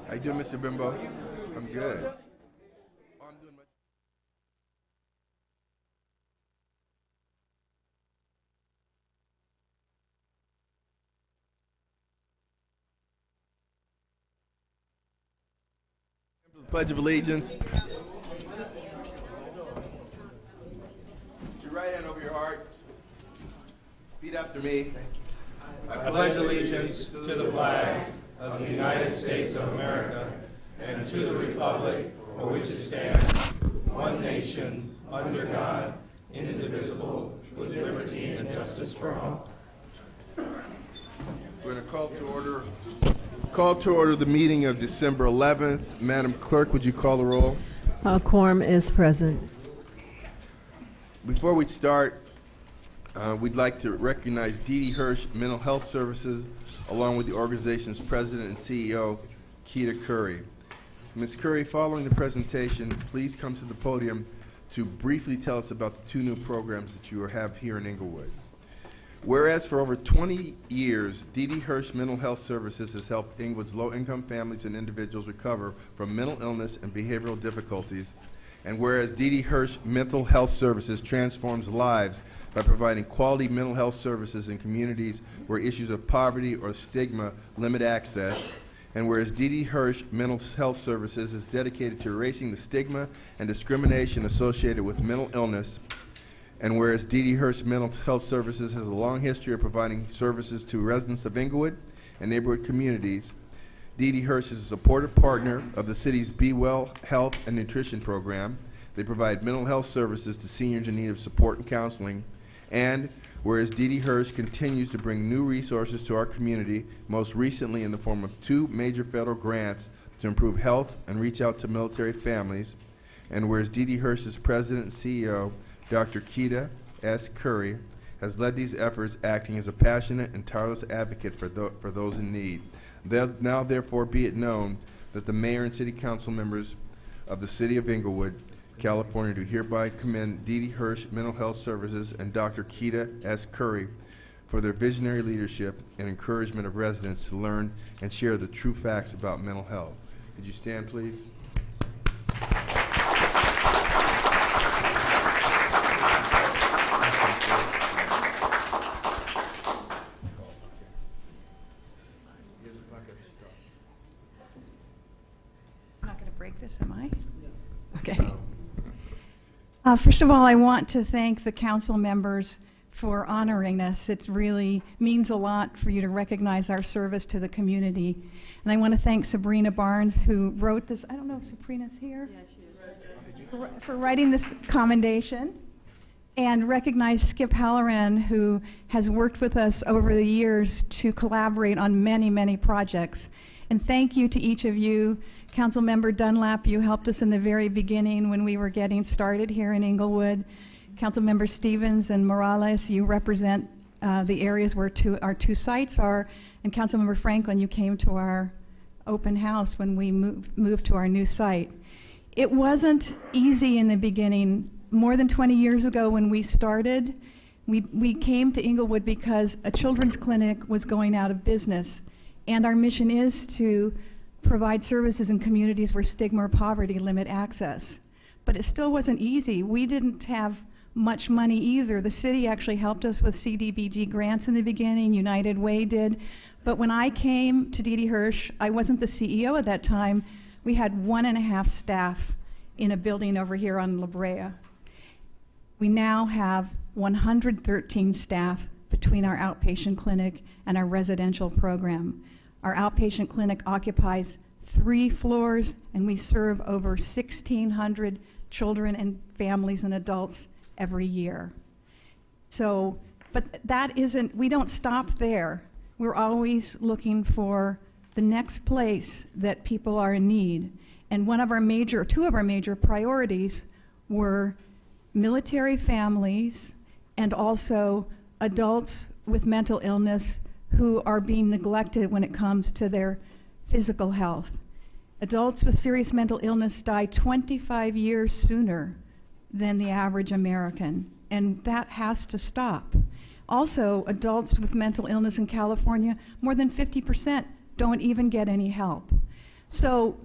How you doing, Mr. Bimbo? I'm good. Oh, I'm doing much. Pledge of Allegiance. Put your right hand over your heart. Repeat after me. I pledge allegiance to the flag of the United States of America and to the republic for which it stands, one nation, under God, indivisible, with liberty and justice for all. We're going to call to order the meeting of December 11th. Madam Clerk, would you call the roll? Quorum is present. Before we start, we'd like to recognize Dee Dee Hirsch Mental Health Services, along with the organization's president and CEO, Keita Curry. Ms. Curry, following the presentation, please come to the podium to briefly tell us about the two new programs that you have here in Inglewood. Whereas for over 20 years, Dee Dee Hirsch Mental Health Services has helped Inglewood's low-income families and individuals recover from mental illness and behavioral difficulties, and whereas Dee Dee Hirsch Mental Health Services transforms lives by providing quality mental health services in communities where issues of poverty or stigma limit access, and whereas Dee Dee Hirsch Mental Health Services is dedicated to erasing the stigma and discrimination associated with mental illness, and whereas Dee Dee Hirsch Mental Health Services has a long history of providing services to residents of Inglewood and neighborhood communities, Dee Dee Hirsch is a supportive partner of the city's Be Well Health and Nutrition program. They provide mental health services to seniors in need of support and counseling. And whereas Dee Dee Hirsch continues to bring new resources to our community, most recently in the form of 2 major federal grants to improve health and reach out to military families, and whereas Dee Dee Hirsch's president and CEO, Dr. Keita S. Curry, has led these efforts, acting as a passionate and tireless advocate for those in need. Now, therefore, be it known that the mayor and city council members of the city of Inglewood, California, do hereby commend Dee Dee Hirsch Mental Health Services and Dr. Keita S. Curry for their visionary leadership and encouragement of residents to learn and share the true facts about mental health. Could you stand, please? I'm not going to break this, am I? Okay. First of all, I want to thank the council members for honoring us. It really means a lot for you to recognize our service to the community. And I want to thank Sabrina Barnes, who wrote this. I don't know if Sabrina's here. Yeah, she is. For writing this commendation. And recognize Skip Halloran, who has worked with us over the years to collaborate on many, many projects. And thank you to each of you. Councilmember Dunlap, you helped us in the very beginning when we were getting started here in Inglewood. Councilmember Stevens and Morales, you represent the areas where our 2 sites are. And Councilmember Franklin, you came to our open house when we moved to our new site. It wasn't easy in the beginning. More than 20 years ago when we started, we came to Inglewood because a children's clinic was going out of business. And our mission is to provide services in communities where stigma or poverty limit access. But it still wasn't easy. We didn't have much money either. The city actually helped us with CDBG grants in the beginning, United Way did. But when I came to Dee Dee Hirsch, I wasn't the CEO at that time. We had 1.5 staff in a building over here on La Brea. We now have 113 staff between our outpatient clinic and our residential program. Our outpatient clinic occupies 3 floors, and we serve over 1,600 children and families and adults every year. So, but that isn't, we don't stop there. We're always looking for the next place that people are in need. And two of our major priorities were military families and also adults with mental illness who are being neglected when it comes to their physical health. Adults with serious mental illness die 25 years sooner than the average American, and that has to stop. Also, adults with mental illness in California, more than 50% don't even get any help. So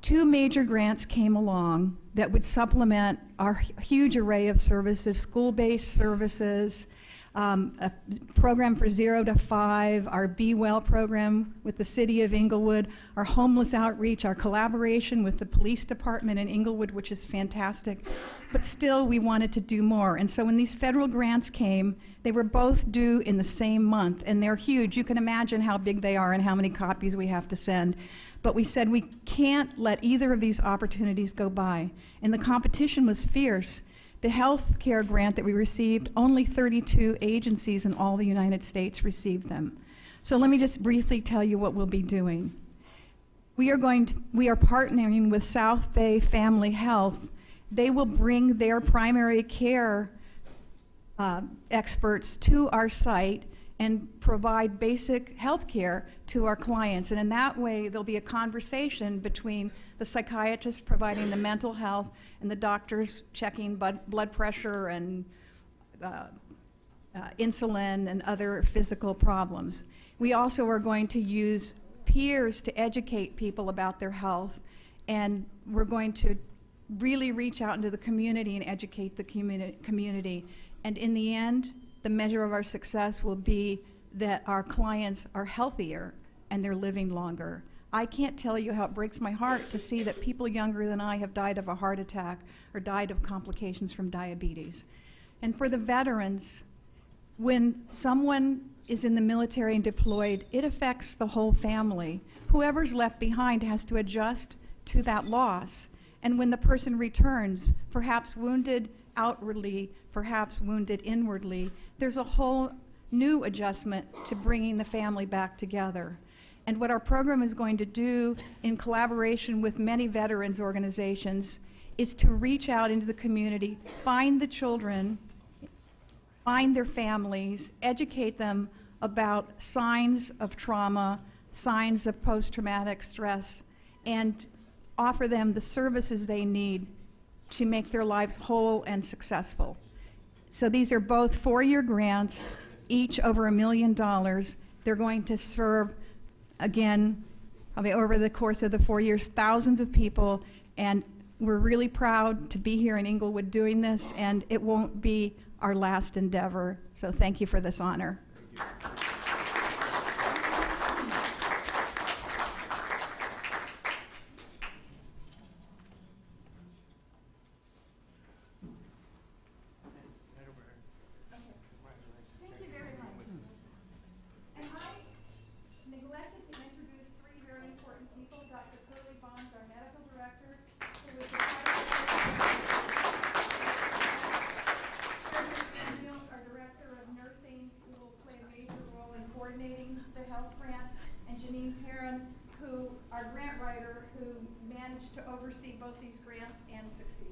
2 major grants came along that would supplement our huge array of services, school-based services, a program for 0 to 5, our Be Well program with the City of Inglewood, our homeless outreach, our collaboration with the police department in Inglewood, which is fantastic. But still, we wanted to do more. And so when these federal grants came, they were both due in the same month, and they're huge. You can imagine how big they are and how many copies we have to send. But we said we can't let either of these opportunities go by. And the competition was fierce. The health care grant that we received, only 32 agencies in all the United States received them. So let me just briefly tell you what we'll be doing. We are partnering with South Bay Family Health. They will bring their primary care experts to our site and provide basic health care to our clients. And in that way, there'll be a conversation between the psychiatrist providing the mental health and the doctors checking blood pressure and insulin and other physical problems. We also are going to use peers to educate people about their health, and we're going to really reach out into the community and educate the community. And in the end, the measure of our success will be that our clients are healthier and they're living longer. I can't tell you how it breaks my heart to see that people younger than I have died of a heart attack or died of complications from diabetes. And for the veterans, when someone is in the military and deployed, it affects the whole family. Whoever's left behind has to adjust to that loss. And when the person returns, perhaps wounded outwardly, perhaps wounded inwardly, there's a whole new adjustment to bringing the family back together. And what our program is going to do, in collaboration with many veterans organizations, is to reach out into the community, find the children, find their families, educate them about signs of trauma, signs of post-traumatic stress, and offer them the services they need to make their lives whole and successful. So these are both 4-year grants, each over $1 million. They're going to serve, again, over the course of the 4 years, thousands of people, and we're really proud to be here in Inglewood doing this, and it won't be our last endeavor. So thank you for this honor. Coordinating the health grant, and Janine Perrin, who our grant writer, who managed to oversee both these grants and succeed.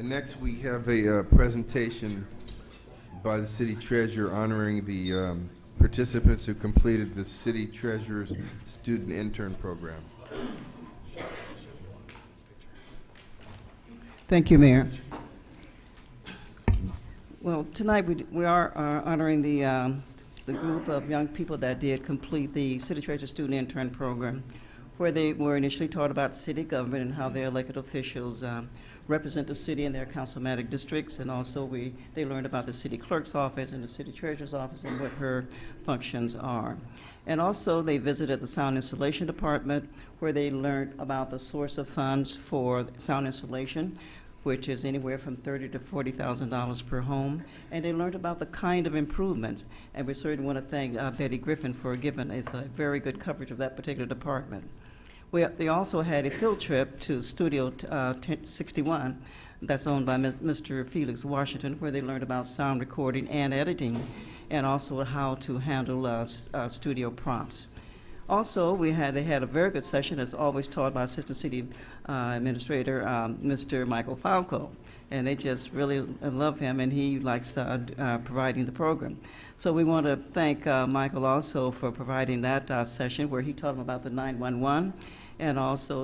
Next, we have a presentation by the city treasurer honoring the participants who completed the city treasurer's student intern program. Thank you, Mayor. Well, tonight we are honoring the group of young people that did complete the City Treasurer Student Intern Program, where they were initially taught about city government and how their elected officials represent the city in their councilmatic districts, and also they learned about the city clerk's office and the city treasurer's office and what her functions are. And also they visited the sound installation department, where they learned about the source of funds for sound installation, which is anywhere from $30,000 to $40,000 per home. And they learned about the kind of improvements. And we certainly want to thank Betty Griffin for giving us a very good coverage of that particular department. They also had a field trip to Studio 61, that's owned by Mr. Felix Washington, where they learned about sound recording and editing, and also how to handle studio prompts. Also, they had a very good session, as always taught by Assistant City Administrator Mr. Michael Falco, and they just really love him, and he likes providing the program. So we want to thank Michael also for providing that session, where he taught them about the 911, and also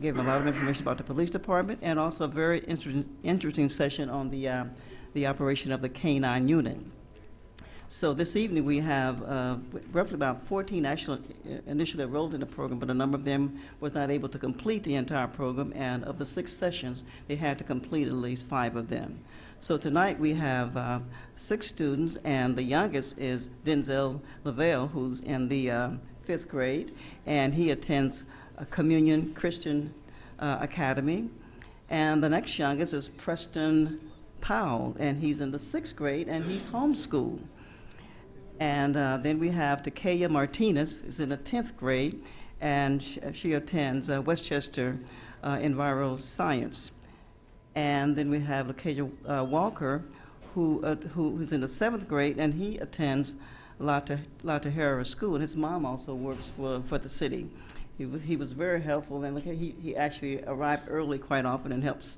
gave them a lot of information about the police department, and also a very interesting session on the operation of the K-9 unit. So this evening we have roughly about 14 initially enrolled in the program, but a number of them was not able to complete the entire program, and of the 6 sessions, they had to complete at least 5 of them. So tonight we have 6 students, and the youngest is Denzel Lavelle, who's in the 5th grade, and he attends Communion Christian Academy. And the next youngest is Preston Powell, and he's in the 6th grade, and he's homeschooled. And then we have Takaya Martinez, who's in the 10th grade, and she attends Westchester Enviro Science. And then we have Lakeja Walker, who's in the 7th grade, and he attends La Tejera School, and his mom also works for the city. He was very helpful, and he actually arrived early quite often and helps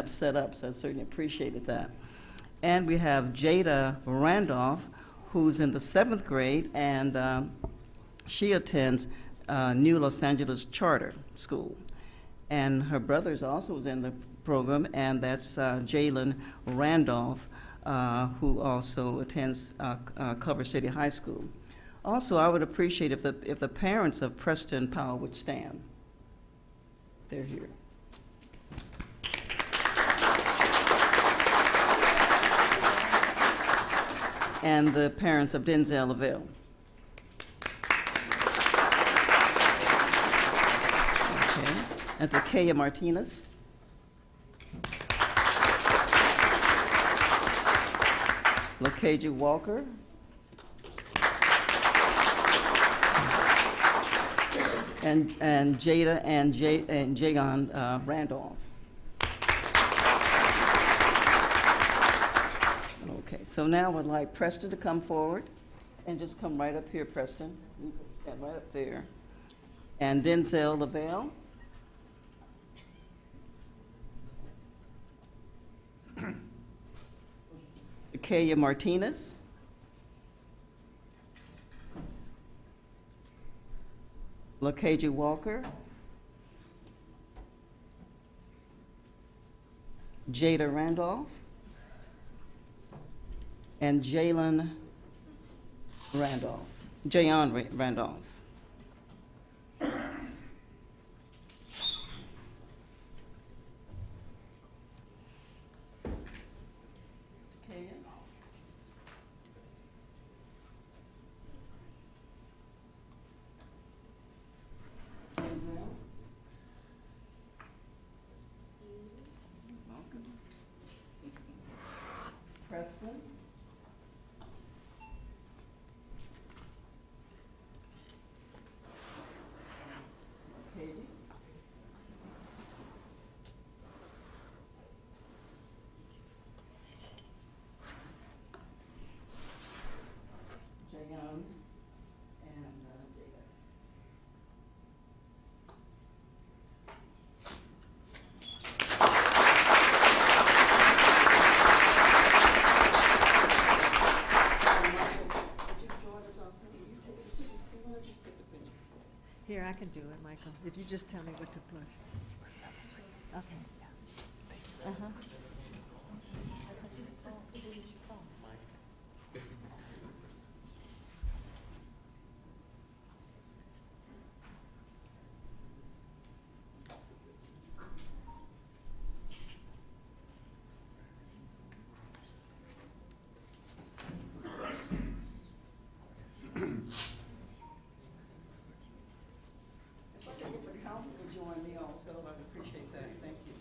set up, so I certainly appreciated that. And we have Jada Randolph, who's in the 7th grade, and she attends New Los Angeles Charter School. And her brother is also in the program, and that's Jalen Randolph, who also attends Culver City High School. Also, I would appreciate if the parents of Preston Powell would stand. They're here. And the parents of Denzel Lavelle. Okay. And Takaya Martinez. Lakeja Walker. And Jada and Jayon Randolph. Okay, so now I'd like Preston to come forward and just come right up here, Preston. You can stand right up there. And Denzel Lavelle. Kaya Martinez. Lakeja Walker. Jada Randolph. And Jayon Randolph. Preston. Jayon and Jada. I can do it, Michael, if you just tell me what to push. Okay. Uh-huh. If I could get the council to join me also, I'd appreciate that. Thank you.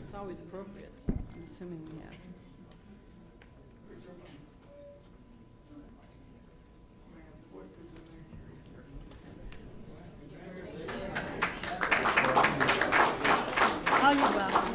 It's always appropriate, so I'm assuming we have. Oh, you're welcome.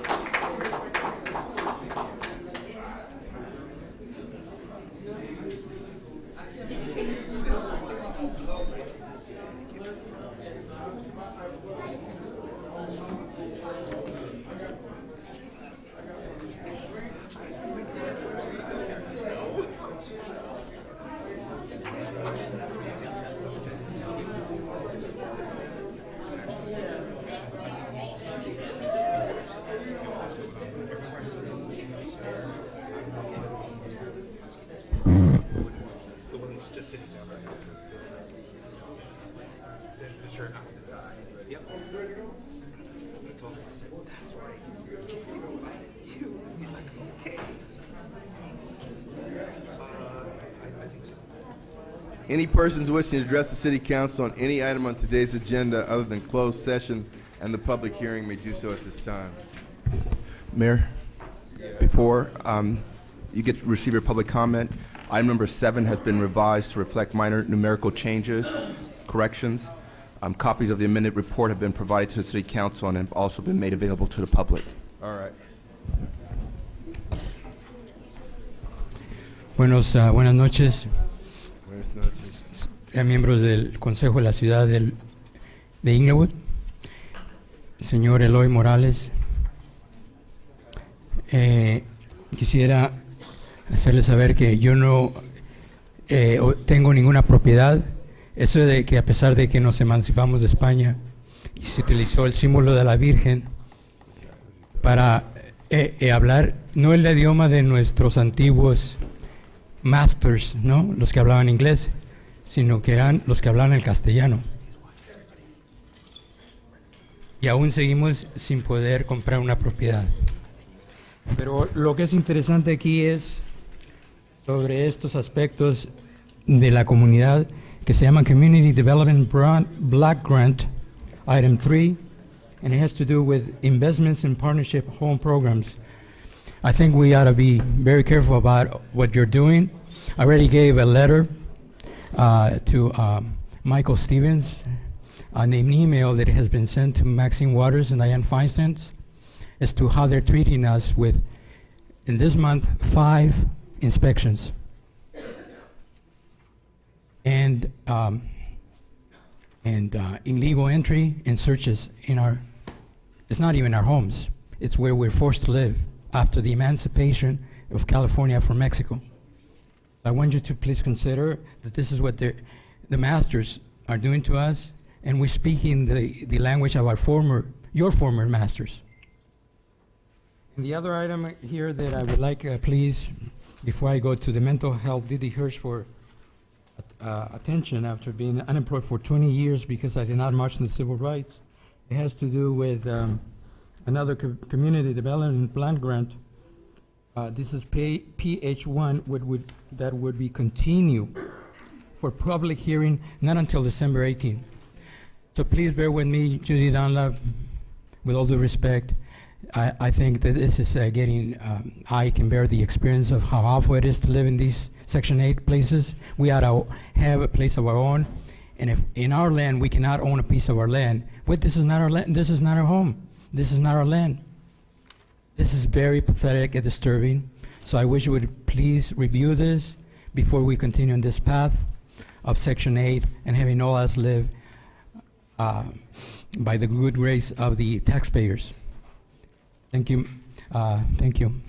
Any persons wishing to address the city council on any item on today's agenda other than closed session and the public hearing may do so at this time. Mayor, before you get to receive your public comment, item number 7 has been revised to reflect minor numerical changes, corrections. Copies of the amended report have been provided to the city council and have also been made available to the public. All right. Buenas noches, Buenas noches. miembros del Consejo de la Ciudad de Inglewood, señor Eloy Morales. Quisiera hacerles saber que yo no tengo ninguna propiedad. Eso de que a pesar de que nos emancipamos de España, y se utilizó el símbolo de la Virgen para hablar no el idioma de nuestros antiguos masters, ¿no? Los que hablaban inglés, sino que eran los que hablaban el castellano. Y aún seguimos sin poder comprar una propiedad. Pero lo que es interesante aquí es sobre estos aspectos de la comunidad que se llama Community Development Block Grant, Item 3, and it has to do with investments in partnership home programs. I think we ought to be very careful about what you're doing. I already gave a letter to Michael Stevens, an email that has been sent to Maxine Waters and Diane Feinstein as to how they're treating us with, in this month, 5 inspections. And illegal entry and searches in our, it's not even our homes, it's where we're forced to live after the emancipation of California from Mexico. I want you to please consider that this is what the masters are doing to us, and we're speaking the language of your former masters. And the other item here that I would like, please, before I go to the mental health, Didi Hirsch for attention after being unemployed for 20 years because I did not march in the civil rights. It has to do with another community development plan grant. This is PH1 that would be continued for public hearing not until December 18. So please bear with me, Judy Dunlap, with all due respect. I think that this is getting, I can bear the experience of how awful it is to live in these Section 8 places. We ought to have a place of our own. And if in our land we cannot own a piece of our land, wait, this is not our land, this is not our home, this is not our land. This is very pathetic and disturbing. So I wish you would please review this before we continue on this path of Section 8 and having all us live by the good grace of the taxpayers. Thank you. Thank you.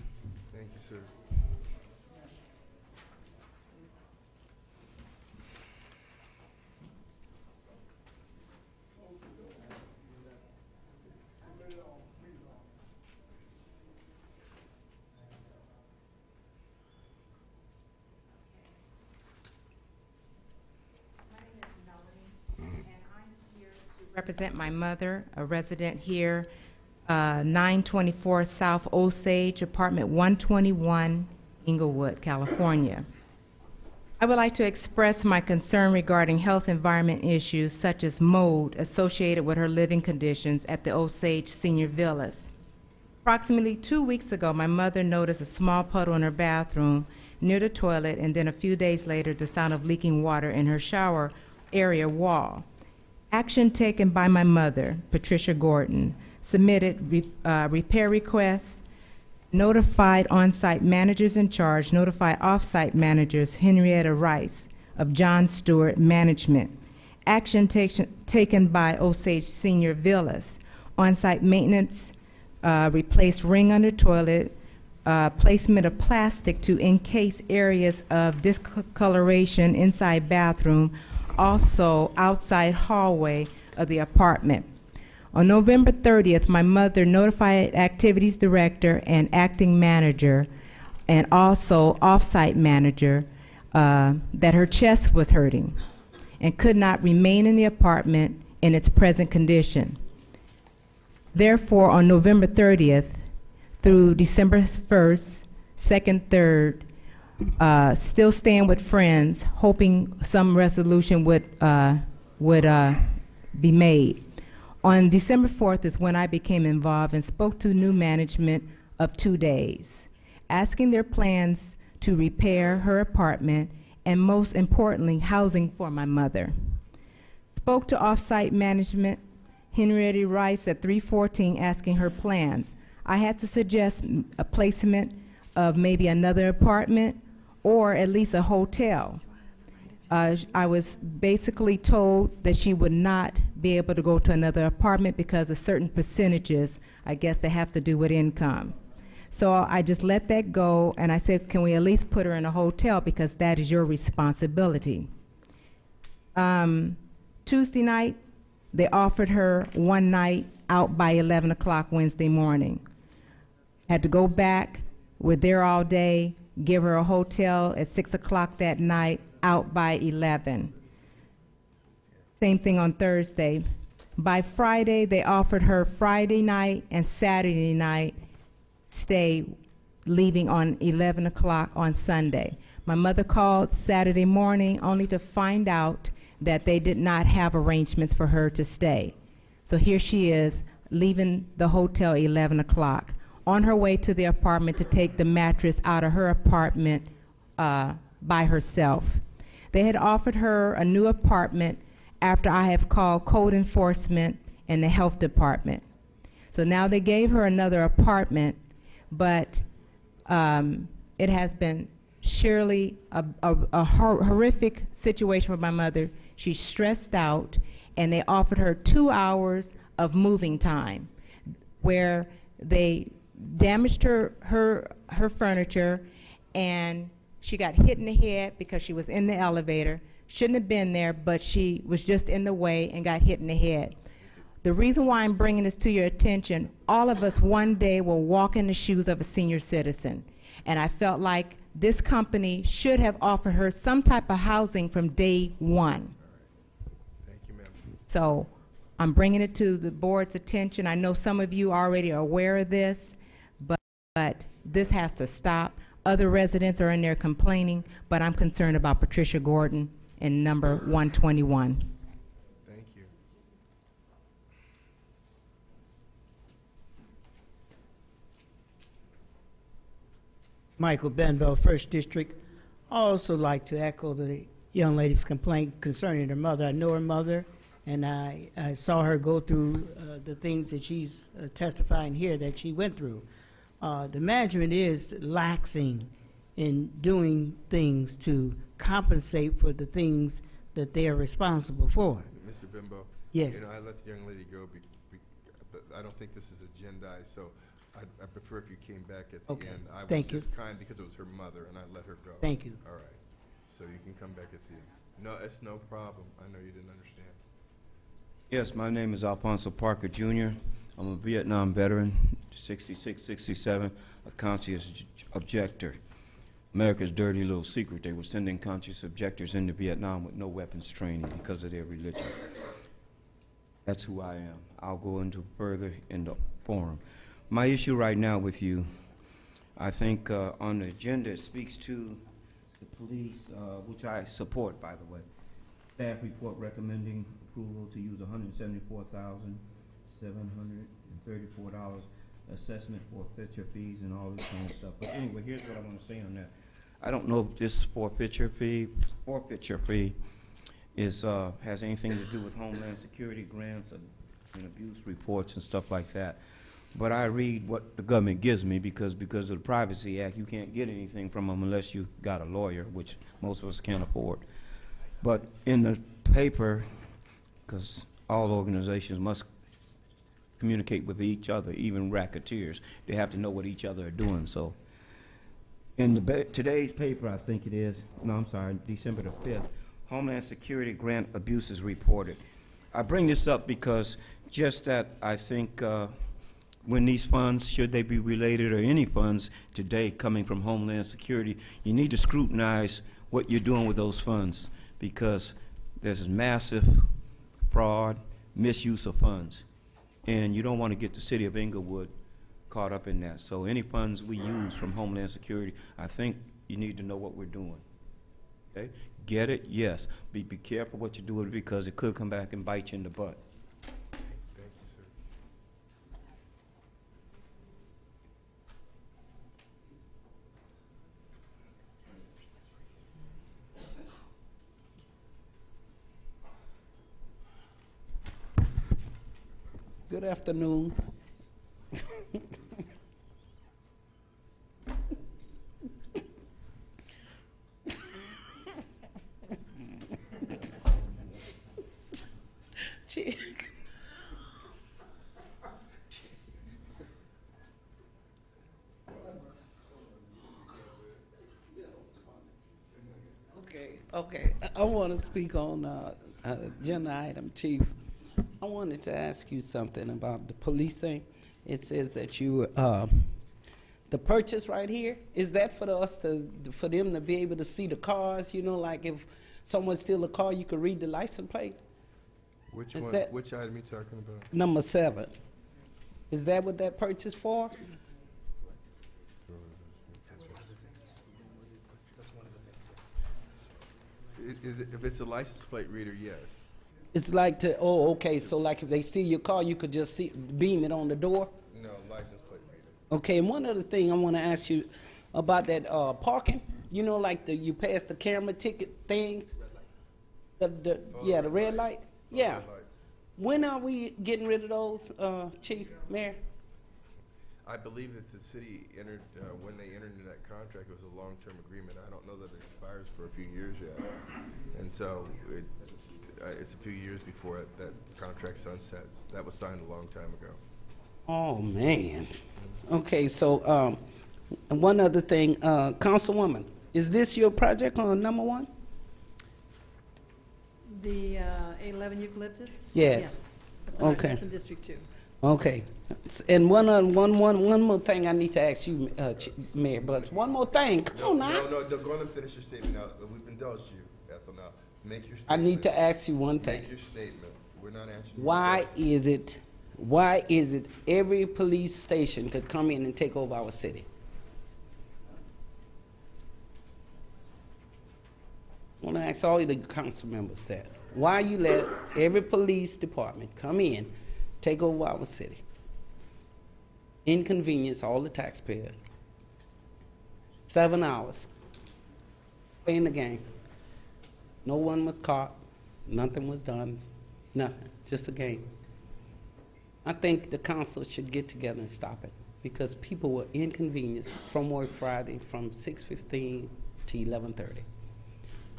Thank you, sir. Represent my mother, a resident here, 924 South Osage, apartment 121, Inglewood, California. I would like to express my concern regarding health environment issues such as mold associated with her living conditions at the Osage Senior Villas. Approximately 2 weeks ago, my mother noticed a small puddle in her bathroom near the toilet, and then a few days later, the sound of leaking water in her shower area wall. Action taken by my mother, Patricia Gordon, submitted repair requests, notified on-site managers in charge, notified off-site managers, Henrietta Rice of John Stewart Management. Action taken by Osage Senior Villas, on-site maintenance, replaced ring under toilet, placement of plastic to encase areas of discoloration inside bathroom, also outside hallway of the apartment. On November 30th, my mother notified activities director and acting manager and also off-site manager that her chest was hurting and could not remain in the apartment in its present condition. Therefore, on November 30th through December 1st, 2nd, 3rd, still staying with friends, hoping some resolution would be made. On December 4th is when I became involved and spoke to new management of 2 days, asking their plans to repair her apartment and, most importantly, housing for my mother. Spoke to off-site management, Henrietta Rice at 314, asking her plans. I had to suggest a placement of maybe another apartment or at least a hotel. I was basically told that she would not be able to go to another apartment because of certain percentages, I guess they have to do with income. So I just let that go, and I said, can we at least put her in a hotel because that is your responsibility. Tuesday night, they offered her one night out by 11 o'clock Wednesday morning. Had to go back, we're there all day, give her a hotel at 6 o'clock that night, out by 11. Same thing on Thursday. By Friday, they offered her Friday night and Saturday night stay, leaving on 11 o'clock on Sunday. My mother called Saturday morning only to find out that they did not have arrangements for her to stay. So here she is, leaving the hotel 11 o'clock, on her way to the apartment to take the mattress out of her apartment by herself. They had offered her a new apartment after I have called code enforcement and the health department. So now they gave her another apartment, but it has been surely a horrific situation for my mother. She's stressed out, and they offered her 2 hours of moving time, where they damaged her furniture, and she got hit in the head because she was in the elevator. Shouldn't have been there, but she was just in the way and got hit in the head. The reason why I'm bringing this to your attention, all of us one day will walk in the shoes of a senior citizen. And I felt like this company should have offered her some type of housing from day one. Thank you, ma'am. So I'm bringing it to the board's attention. I know some of you already are aware of this, but this has to stop. Other residents are in there complaining, but I'm concerned about Patricia Gordon and number 121. Thank you. Michael Benbow, First District. I also like to echo the young lady's complaint concerning her mother. I know her mother, and I saw her go through the things that she's testifying here that she went through. The management is laxing in doing things to compensate for the things that they are responsible for. Mr. Bimbo? Yes. You know, I let the young lady go, but I don't think this is agendized, so I prefer if you came back at the Okay. end. I was Thank you. just kind because it was her mother, and I let her go. Thank you. All right. So you can come back at the end. No, it's no problem. I know you didn't understand. Yes, my name is Alfonso Parker Jr. I'm a Vietnam veteran, 66, 67, a conscious objector. America's dirty little secret, they were sending conscious objectors into Vietnam with no weapons training because of their religion. That's who I am. I'll go into further in the forum. My issue right now with you, I think on the agenda it speaks to the police, which I support, by the way. Staff report recommending approval to use $174,734 assessment for forfeiture fees and all this kind of stuff. But anyway, here's what I want to say on that. I don't know if this forfeiture fee is has anything to do with Homeland Security grants and abuse reports and stuff like that. But I read what the government gives me because of the Privacy Act, you can't get anything from them unless you got a lawyer, which most of us can't afford. But in the paper, because all organizations must communicate with each other, even racketeers, they have to know what each other are doing. So in today's paper, I think it is, no, I'm sorry, December the 5th, Homeland Security grant abuses reported. I bring this up because just that I think when these funds, should they be related or any funds today coming from Homeland Security, you need to scrutinize what you're doing with those funds because there's massive fraud, misuse of funds, and you don't want to get the city of Inglewood caught up in that. So any funds we use from Homeland Security, I think you need to know what we're doing. Okay? Get it? Yes. Be careful what you do with it because it could come back and bite you in the butt. Thank you, sir. Good afternoon. Okay. I want to speak on agenda item, Chief. I wanted to ask you something about the police thing. It says that you, the purchase right here, is that for for them to be able to see the cars? You know, like if someone steal a car, you could read the license plate? Which Is one, that- which item are you talking about? Number 7. Is that what that purchase for? If it's a license plate reader, yes. It's like to, oh, okay, so like if they steal your car, you could just see, beam it on the door? No, license plate reader. Okay, and one other thing I want to ask you about that parking. You know, like you pass the camera ticket things? The red light? Yeah. When are we getting rid of those, Chief, Mayor? I believe that the city entered, when they entered into that contract, it was a long-term agreement. I don't know that it expires for a few years yet. And so it's a few years before that contract sunsets. That was signed a long time ago. Oh, man. Okay, so one other thing, Councilwoman, is this your project on number 1? The 811 eucalyptus? Yes. Okay. That's in District 2. Okay. And one more thing I need to ask you, Mayor Butts. One more thing. Come on now. No, go on and finish your statement now. We've indulged you, Ethel, now. Make your statement. I need to ask you one thing. Make your statement. We're not answering your Why question. is it every police station could come in and take over our city? I want to ask all of the council members that. Why you let every police department come in, take over our city? Inconvenience all the taxpayers. 7 hours. Playing the game. No one was caught. Nothing was done. Nothing. Just a game. I think the council should get together and stop it because people were inconvenienced from work Friday from 6:15 to 11:30.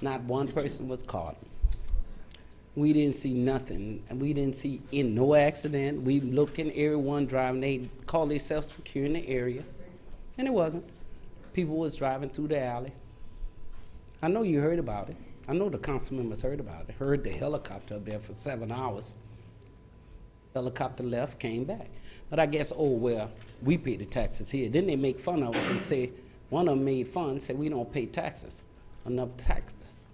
Not one person was caught. We didn't see nothing, and we didn't see no accident. We looked in everyone driving. They called themselves secure in the area, and it wasn't. People was driving through the alley. I know you heard about it. I know the council members heard about it. Heard the helicopter up there for 7 hours. Helicopter left, came back. But I guess, oh, well, we pay the taxes here. Then they make fun of us and say, one of them made fun, said we don't pay taxes, enough taxes.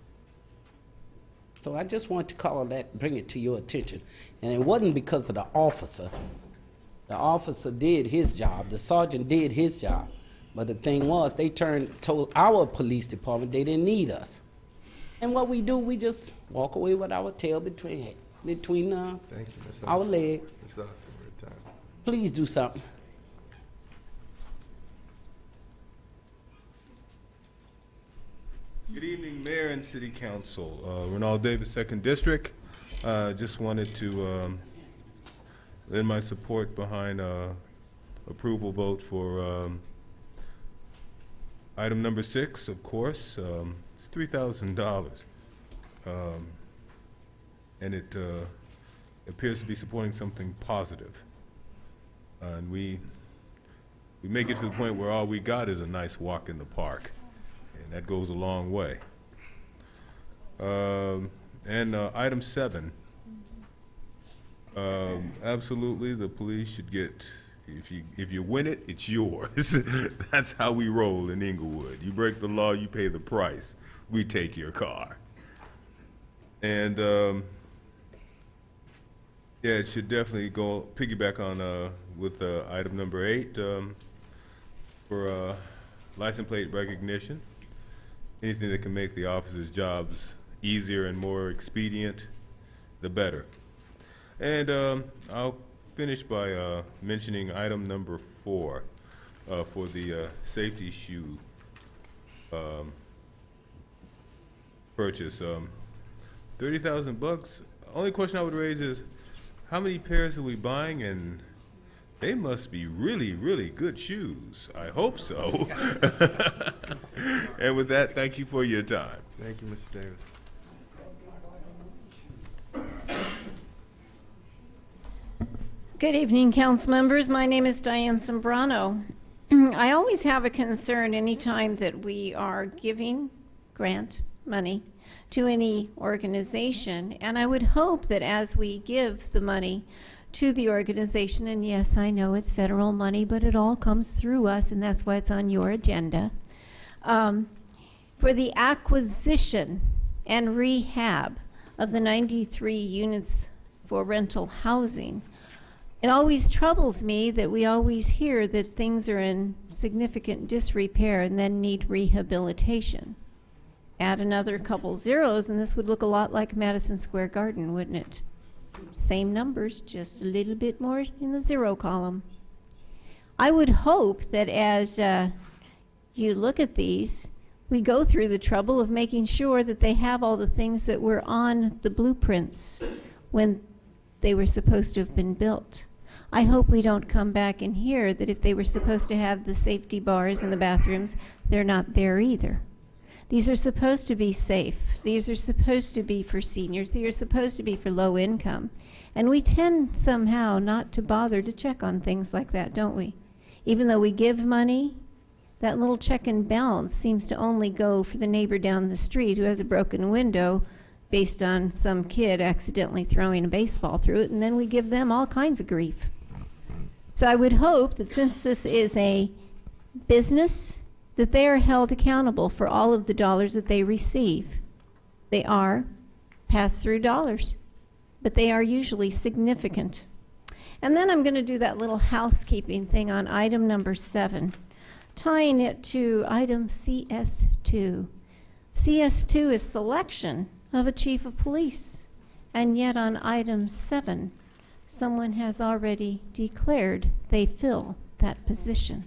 So I just want to call that, bring it to your attention. And it wasn't because of the officer. The officer did his job. The sergeant did his job. But the thing was, they told our police department they didn't need us. And what we do, we just walk away with our tail between Thank you, Ms. our Austin. legs. Ms. Austin, for your time. Please do something. Good evening, Mayor and City Council. Ronald Davis, 2nd District. Just wanted to lend my support behind approval vote for item number 6, of course. It's $3,000. And it appears to be supporting something positive. And we make it to the point where all we got is a nice walk in the park. And that goes a long way. And item 7, absolutely, the police should get, if you win it, it's yours. That's how we roll in Inglewood. You break the law, you pay the price. We take your car. And yeah, it should definitely go piggyback on with item number 8 for license plate recognition. Anything that can make the officers' jobs easier and more expedient, the better. And I'll finish by mentioning item number 4 for the safety shoe purchase. $30,000. Only question I would raise is, how many pairs are we buying? And they must be really, really good shoes. I hope so. And with that, thank you for your time. Thank you, Mr. Davis. Good evening, council members. My name is Diane Sombrano. I always have a concern anytime that we are giving grant money to any organization. And I would hope that as we give the money to the organization, and yes, I know it's federal money, but it all comes through us, and that's why it's on your agenda, for the acquisition and rehab of the 93 units for rental housing. It always troubles me that we always hear that things are in significant disrepair and then need rehabilitation. Add another couple zeros and this would look a lot like Madison Square Garden, wouldn't it? Same numbers, just a little bit more in the zero column. I would hope that as you look at these, we go through the trouble of making sure that they have all the things that were on the blueprints when they were supposed to have been built. I hope we don't come back and hear that if they were supposed to have the safety bars in the bathrooms, they're not there either. These are supposed to be safe. These are supposed to be for seniors. These are supposed to be for low income. And we tend somehow not to bother to check on things like that, don't we? Even though we give money, that little check and balance seems to only go for the neighbor down the street who has a broken window based on some kid accidentally throwing a baseball through it, and then we give them all kinds of grief. So I would hope that since this is a business, that they are held accountable for all of the dollars that they receive. They are pass-through dollars, but they are usually significant. And then I'm going to do that little housekeeping thing on item number 7, tying it to item CS2. CS2 is selection of a chief of police, and yet on item 7, someone has already declared they fill that position.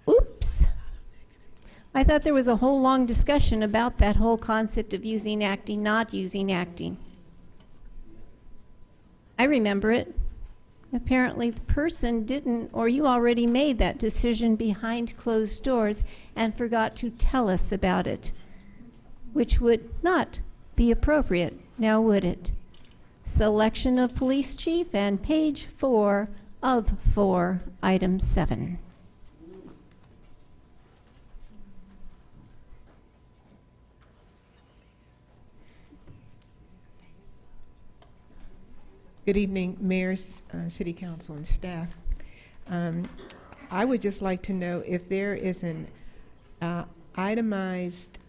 Oops. I thought there was a whole long discussion about that whole concept of using acting, not using acting. I remember it. Apparently the person didn't, or you already made that decision behind closed doors and forgot to tell us about it, which would not be appropriate, now would it? Selection of police chief and page 4 of 4, item 7. Good evening, Mayor, City Council, and staff. I would just like to know if there is an itemized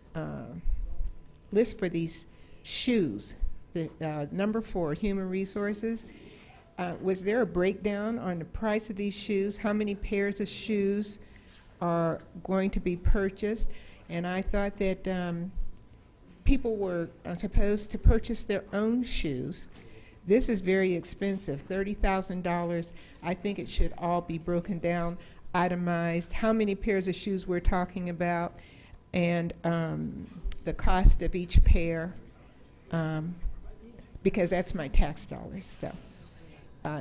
list for these shoes. The number 4, human resources. Was there a breakdown on the price of these shoes? How many pairs of shoes are going to be purchased? And I thought that people were supposed to purchase their own shoes. This is very expensive, $30,000. I think it should all be broken down, itemized, how many pairs of shoes we're talking about, and the cost of each pair, because that's my tax dollars. So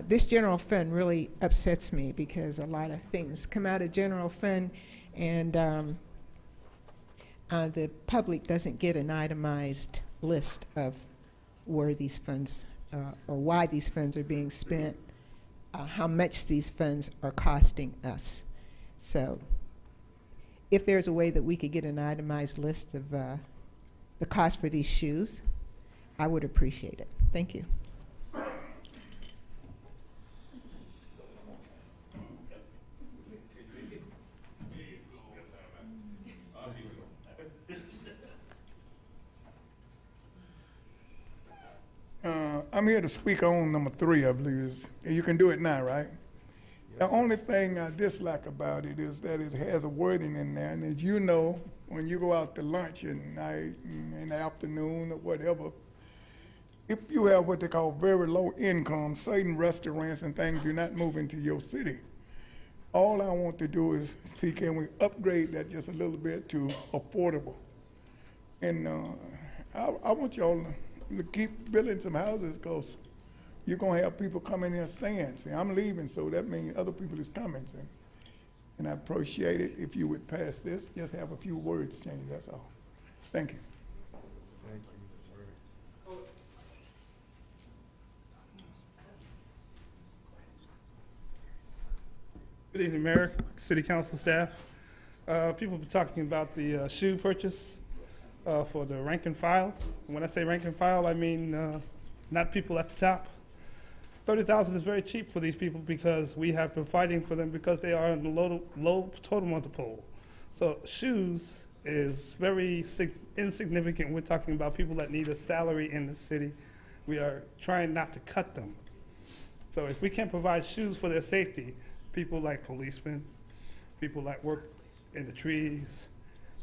this general fund really upsets me because a lot of things come out of general fund, and the public doesn't get an itemized list of where these funds or why these funds are being spent, how much these funds are costing us. So if there's a way that we could get an itemized list of the cost for these shoes, I would appreciate it. Thank you. I'm here to speak on number 3, I believe. You can do it now, right? Yes. The only thing I dislike about it is that it has a wording in there, and as you know, when you go out to lunch at night, in the afternoon, or whatever, if you have what they call very low income, certain restaurants and things do not move into your city. All I want to do is see, can we upgrade that just a little bit to affordable? And I want y'all to keep building some houses, because you're going to have people coming here staying. See, I'm leaving, so that means other people is coming. See? And I appreciate it if you would pass this. Just have a few words changed, that's all. Thank you. Thank you, Mr. Burke. Good evening, Mayor, City Council staff. People have been talking about the shoe purchase for the rank and file. When I say rank and file, I mean not people at the top. $30,000 is very cheap for these people because we have been fighting for them because they are in the low totem of the pole. So shoes is very insignificant. We're talking about people that need a salary in the city. We are trying not to cut them. So if we can't provide shoes for their safety, people like policemen, people that work in the trees,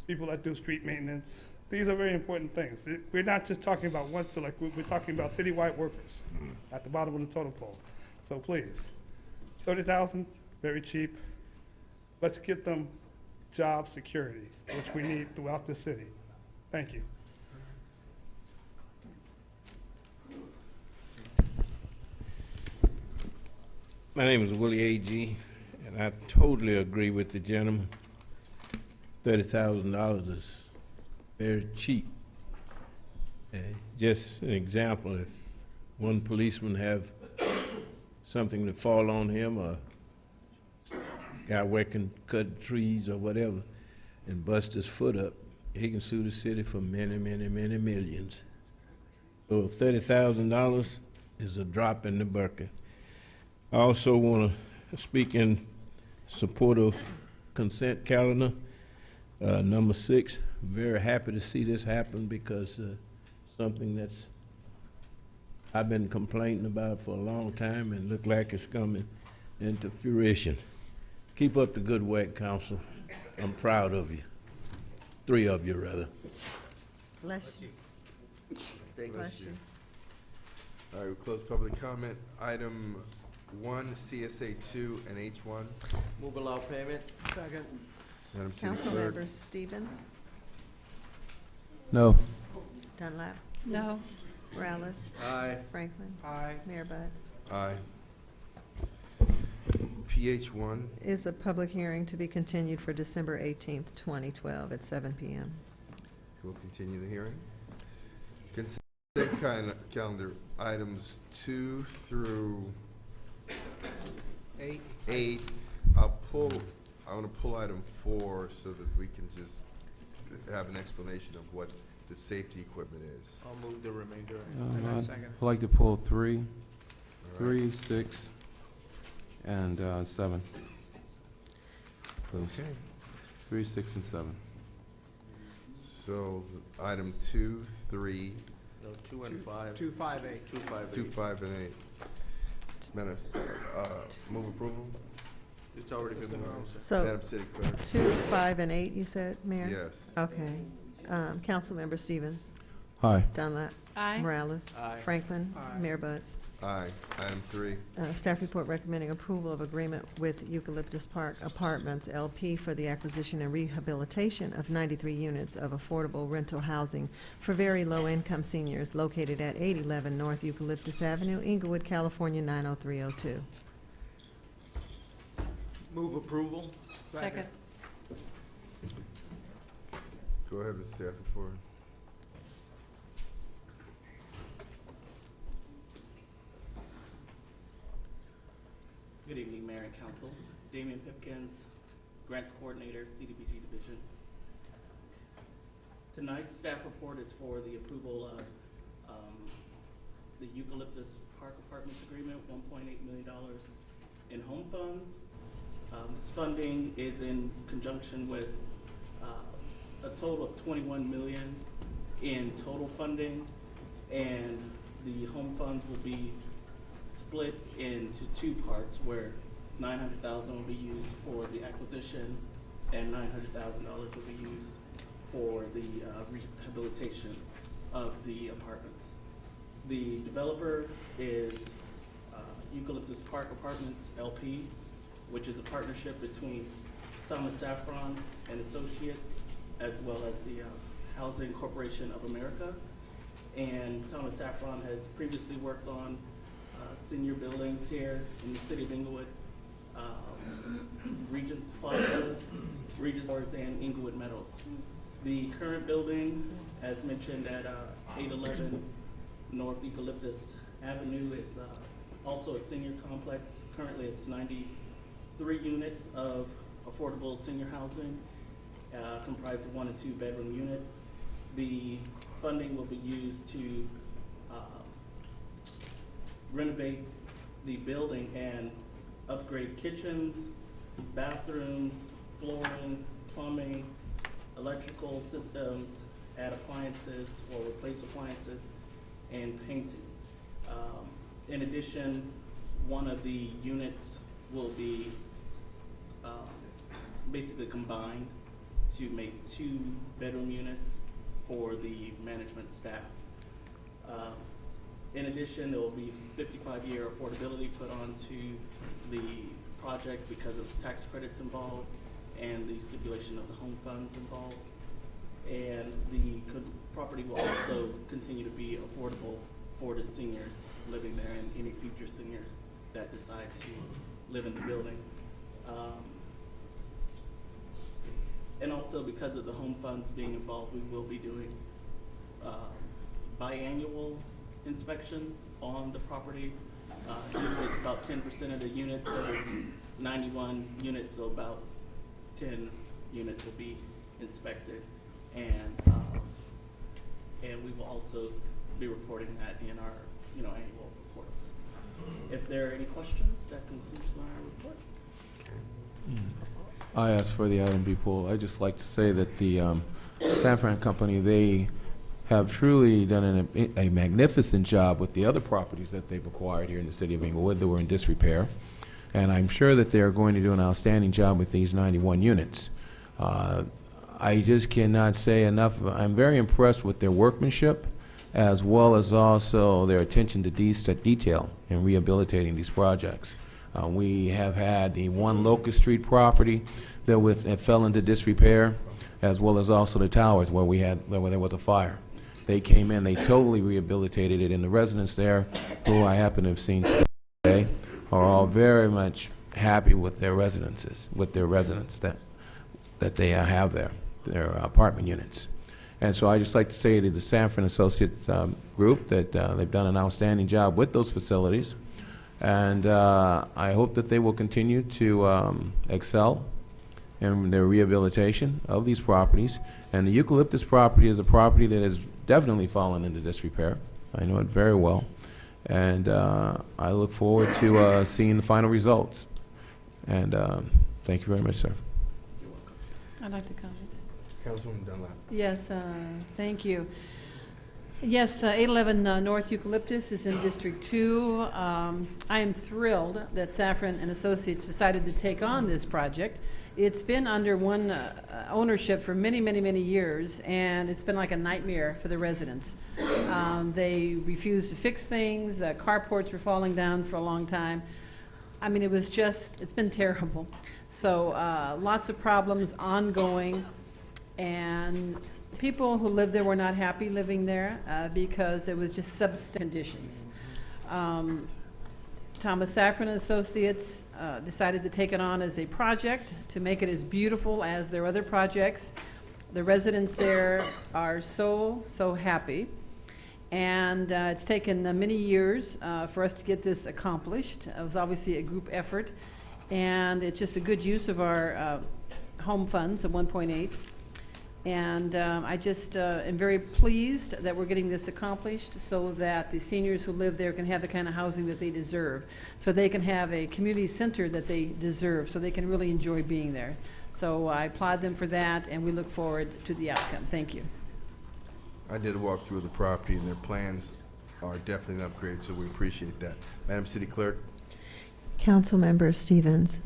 people that do street maintenance, these are very important things. We're not just talking about one select group, we're talking about citywide workers at the bottom of the totem pole. So please, $30,000, very cheap. Let's get them job security, which we need throughout the city. Thank you. My name is Willie A.G., and I totally agree with the gentleman. $30,000 is very cheap. Just an example, if one policeman have something to fall on him, or guy working, cutting trees or whatever, and bust his foot up, he can sue the city for many, many, many millions. So $30,000 is a drop in the bucket. I also want to speak in support of consent calendar, number 6. Very happy to see this happen because something that's I've been complaining about for a long time and look like it's coming into fruition. Keep up the good work, Council. I'm proud of you. 3 of you, rather. Bless you. Bless you. All right, we close public comment. Item 1, CSA 2 and H1. Move allow payment. Second. Madam City Clerk. Councilmember Stevens, No. Dunlap, No. Morales, Aye. Franklin, Aye. Mayor Buds. Aye. PH1, Is a public hearing to be continued for December 18th, 2012 at 7 p.m. we'll continue the hearing. Consent calendar items 2 through 8. I want to pull item 4 so that we can just have an explanation of what the safety equipment is. I'll move the remainder. I'd like to pull 3, All right. 3, 6, and 7. Please. Okay. 3, 6, and 7. So item 2, 3, No, 2 and 5. 2, 5, 8. 2, 5, 2, 5, and 8. Madam, move approval? It's already been moved. So Madam City Clerk. 2, 5, and 8, you said, Mayor? Yes. Okay. Councilmember Stevens, Aye. Dunlap, Aye. Morales, Aye. Franklin, Aye. Mayor Buds. Aye. Item 3. Staff report recommending approval of agreement with Eucalyptus Park Apartments LP for the acquisition and rehabilitation of 93 units of affordable rental housing for very low-income seniors located at 811 North Eucalyptus Avenue, Inglewood, California, 90302. Move approval. Second. Go ahead with staff report. Good evening, Mayor and Council. Damian Pipkins, Grants Coordinator, CDBG Division. Tonight's staff report is for the approval of the Eucalyptus Park Apartments Agreement, $1.8 million in home funds. This funding is in conjunction with a total of $21 million in total funding, and the home funds will be split into 2 parts, where $900,000 will be used for the acquisition and $900,000 will be used for the rehabilitation of the apartments. The developer is Eucalyptus Park Apartments LP, which is a partnership between Thomas Saffron and Associates, as well as the Housing Corporation of America. And Thomas Saffron has previously worked on senior buildings here in the city of Inglewood, Regent Plaza, Regent Towers, and Inglewood Meadows. The current building, as mentioned at 811 North Eucalyptus Avenue, is also a senior complex. Currently, it's 93 units of affordable senior housing, comprised of 1 and 2 bedroom units. The funding will be used to renovate the building and upgrade kitchens, bathrooms, flooring, plumbing, electrical systems, add appliances or replace appliances, and painting. In addition, one of the units will be basically combined to make 2 bedroom units for the management staff. In addition, there will be 55-year affordability put onto the project because of tax credits involved and the stipulation of the home funds involved. And the property will also continue to be affordable for the seniors living there and any future seniors that decide to live in the building. And also because of the home funds being involved, we will be doing biannual inspections on the property. Usually it's about 10% of the units, so 91 units, so about 10 units will be inspected. And we will also be reporting that in our annual reports. If there are any questions, that concludes my report. I asked for the item be pulled. I'd just like to say that the San Fran Company, they have truly done a magnificent job with the other properties that they've acquired here in the city of Inglewood that were in disrepair. And I'm sure that they are going to do an outstanding job with these 91 units. I just cannot say enough. I'm very impressed with their workmanship as well as also their attention to detail in rehabilitating these projects. We have had the one Locust Street property that fell into disrepair, as well as also the towers where there was a fire. They came in, they totally rehabilitated it, and the residents there, who I happen to have seen today, are all very much happy with their residents that they have there, their apartment units. And so I just like to say to the Sanford Associates group that they've done an outstanding job with those facilities. And I hope that they will continue to excel in their rehabilitation of these properties. And the Eucalyptus property is a property that has definitely fallen into disrepair. I know it very well. And I look forward to seeing the final results. And thank you very much, sir. I'd like to comment. Councilwoman Dunlap. Yes, thank you. Yes, 811 North Eucalyptus is in District 2. I am thrilled that Safran and Associates decided to take on this project. It's been under one ownership for many, many, many years, and it's been like a nightmare for the residents. They refused to fix things. Carports were falling down for a long time. I mean, it's been terrible. So lots of problems ongoing, and people who lived there were not happy living there because it was just substandard conditions. Thomas Safran and Associates decided to take it on as a project to make it as beautiful as their other projects. The residents there are so, so happy. And it's taken many years for us to get this accomplished. It was obviously a group effort, and it's just a good use of our home funds of 1.8. And I just am very pleased that we're getting this accomplished so that the seniors who live there can have the kind of housing that they deserve, so they can have a community center that they deserve, so they can really enjoy being there. So I applaud them for that, and we look forward to the outcome. Thank you. I did a walk through the property, and their plans are definitely an upgrade, so we appreciate that. Madam City Clerk. Council members Stevens.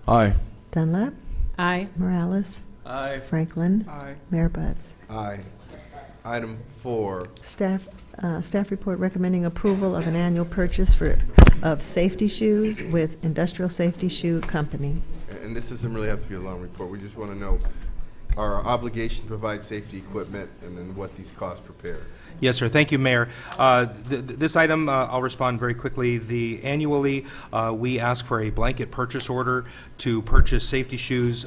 Aye. Dunlap. Aye. Morales. Aye. Franklin. Aye. Mayor Butts. Aye. Item 4. Staff report recommending approval of an annual purchase of safety shoes with Industrial Safety Shoe Company. And this doesn't really have to be a long report. We just want to know our obligation to provide safety equipment and then what these costs prepare. Yes, sir. Thank you, Mayor. This item, I'll respond very quickly. Annually, we ask for a blanket purchase order to purchase safety shoes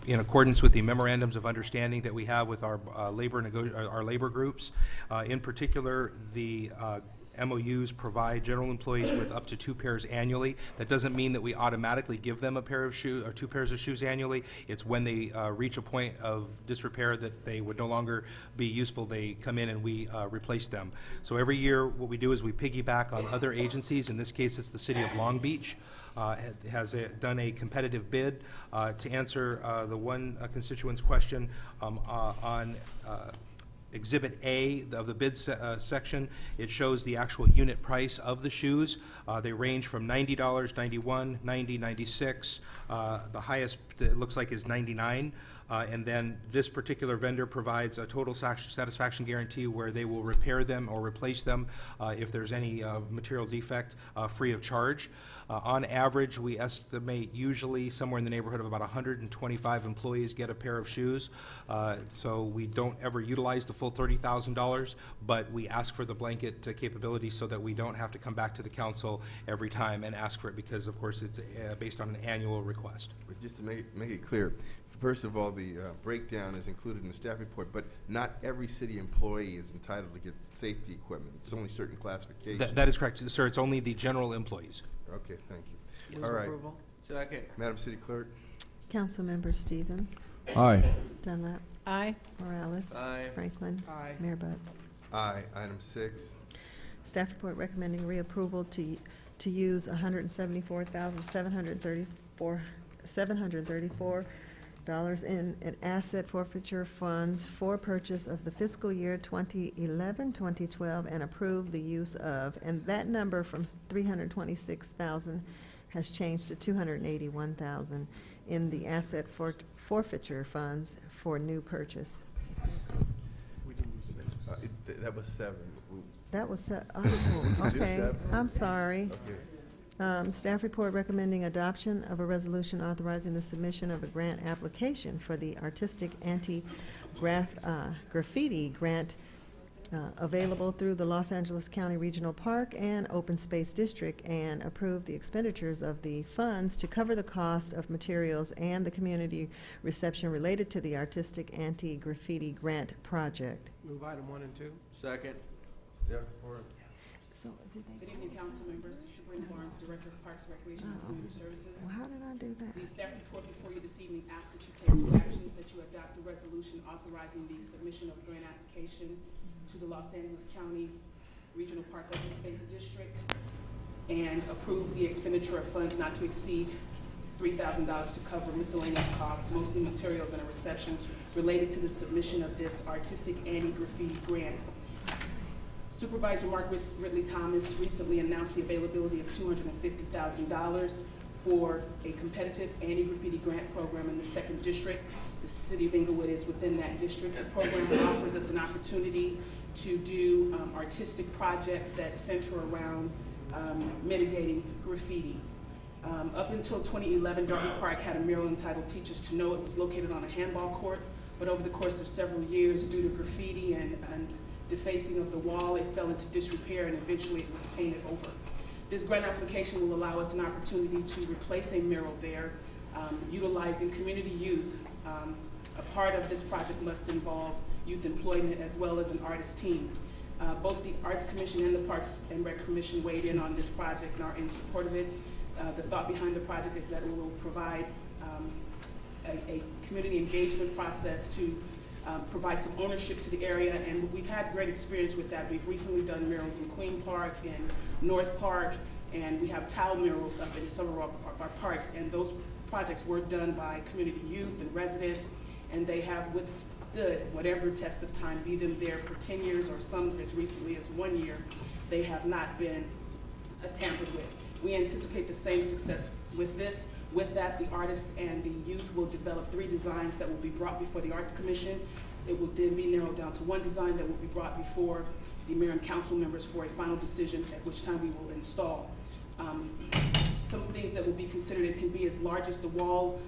in accordance with the memorandums of understanding that we have with our labor groups. In particular, MOUs provide general employees with up to 2 pairs annually. That doesn't mean that we automatically give them a pair of shoes or 2 pairs of shoes annually. It's when they reach a point of disrepair that they would no longer be useful, they come in and we replace them. So every year what we do is we piggyback on other agencies. In this case, it's the City of Long Beach. Has done a competitive bid to answer the one constituent's question on Exhibit A of the bid section. It shows the actual unit price of the shoes. They range from $90, $91, $90, $96. The highest it looks like is $99. And then this particular vendor provides a total satisfaction guarantee where they will repair them or replace them if there's any material defect free of charge. On average, we estimate usually somewhere in the neighborhood of about 125 employees get a pair of shoes. So we don't ever utilize the full $30,000, but we ask for the blanket capability so that we don't have to come back to the council every time and ask for it, because of course it's based on an annual request. But just to make it clear, first of all, the breakdown is included in the staff report, but not every city employee is entitled to get safety equipment. It's only certain classifications. That is correct, sir. It's only the general employees. Okay, thank you. Move All right. approval. Second. Madam City Clerk? Councilmember Stevens, Aye. Dunlap, Aye. Morales. Aye. Franklin. Aye. Mayor Buds. Aye. Item 6. Staff report recommending reapproval to use $174,734 in asset forfeiture funds for purchase of the fiscal year 2011-2012 and approve the use of, and that number from 326,000 has changed to 281,000 in the asset forfeiture funds for new purchase. That was 7. That was, We oh, do okay, 7? I'm sorry. Okay. Staff report recommending adoption of a resolution authorizing the submission of a grant application for the Artistic Anti-Graffiti Grant available through the Los Angeles County Regional Park and Open Space District, and approve the expenditures of the funds to cover the cost of materials and the community reception related to the Artistic Anti-Graffiti Grant project. Move item 1 and 2. Second. Staff report? So, did they Good evening, council members. Sabrina Barnes, Director of Parks, Recreation, and Community Services. Well, how did I do that? The staff report before you this evening asks that you take 2 actions, that you adopt a resolution authorizing the submission of a grant application to the Los Angeles County Regional Park Open Space District, and approve the expenditure of funds not to exceed $3,000 to cover miscellaneous costs, mostly materials and a reception related to the submission of this Artistic Anti-Graffiti Grant. Supervisor Mark Ridley Thomas recently announced the availability of $250,000 for a competitive anti-graffiti grant program in the 2nd District. The City of Inglewood is within that district. The program offers us an opportunity to do artistic projects that center around mitigating graffiti. Up until 2011, Darby Park had a mural entitled Teachers to Know. It was located on a handball court, but over the course of several years, due to graffiti and defacing of the wall, it fell into disrepair and eventually it was painted over. This grant application will allow us an opportunity to replace a mural there, utilizing community youth. A part of this project must involve youth employment as well as an artist team. Both the Arts Commission and the Parks and Rec Commission weighed in on this project and are in support of it. The thought behind the project is that it will provide a community engagement process to provide some ownership to the area, and we've had great experience with that. We've recently done murals in Queen Park and North Park, and we have tile murals up in some of our parks, and those projects were done by community youth and residents, and they have withstood whatever test of time, be them there for 10 years or some as recently as 1 year. They have not been tampered with. We anticipate the same success with this. With that, the artists and the youth will develop 3 designs that will be brought before the Arts Commission. It will then be narrowed down to 1 design that will be brought before the mayor and council members for a final decision, at which time we will install. Some things that will be considered, it can be as large as the wall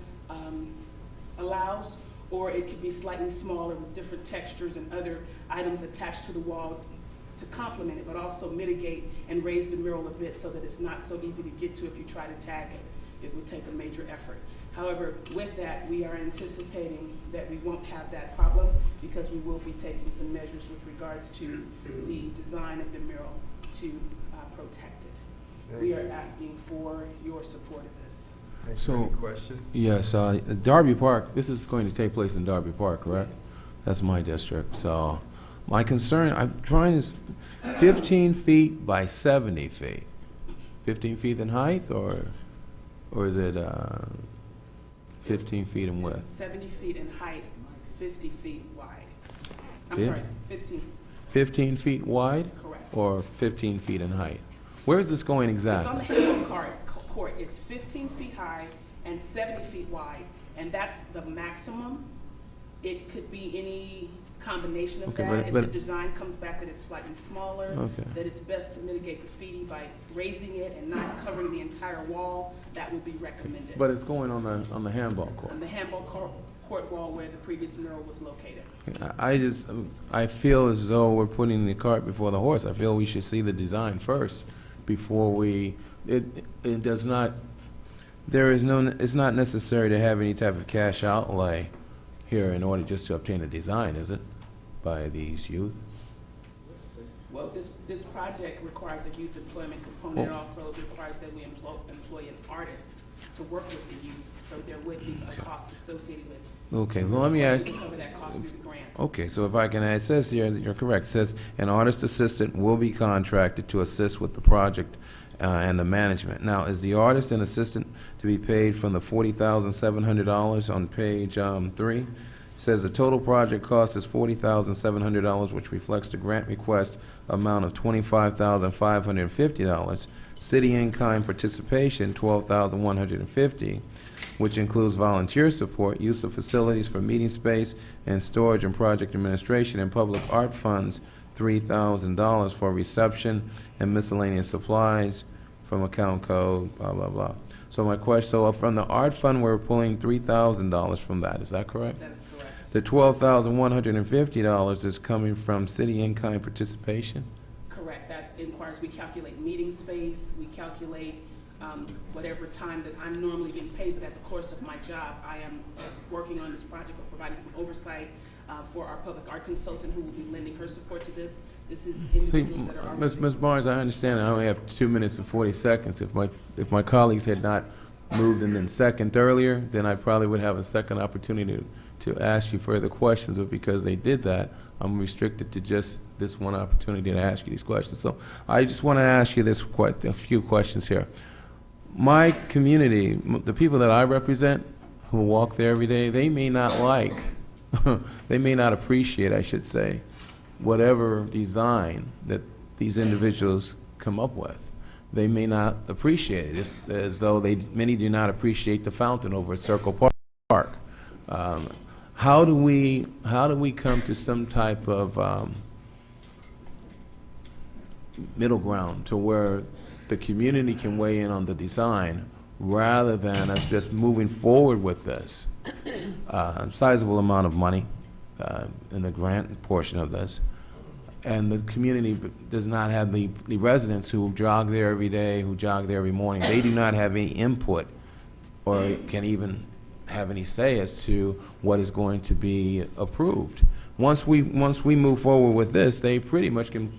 allows, or it could be slightly smaller with different textures and other items attached to the wall to complement it, but also mitigate and raise the mural a bit so that it's not so easy to get to if you try to tag it. It would take a major effort. However, with that, we are anticipating that we won't have that problem because we will be taking some measures with regards to the design of the mural to protect it. We are asking for your support of this. Thanks. Any questions? Yes, Darby Park, this is going to take place in Darby Park, correct? Yes. That's my district, so my concern, I'm trying to, 15 feet by 70 feet. 15 feet in height, or is it 15 feet in It's width? 70 feet in height, 50 feet wide. I'm Fif- sorry, 15. 15 feet wide? Correct. Or 15 feet in height? Where is this going It's on exactly? the handball court. It's 15 feet high and 70 feet wide, and that's the maximum. It could be any combination of Okay, that. If but- the design comes back that it's slightly smaller, Okay. that it's best to mitigate graffiti by raising it and not covering the entire wall, that would be recommended. But it's going on the handball court. On the handball court wall where the previous mural was located. I feel as though we're putting the cart before the horse. I feel we should see the design first before it does not, it's not necessary to have any type of cash outlay here in order just to obtain a design, is it, by these youth? Well, this project requires a youth employment component. It Oh. also requires that we employ an artist to work with the youth, so there would be a cost associated with. Okay, well, let me ask. We can cover that cost through the grant. Okay, so if I can, it says here, you're correct, it says, an artist assistant will be contracted to assist with the project and the management. Now, is the artist and assistant to be paid from the $40,700 on page 3? It says the total project cost is $40,700, which reflects the grant request amount of $25,550. City in-kind participation, $12,150, which includes volunteer support, use of facilities for meeting space and storage and project administration, and public art funds, $3,000 for reception and miscellaneous supplies from account code, blah, blah, blah. So my question, so from the art fund, we're pulling $3,000 from that, is that correct? That is correct. The $12,150 is coming from city in-kind participation? Correct. That inquires, we calculate meeting space, we calculate whatever time that I'm normally getting paid, but as a course of my job, I am working on this project or providing some oversight for our public art consultant who will be lending her support to this. This is individuals that are already. Ms. Barnes, I understand I only have 2 minutes and 40 seconds. If my colleagues had not moved and then second earlier, then I probably would have a second opportunity to ask you further questions, but because they did that, I'm restricted to just this one opportunity to ask you these questions. So I just want to ask you quite a few questions here. My community, the people that I represent who walk there every day, they may not like, they may not appreciate, I should say, whatever design that these individuals come up with. They may not appreciate it. It's as though many do not appreciate the fountain over at Circle Park. How do we come to some type of middle ground to where the community can weigh in on the design rather than us just moving forward with this? Sizable amount of money in the grant portion of this. And the community does not have the residents who jog there every day, who jog there every morning. They do not have any input or can even have any say as to what is going to be approved. Once we move forward with this, they pretty much can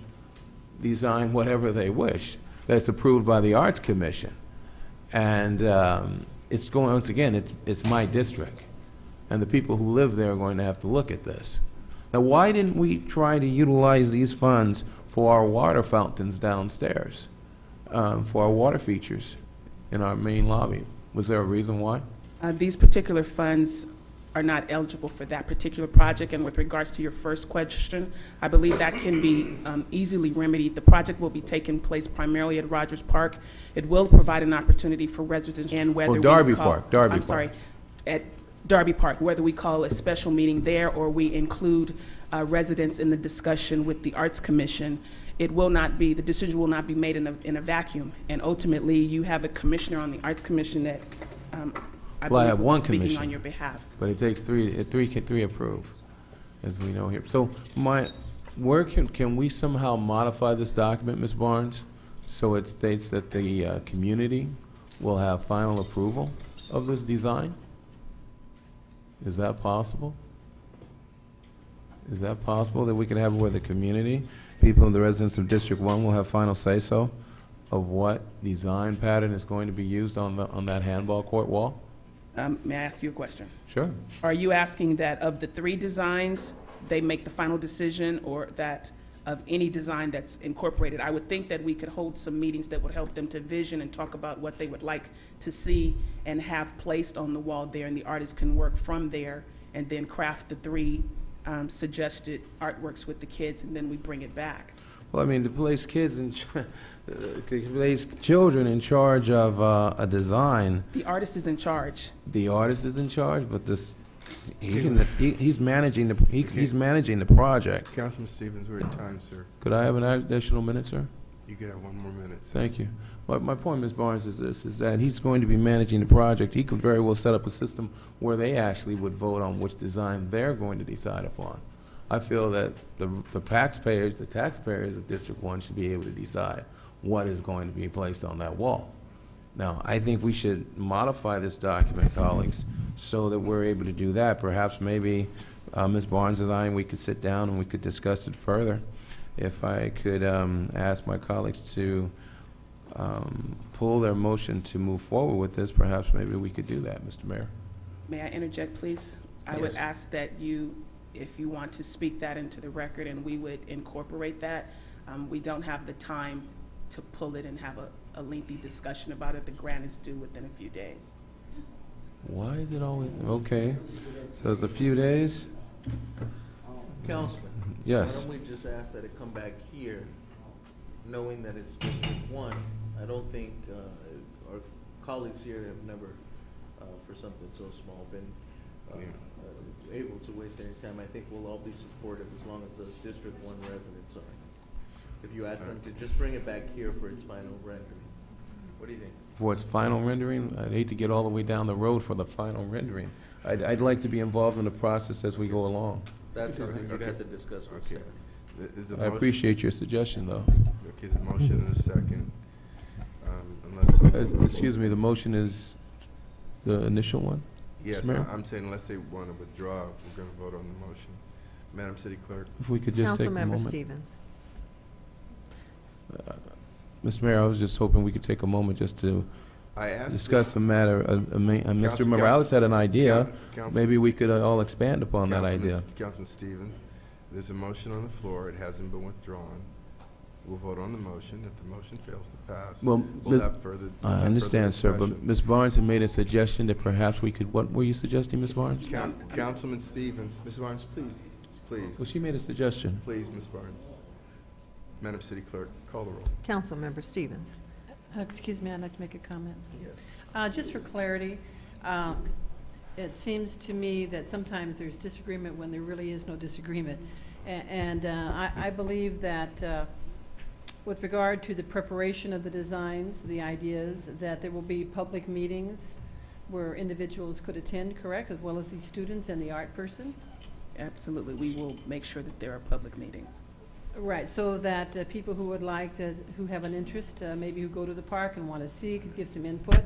design whatever they wish that's approved by the Arts Commission. And it's going, once again, it's my district. And the people who live there are going to have to look at this. Now, why didn't we try to utilize these funds for our water fountains downstairs, for our water features in our main lobby? Was there a reason why? These particular funds are not eligible for that particular project, and with regards to your first question, I believe that can be easily remedied. The project will be taking place primarily at Rogers Park. It will provide an opportunity for residents and whether Darby we call, Park, Darby I'm Park. sorry, at Darby Park, whether we call a special meeting there or we include residents in the discussion with the Arts Commission. It will not be, the decision will not be made in a vacuum, and ultimately you have a commissioner on the Arts Commission that I Well, I believe have will one be speaking commission, on your behalf. but it takes three approve, as we know here. So where can we somehow modify this document, Ms. Barnes, so it states that the community will have final approval of this design? Is that possible? Is that possible that we could have it where the community? people, the residents of District 1 will have final say-so of what design pattern is going to be used on that handball court wall? May I ask you a question? Sure. Are you asking that of the 3 designs, they make the final decision, or that of any design that's incorporated? I would think that we could hold some meetings that would help them to vision and talk about what they would like to see and have placed on the wall there, and the artists can work from there and then craft the 3 suggested artworks with the kids, and then we bring it back. Well, I mean, to place children in charge of a design, The artist is in charge. the artist is in charge, but he's managing the project. Councilman Stevens, we're at time, sir. Could I have an additional minute, sir? You could have 1 more minute. Sir. Thank you. My point, Ms. Barnes, is this, is that he's going to be managing the project. He could very well set up a system where they actually would vote on which design they're going to decide upon. I feel that the taxpayers of District 1 should be able to decide what is going to be placed on that wall. Now, I think we should modify this document, colleagues, so that we're able to do that. Perhaps maybe Ms. Barnes and I, we could sit down and we could discuss it further. If I could ask my colleagues to pull their motion to move forward with this, perhaps maybe we could do that, Mr. Mayor. May I interject, please? I would ask that you, if you want to speak that into the record, and we would incorporate that. We don't have the time to pull it and have a lengthy discussion about it. The grant is due within a few days. Why is it always, okay, so it's a few days? Councilman? Yes. Why don't we just ask that it come back here, knowing that it's District 1? I don't think our colleagues here have never, for something so small, been able to waste any time. I think we'll all be supportive as long as the District 1 residents are. If you ask them to just bring it back here for its final rendering. What do you think? For its final rendering? I'd hate to get all the way down the road for the final rendering. I'd like to be involved in the process as we go along. That's something you'd have to discuss with staff. I appreciate your suggestion, though. Okay, there's a motion and a second. Unless Excuse me, the motion is the initial one? Yes, Mr. Mayor? I'm saying unless they want to withdraw, we're going to vote on the motion. Madam City Clerk. If we could just take a moment. Councilmember Stevens. Mr. Mayor, I was just hoping we could take a moment just to discuss the matter. Mr. Morales had an idea. Maybe we could all expand upon that idea. Councilman Stevens, there's a motion on the floor. It hasn't been withdrawn. We'll vote on the motion. If the motion fails to pass, Well, we'll have further. I understand, sir, but Ms. Barnes had made a suggestion that perhaps we could, what were you suggesting, Ms. Barnes? Councilman Stevens, Ms. Barnes, please, please. Well, she made a suggestion. Please, Ms. Barnes. Madam City Clerk, call the roll. Councilmember Stevens. Excuse me, I'd like to make a comment. Just for clarity, it seems to me that sometimes there's disagreement when there really is no disagreement. And I believe that with regard to the preparation of the designs, the ideas, that there will be public meetings where individuals could attend, correct, as well as the students and the art person? Absolutely. We will make sure that there are public meetings. Right, so that people who would like to, who have an interest, maybe who go to the park and want to see, could give some input.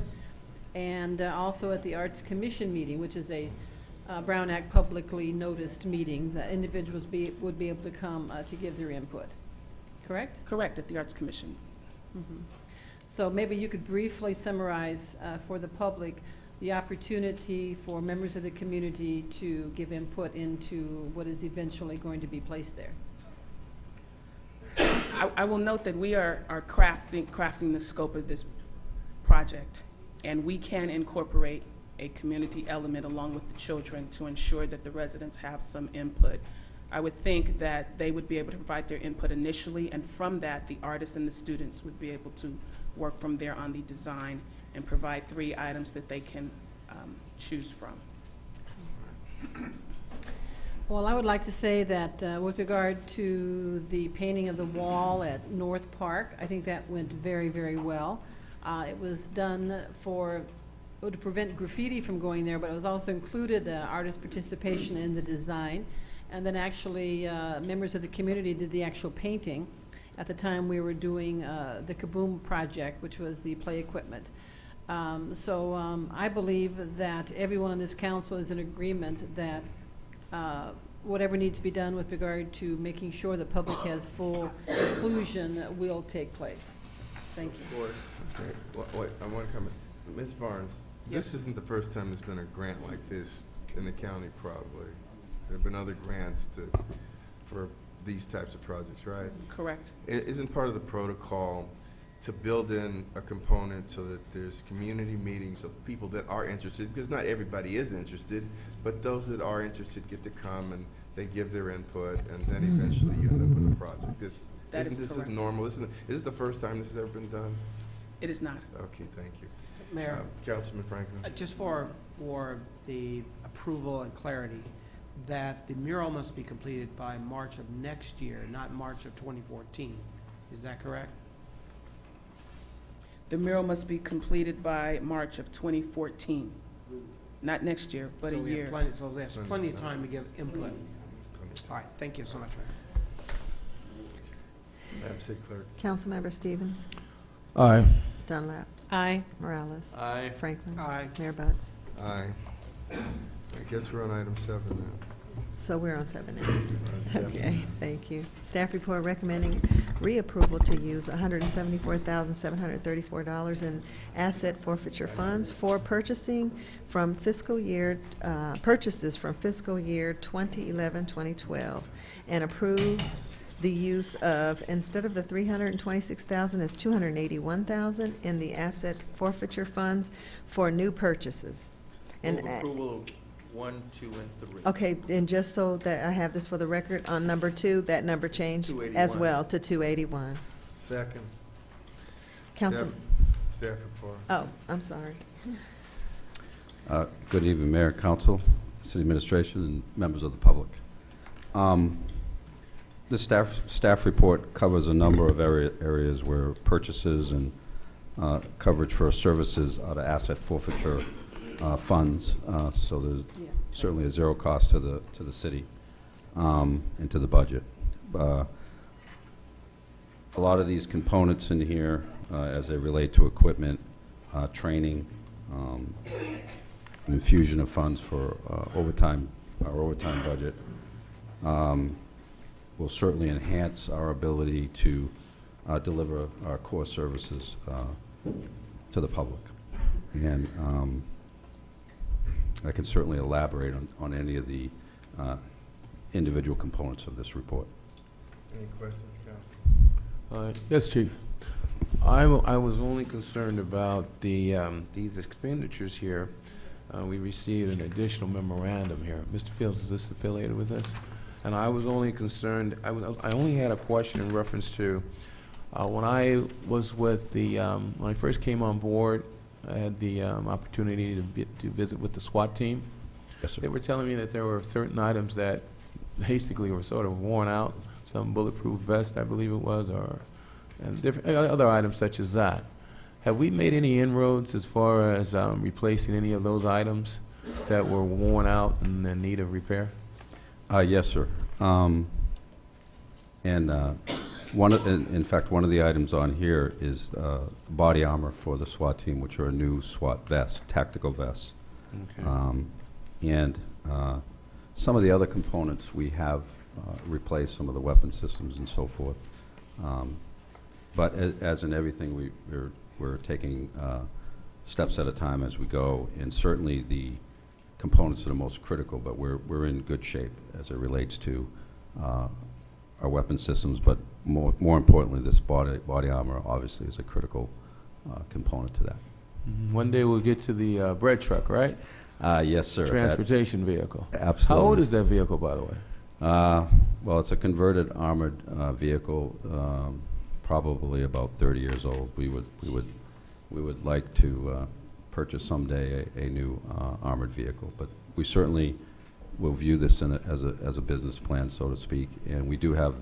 And also at the Arts Commission meeting, which is a Brown Act publicly noticed meeting, that individuals would be able to come to give their input. Correct? Correct, at the Arts Commission. Mm-hmm. So maybe you could briefly summarize for the public the opportunity for members of the community to give input into what is eventually going to be placed there. I will note that we are crafting the scope of this project, and we can incorporate a community element along with the children to ensure that the residents have some input. I would think that they would be able to provide their input initially, and from that, the artists and the students would be able to work from there on the design and provide 3 items that they can choose from. Well, I would like to say that with regard to the painting of the wall at North Park, I think that went very, very well. It was done to prevent graffiti from going there, but it was also included artist participation in the design. And then actually, members of the community did the actual painting at the time we were doing the Kaboom project, which was the play equipment. I believe that everyone on this council is in agreement that whatever needs to be done with regard to making sure the public has full inclusion will take place. Thank you. Of course. Okay, wait, I want to comment. Ms. Barnes, this isn't the first time there's been a grant like this in the county, probably. There have been other grants for these types of projects, right? Correct. Isn't part of the protocol to build in a component so that there's community meetings of people that are interested, because not everybody is interested, but those that are interested get to come and they give their input, and then eventually you end up with a project. That is This correct. normal? Is this the first time this has ever been done? It is not. Okay, thank you. Mayor, Councilman Franklin. just for the approval and clarity, that the mural must be completed by March of next year, not March of 2014. Is that correct? The mural must be completed by March of 2014. Not next year, but So a we have year. plenty- So there's plenty of time to give input. All right, thank you so much. Madam City Clerk. Councilmember Stevens? Aye. Dunlap? Aye. Morales? Aye. Franklin? Aye. Mayor Buds? Aye. I guess we're on item 7 now. So we're on 7 now. Seven. Okay, thank you. Staff report recommending reapproval to use $174,734 in asset forfeiture funds for purchases from fiscal year 2011-2012, and approve the use of, instead of the $326,000, it's $281,000 in the asset forfeiture funds for new purchases. And Move approval of 1, 2, and 3. okay, and just so that I have this for the record, on number 2, that number changed as 281. well to 281. Second. Council, Staff report. oh, I'm sorry. Good evening, Mayor, Council, City Administration, and members of the public. This staff report covers a number of areas where purchases and coverage for services out of asset forfeiture funds. So there's certainly a zero cost to the city and to the budget. A lot of these components in here, as they relate to equipment, training, infusion of funds for our overtime budget, will certainly enhance our ability to deliver our core services to the public. And I can certainly elaborate on any of the individual components of this report. Any questions, Council? Yes, Chief. I was only concerned about these expenditures here. We received an additional memorandum here. Mr. Fields, is this affiliated with this? And I was only concerned, I only had a question in reference to, when I was with when I first came on board, I had the opportunity to visit with the SWAT team. Yes, sir. They were telling me that there were certain items that basically were sort of worn out, some bulletproof vest, I believe it was, and different other items such as that. Have we made any inroads as far as replacing any of those items that were worn out and in need of repair? Yes, sir. In fact, one of the items on here is body armor for the SWAT team, which are a new SWAT vest, tactical vests. Okay. And some of the other components, we have replaced some of the weapon systems and so forth. But as in everything, we're taking steps at a time as we go, and certainly the components are the most critical, but we're in good shape as it relates to our weapon systems, but more importantly, this body armor obviously is a critical component to that. One day we'll get to the bread truck, right? Yes, sir. Transportation vehicle. Absolutely. How old is that vehicle, by the way? Well, it's a converted armored vehicle, probably about 30 years old. We would like to purchase someday a new armored vehicle, but we certainly will view this as a business plan, so to speak. And we do have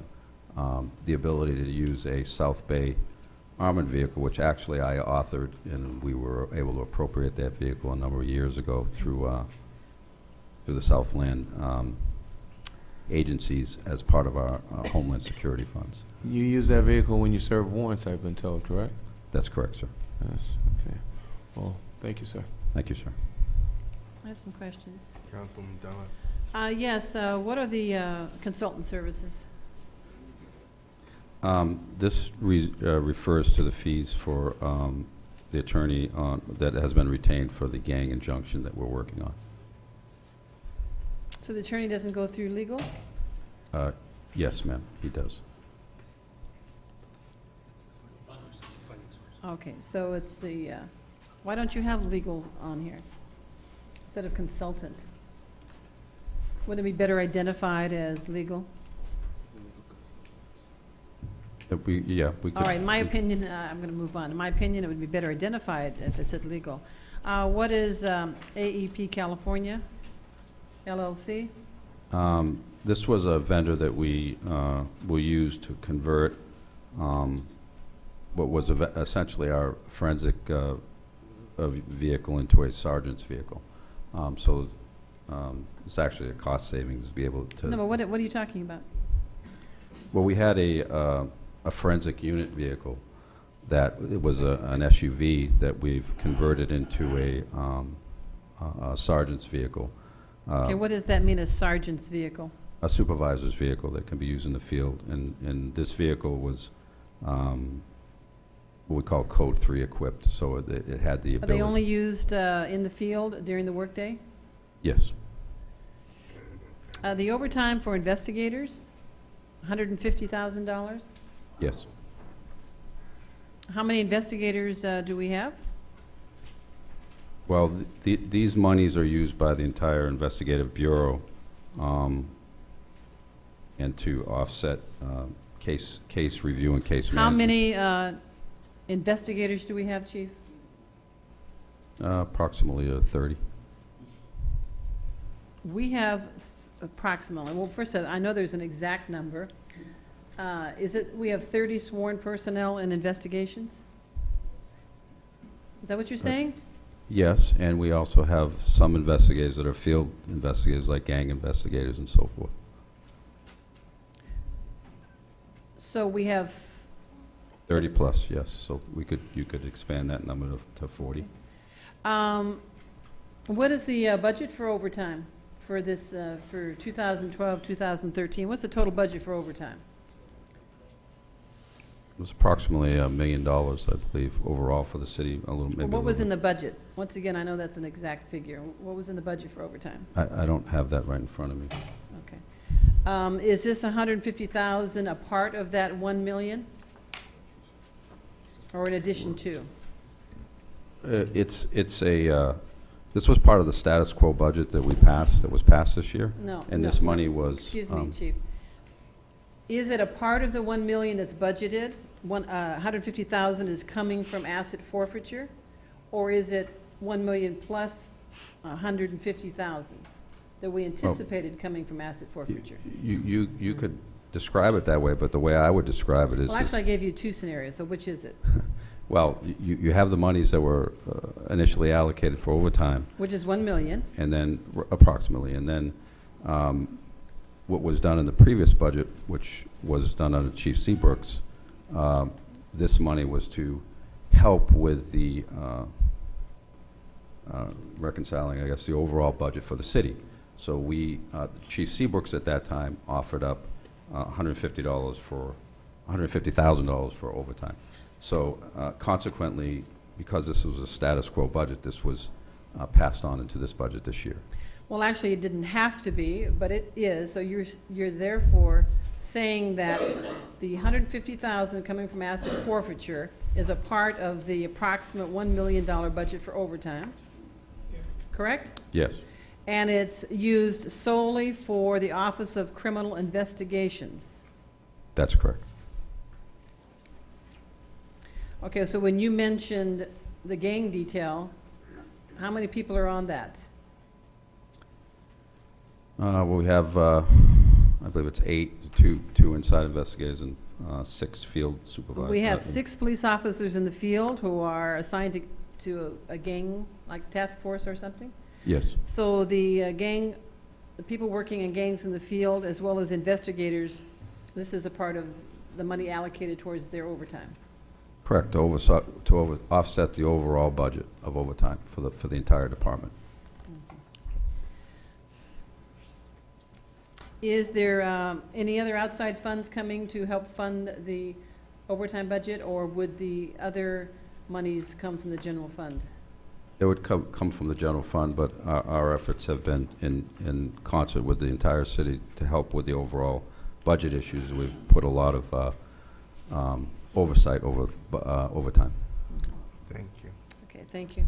the ability to use a South Bay armored vehicle, which actually I authored, and we were able to appropriate that vehicle a number of years ago through the Southland agencies as part of our Homeland Security funds. You use that vehicle when you serve warrants, I've been told, correct? That's correct, sir. Yes, okay. Well, thank you, sir. Thank you, sir. I have some questions. Councilwoman Dunlap. Yes, what are the consultant services? This refers to the fees for the attorney that has been retained for the gang injunction that we're working on. So the attorney doesn't go through legal? Yes, ma'am, he does. Okay, so it's the, why don't you have legal on here instead of consultant? Wouldn't it be better identified as legal? We could. All right, in my opinion, I'm going to move on. In my opinion, it would be better identified if it said legal. What is AEP California LLC? This was a vendor that we will use to convert what was essentially our forensic vehicle into a sergeant's vehicle. So it's actually a cost savings to be able to. No, but what are you talking about? Well, we had a forensic unit vehicle that it was an SUV that we've converted into a sergeant's vehicle. Okay, what does that mean, a sergeant's vehicle? A supervisor's vehicle that can be used in the field. And this vehicle was what we call Code 3 equipped, so it had the ability. Are they only used in the field during the workday? Yes. The overtime for investigators, $150,000? Yes. How many investigators do we have? Well, these monies are used by the entire investigative bureau and to offset case review and case management. How many investigators do we have, Chief? Approximately 30. We have approximately, well, first, I know there's an exact number. We have 30 sworn personnel in investigations? Is that what you're saying? Yes, and we also have some investigators that are field investigators, like gang investigators and so forth. So we have, 30 plus, yes. So you could expand that number to 40. what is the budget for overtime for this, for 2012, 2013? What's the total budget for overtime? It was approximately $1 million, I believe, overall for the city. What was in the budget? Once again, I know that's an exact figure. What was in the budget for overtime? I don't have that right in front of me. Okay. Is this 150,000 a part of that 1 million? Or in addition to? This was part of the status quo budget that was passed this year. No. And no, this no. money was. Excuse me, Chief. Is it a part of the 1 million that's budgeted? 150,000 is coming from asset forfeiture? Or is it 1 million plus 150,000 that we anticipated coming from asset forfeiture? You could describe it that way, but the way I would describe it is. Well, actually, I gave you two scenarios, so which is it? Well, you have the monies that were initially allocated for overtime. Which is 1 million. And then, approximately, and then what was done in the previous budget, which was done under Chief Seabrook's, this money was to help with the reconciling, I guess, the overall budget for the city. So Chief Seabrook's at that time offered up $150,000 for overtime. So consequently, because this was a status quo budget, this was passed on into this budget this year. Well, actually, it didn't have to be, but it is. So you're therefore saying that the 150,000 coming from asset forfeiture is a part of the approximate $1 million budget for overtime, correct? Yes. And it's used solely for the Office of Criminal Investigations. That's correct. Okay, so when you mentioned the gang detail, how many people are on that? Well, we have, I believe it's 8, two inside investigators and 6 field supervisors. We have 6 police officers in the field who are assigned to a gang, like task force or something? Yes. So the people working in gangs in the field, as well as investigators, this is a part of the money allocated towards their overtime. Correct, to offset the overall budget of overtime for the entire department. Is there any other outside funds coming to help fund the overtime budget, or would the other monies come from the general fund? It would come from the general fund, but our efforts have been in concert with the entire city to help with the overall budget issues. We've put a lot of oversight over overtime. Thank you. Okay, thank you.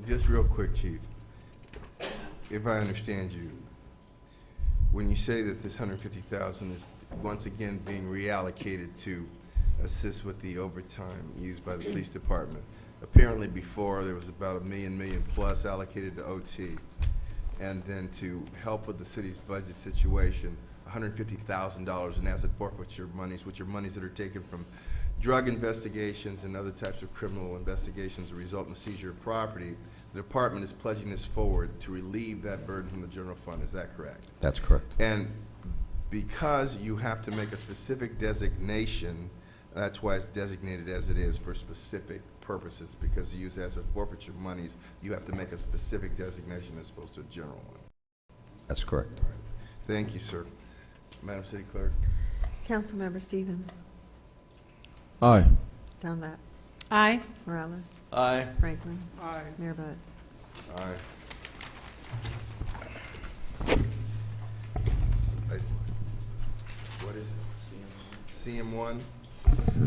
Just real quick, Chief, if I understand you, when you say that this 150,000 is once again being reallocated to assist with the overtime used by the police department, apparently before there was about $1 million plus allocated to OT, and then to help with the city's budget situation, $150,000 in asset forfeiture monies, which are monies that are taken from drug investigations and other types of criminal investigations that result in the seizure of property. The department is pledging this forward to relieve that burden from the general fund. Is that correct? That's correct. And because you have to make a specific designation, that's why it's designated as it is for specific purposes, because you use asset forfeiture monies, you have to make a specific designation as opposed to a general one. That's correct. Thank you, sir. Madam City Clerk. Councilmember Stevens. Aye. Dunlap. Aye. Morales. Aye. Franklin. Aye. Mayor Buds. Aye. What is it? CM1,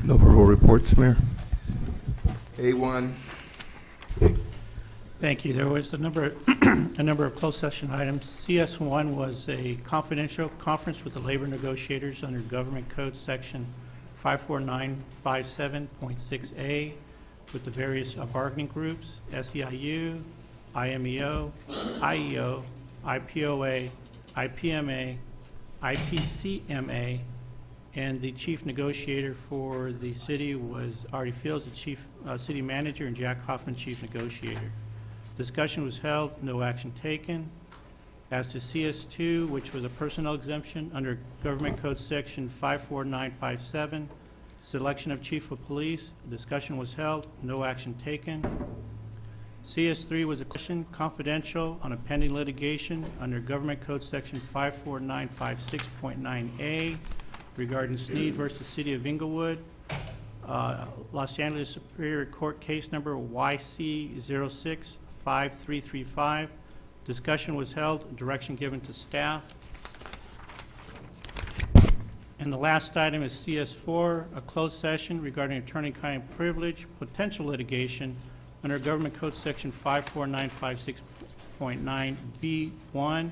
No verbal reports, Mayor. A1, Thank you. There was a number of closed session items. CS1 was a confidential conference with the labor negotiators under Government Code Section 54957.6A with the various bargaining groups, SEIU, IMEO, IEO, IPOA, IPMA, IPCMA, and the chief negotiator for the city was Artie Fields, the chief city manager, and Jack Hoffman, chief negotiator. Discussion was held, no action taken. As to CS2, which was a personnel exemption under Government Code Section 54957, selection of chief of police, discussion was held, no action taken. CS3 was a question confidential on a pending litigation under Government Code Section 54956.9A regarding Sneed versus City of Inglewood, Los Angeles Superior Court case number YC065335. Discussion was held, direction given to staff. And the last item is CS4, a closed session regarding attorney-client privilege, potential litigation under Government Code Section 54956.9B1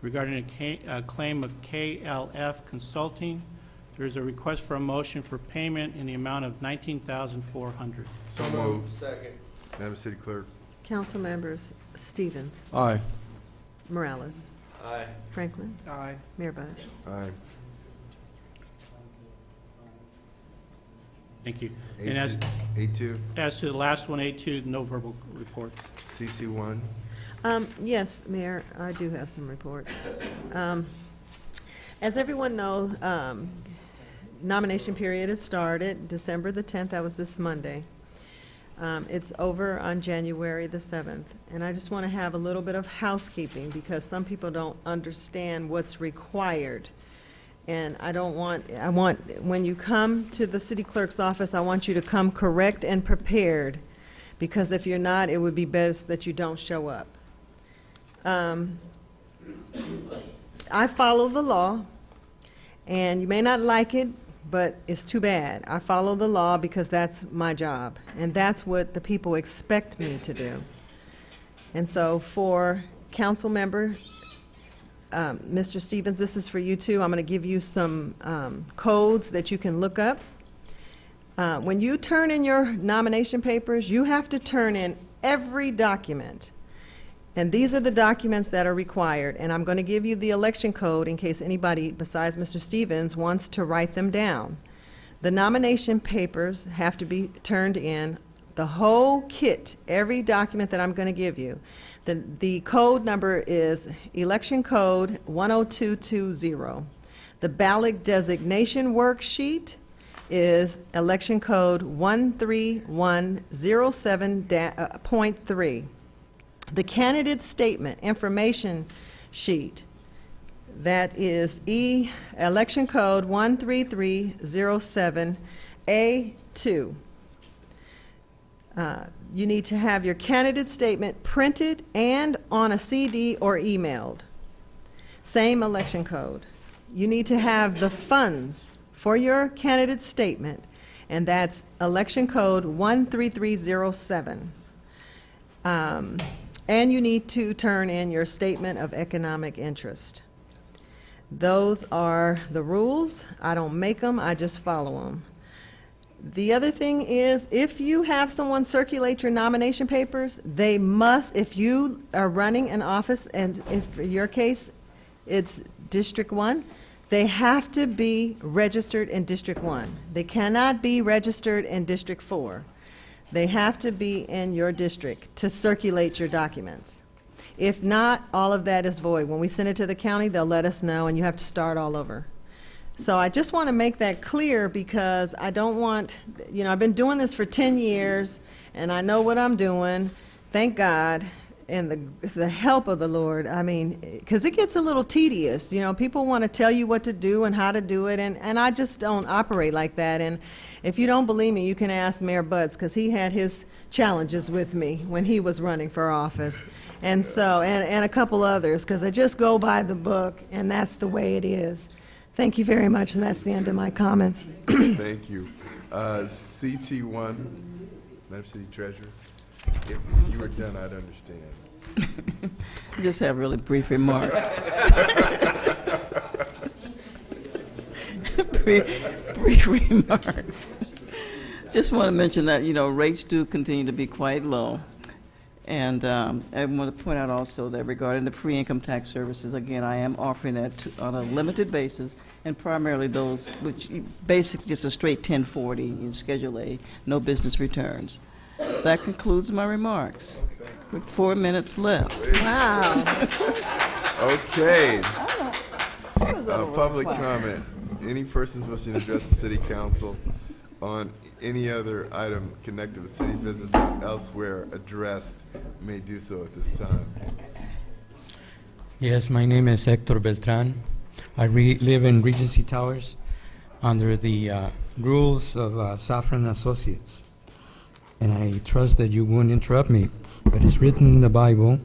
regarding a claim of KLF Consulting. There is a request for a motion for payment in the amount of $19,400. so moved. Second. Madam City Clerk. Council members Stevens. Aye. Morales. Aye. Franklin. Aye. Mayor Buds. Aye. Thank you. And as A2, to the last one, A2, no verbal report. CC1, Yes, Mayor, I do have some reports. As everyone knows, nomination period has started December the 10th. That was this Monday. It's over on January the 7th. And I just want to have a little bit of housekeeping because some people don't understand what's required. And I want, when you come to the city clerk's office, I want you to come correct and prepared, because if you're not, it would be best that you don't show up. I follow the law, and you may not like it, but it's too bad. I follow the law because that's my job, and that's what the people expect me to do. And so for council member, Mr. Stevens, this is for you too. I'm going to give you some codes that you can look up. When you turn in your nomination papers, you have to turn in every document. And these are the documents that are required. And I'm going to give you the election code in case anybody besides Mr. Stevens wants to write them down. The nomination papers have to be turned in, the whole kit, every document that I'm going to give you. The code number is election code 10220. The ballot designation worksheet is election code 13107.3. The candidate statement information sheet That is Election Code 13307A2. You need to have your candidate statement printed and on a CD or emailed. Same election code. You need to have the funds for your candidate statement, and that's Election Code 13307. And you need to turn in your statement of economic interest. Those are the rules. I don't make them, I just follow them. The other thing is, if you have someone circulate your nomination papers, they must, if you are running an office, and if in your case it's District 1, they have to be registered in District 1. They cannot be registered in District 4. They have to be in your district to circulate your documents. If not, all of that is void. When we send it to the county, they'll let us know, and you have to start all over. So I just want to make that clear, because I don't want, I've been doing this for 10 years, and I know what I'm doing, thank God, and the help of the Lord. I mean, because it gets a little tedious. People want to tell you what to do and how to do it, and I just don't operate like that. And if you don't believe me, you can ask Mayor Butts, because he had his challenges with me when he was running for office. And so, and a couple others, because I just go by the book, and that's the way it is. Thank you very much, and that's the end of my comments. Thank you. CT1, Madam City Treasurer, if you were done, I'd understand. Just have really brief remarks. brief remarks. Just want to mention that, rates do continue to be quite low. And I want to point out also that regarding the free income tax services, again, I am offering that on a limited basis, and primarily those which basically just a straight 1040 in Schedule A, no business returns. That concludes my remarks, with 4 minutes left. Wow. Okay. Public comment. Any persons wishing to address the City Council on any other item connected with city business or elsewhere addressed may do so at this time. Yes, my name is Hector Beltran. I live in Regency Towers under the rules of Safran Associates. And I trust that you won't interrupt me, but it's written in the Bible.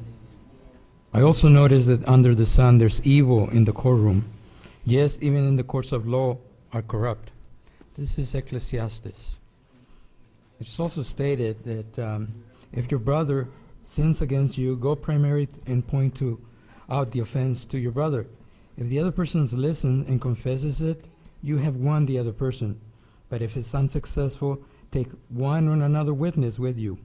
I also notice that under the sun there's evil in the courtroom. Yes, even in the courts of law are corrupt. This is Ecclesiastes. It's also stated that if your brother sins against you, go primary and point out the offense to your brother. If the other person listens and confesses it, you have won the other person. But if it's unsuccessful, take one or another witness with you.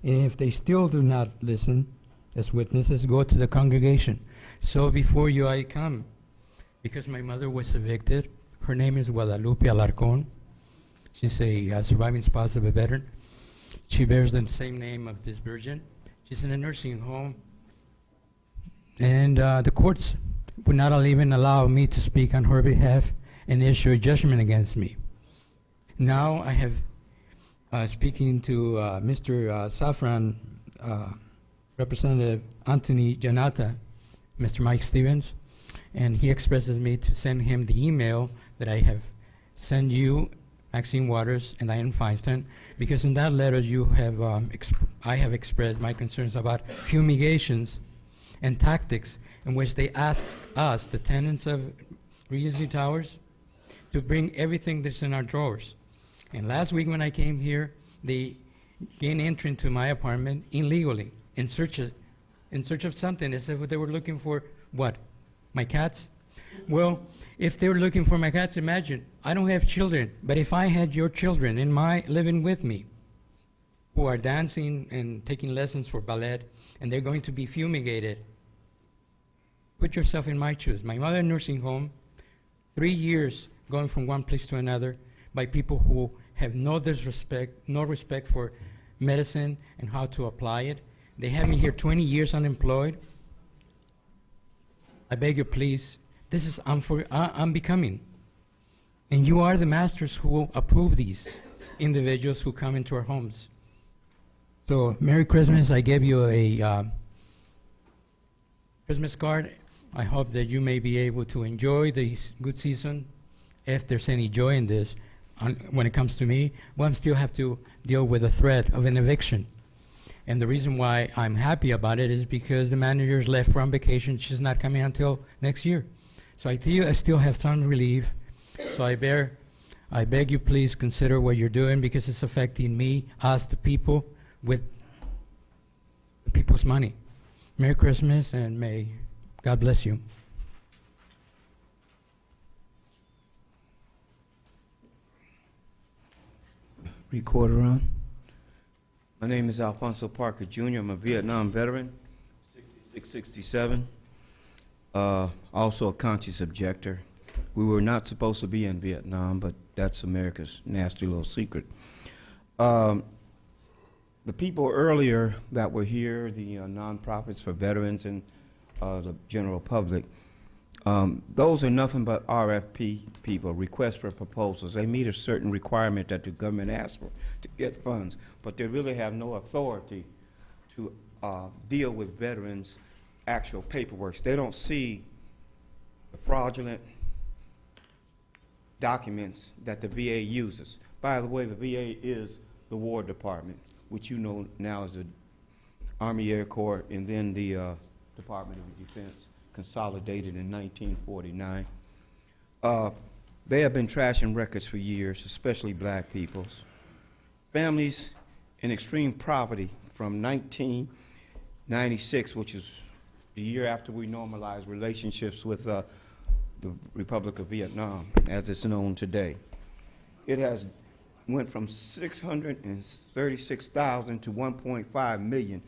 And if they still do not listen, as witnesses, go to the congregation. So before you I come, because my mother was evicted. Her name is Guadalupe Alarcón. She's a surviving spouse of a veteran. She bears the same name of this virgin. She's in a nursing home. And the courts would not even allow me to speak on her behalf and issue a judgment against me. Now I have speaking to Mr. Safran, Representative Anthony Janata, Mr. Mike Stevens, and he expresses me to send him the email that I have sent you, Maxine Waters, and Diane Feinstein, because in that letter you have, I have expressed my concerns about fumigations and tactics in which they asked us, the tenants of Regency Towers, to bring everything that's in our drawers. And last week when I came here, they gained entry into my apartment illegally in search of something. They said they were looking for what? My cats? Well, if they were looking for my cats, imagine, I don't have children, but if I had your children living with me, who are dancing and taking lessons for ballet, and they're going to be fumigated, put yourself in my shoes. My mother in nursing home, 3 years going from one place to another by people who have no respect for medicine and how to apply it. They have me here 20 years unemployed. I beg you, please, this is unbecoming. And you are the masters who will approve these individuals who come into our homes. So, Merry Christmas. I gave you a Christmas card, I hope that you may be able to enjoy this good season, if there's any joy in this. When it comes to me, well, I still have to deal with the threat of an eviction. And the reason why I'm happy about it is because the manager's left for on vacation. She's not coming until next year. So I still have some relief. So I beg you, please consider what you're doing, because it's affecting me, us, the people, with the people's money. Merry Christmas, and may God bless you. Recorder on. My name is Alfonso Parker Jr. I'm a Vietnam veteran, 66-67. Also a conscious objector. We were not supposed to be in Vietnam, but that's America's nasty little secret. The people earlier that were here, the nonprofits for veterans and the general public, those are nothing but RFP people, requests for proposals. They meet a certain requirement that the government asks for to get funds, but they really have no authority to deal with veterans' actual paperwork. They don't see the fraudulent documents that the VA uses. By the way, the VA is the War Department, which you know now is the Army Air Corps, and then the Department of Defense, consolidated in 1949. They have been trashing records for years, especially black people's. Families in extreme poverty from 1996, which is the year after we normalized relationships with the Republic of Vietnam, as it's known today. It has went from 636,000 to 1.5 million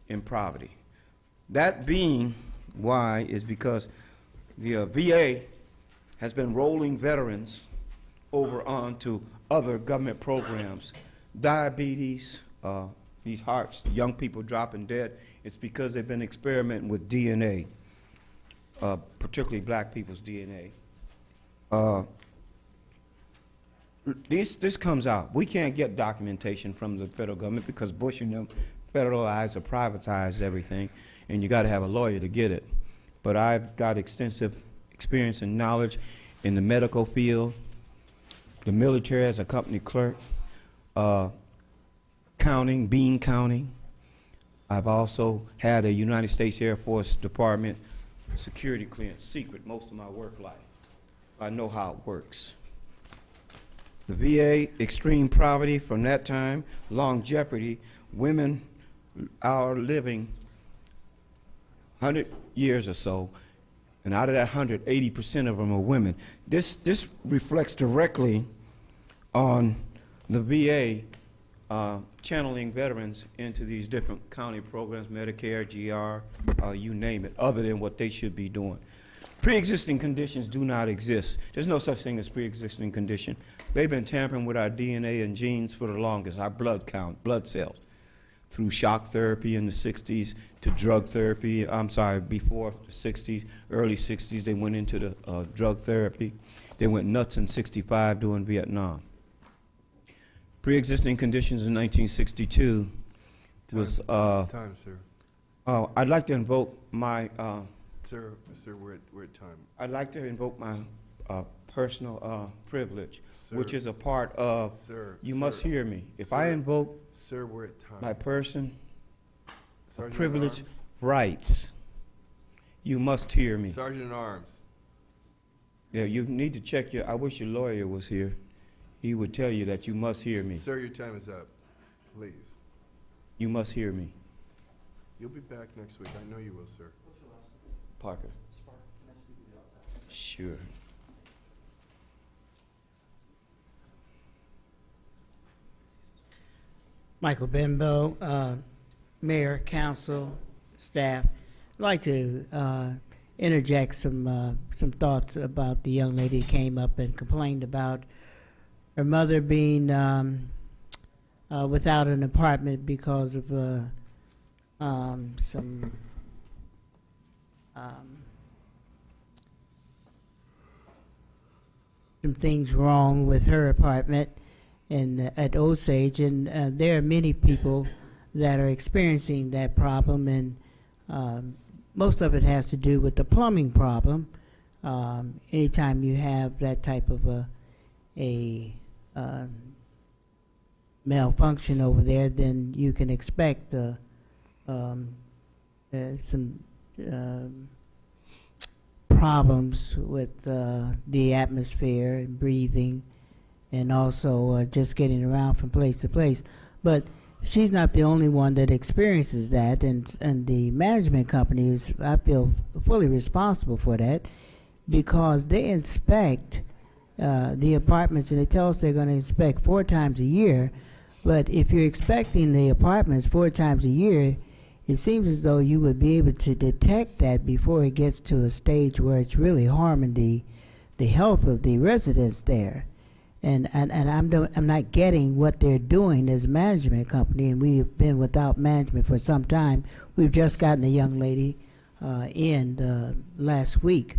in poverty. That being why is because the VA has been rolling veterans over onto other government programs. Diabetes, these hearts, young people dropping dead, it's because they've been experimenting with DNA, particularly black people's DNA. This comes out. We can't get documentation from the federal government because Bush and them federalized or privatized everything, and you got to have a lawyer to get it. But I've got extensive experience and knowledge in the medical field, the military as a company clerk, counting, bean counting. I've also had a United States Air Force Department security clearance, secret, most of my work life. I know how it works. The VA, extreme poverty from that time, long jeopardy, women are living 100 years or so, and out of that 100, 80% of them are women. This reflects directly on the VA channeling veterans into these different county programs, Medicare, GR, you name it, other than what they should be doing. Pre-existing conditions do not exist. There's no such thing as pre-existing condition. They've been tampering with our DNA and genes for the longest, our blood count, blood cells, through shock therapy in the 60s to drug therapy. Before the 60s, early 60s, they went into the drug therapy. They went nuts in 65 during Vietnam. Pre-existing conditions in 1962 was... Time, sir. I'd like to invoke my... Sir, we're at time. I'd like to invoke my personal privilege, Sir, which is a part of... You must hear me. If I invoke Sir, we're at time. my person, Sergeant at privilege, Arms? rights, you must hear me. Sergeant at Arms. Yeah, you need to check your... I wish your lawyer was here. He would tell you that you must hear me. Sir, your time is up. Please. You must hear me. You'll be back next week. I know you will, sir. Parker. Sure. Michael Benbow, Mayor, Council, staff. I'd like to interject some thoughts about the young lady who came up and complained about her mother being without an apartment because of some things wrong with her apartment at Osage, and there are many people that are experiencing that problem, and most of it has to do with the plumbing problem. Anytime you have that type of a malfunction over there, then you can expect some problems with the atmosphere and breathing, and also just getting around from place to place. But she's not the only one that experiences that, and the management company is, I feel, fully responsible for that, because they inspect the apartments, and they tell us they're going to inspect 4 times a year. But if you're inspecting the apartments 4 times a year, it seems as though you would be able to detect that before it gets to a stage where it's really harming the health of the residents there. And I'm not getting what they're doing as a management company, and we've been without management for some time. We've just gotten a young lady in last week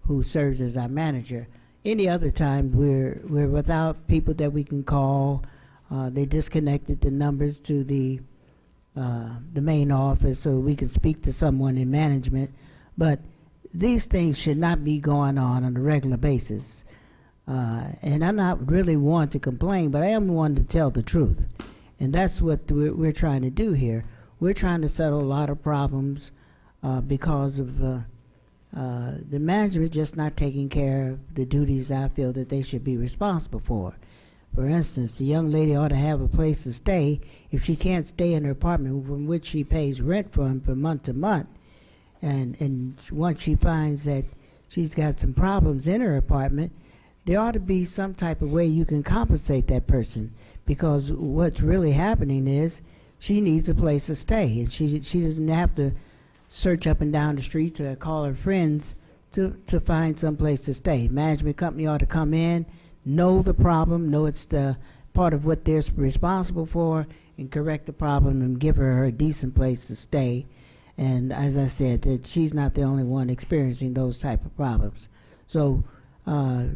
who serves as our manager. Any other time we're without people that we can call. They disconnected the numbers to the main office so we can speak to someone in management. But these things should not be going on a regular basis. And I'm not really one to complain, but I am one to tell the truth. And that's what we're trying to do here. We're trying to settle a lot of problems because of the management just not taking care of the duties I feel that they should be responsible for. For instance, the young lady ought to have a place to stay. If she can't stay in her apartment from which she pays rent from month to month, and once she finds that she's got some problems in her apartment, there ought to be some type of way you can compensate that person, because what's really happening is she needs a place to stay, and she doesn't have to search up and down the streets or call her friends to find some place to stay. Management company ought to come in, know the problem, know it's the part of what they're responsible for, and correct the problem and give her a decent place to stay. And as I said, that she's not the only one experiencing those type of problems. So I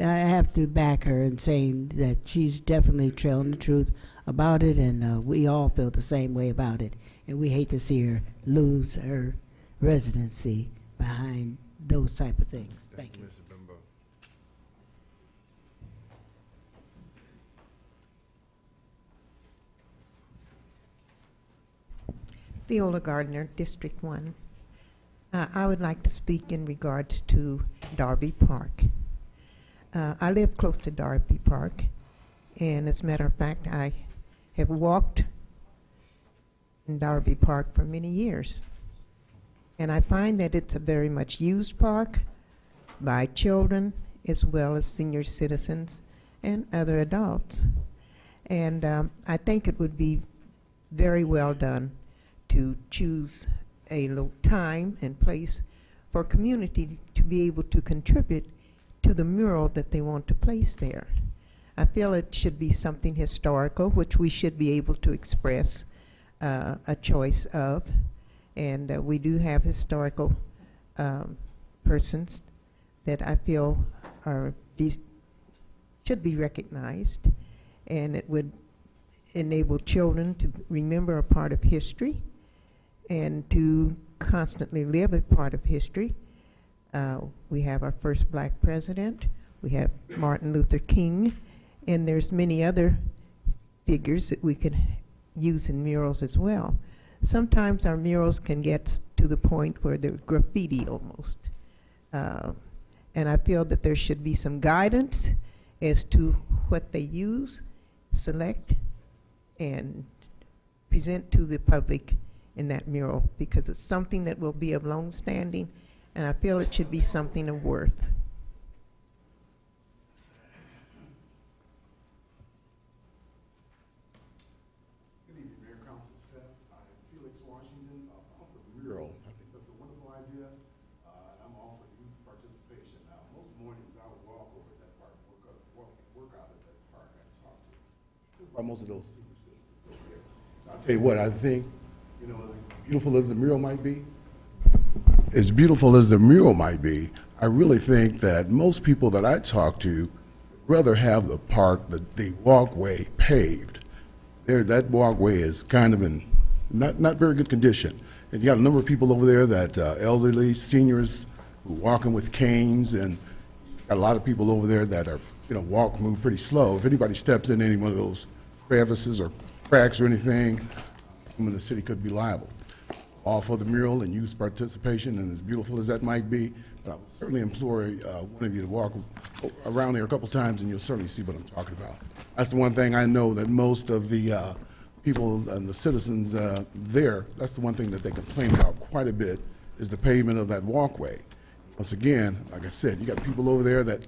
have to back her in saying that she's definitely telling the truth about it, and we all feel the same way about it. And we hate to see her lose her residency behind those type of things. Thank you. Mr. Bimbo. Viola Gardner, District 1. I would like to speak in regards to Darby Park. I live close to Darby Park, and as a matter of fact, I have walked in Darby Park for many years. And I find that it's a very much used park by children as well as senior citizens and other adults. And I think it would be very well done to choose a time and place for community to be able to contribute to the mural that they want to place there. I feel it should be something historical, which we should be able to express a choice of. And we do have historical persons that I feel should be recognized, and it would enable children to remember a part of history and to constantly live a part of history. We have our first black president, we have Martin Luther King, and there's many other figures that we could use in murals as well. Sometimes our murals can get to the point where they're graffiti almost. And I feel that there should be some guidance as to what they use, select, and present to the public in that mural, because it's something that will be of long standing, and I feel it should be something of worth. Good evening, Mayor, Council, staff. I'm Felix Washington, author of the mural. I think that's a wonderful idea, and I'm all for youth participation. Now, most mornings I would walk over that park, work out at that park, and talk to just about most of those senior citizens over there. I'll tell you what, I think, you know, as beautiful as the mural might be, I really think that most people that I talk to rather have the park, the walkway paved. That walkway is kind of in not very good condition. And you got a number of people over there that elderly, seniors who walking with canes, and got a lot of people over there that are, move pretty slow. If anybody steps in any one of those crevices or cracks or anything, the city could be liable. All for the mural and youth participation, and as beautiful as that might be, but I would certainly implore one of you to walk around there a couple times, and you'll certainly see what I'm talking about. That's the one thing I know that most of the people and the citizens there, that's the one thing that they complain about quite a bit, is the pavement of that walkway. Once again, like I said, you got people over there that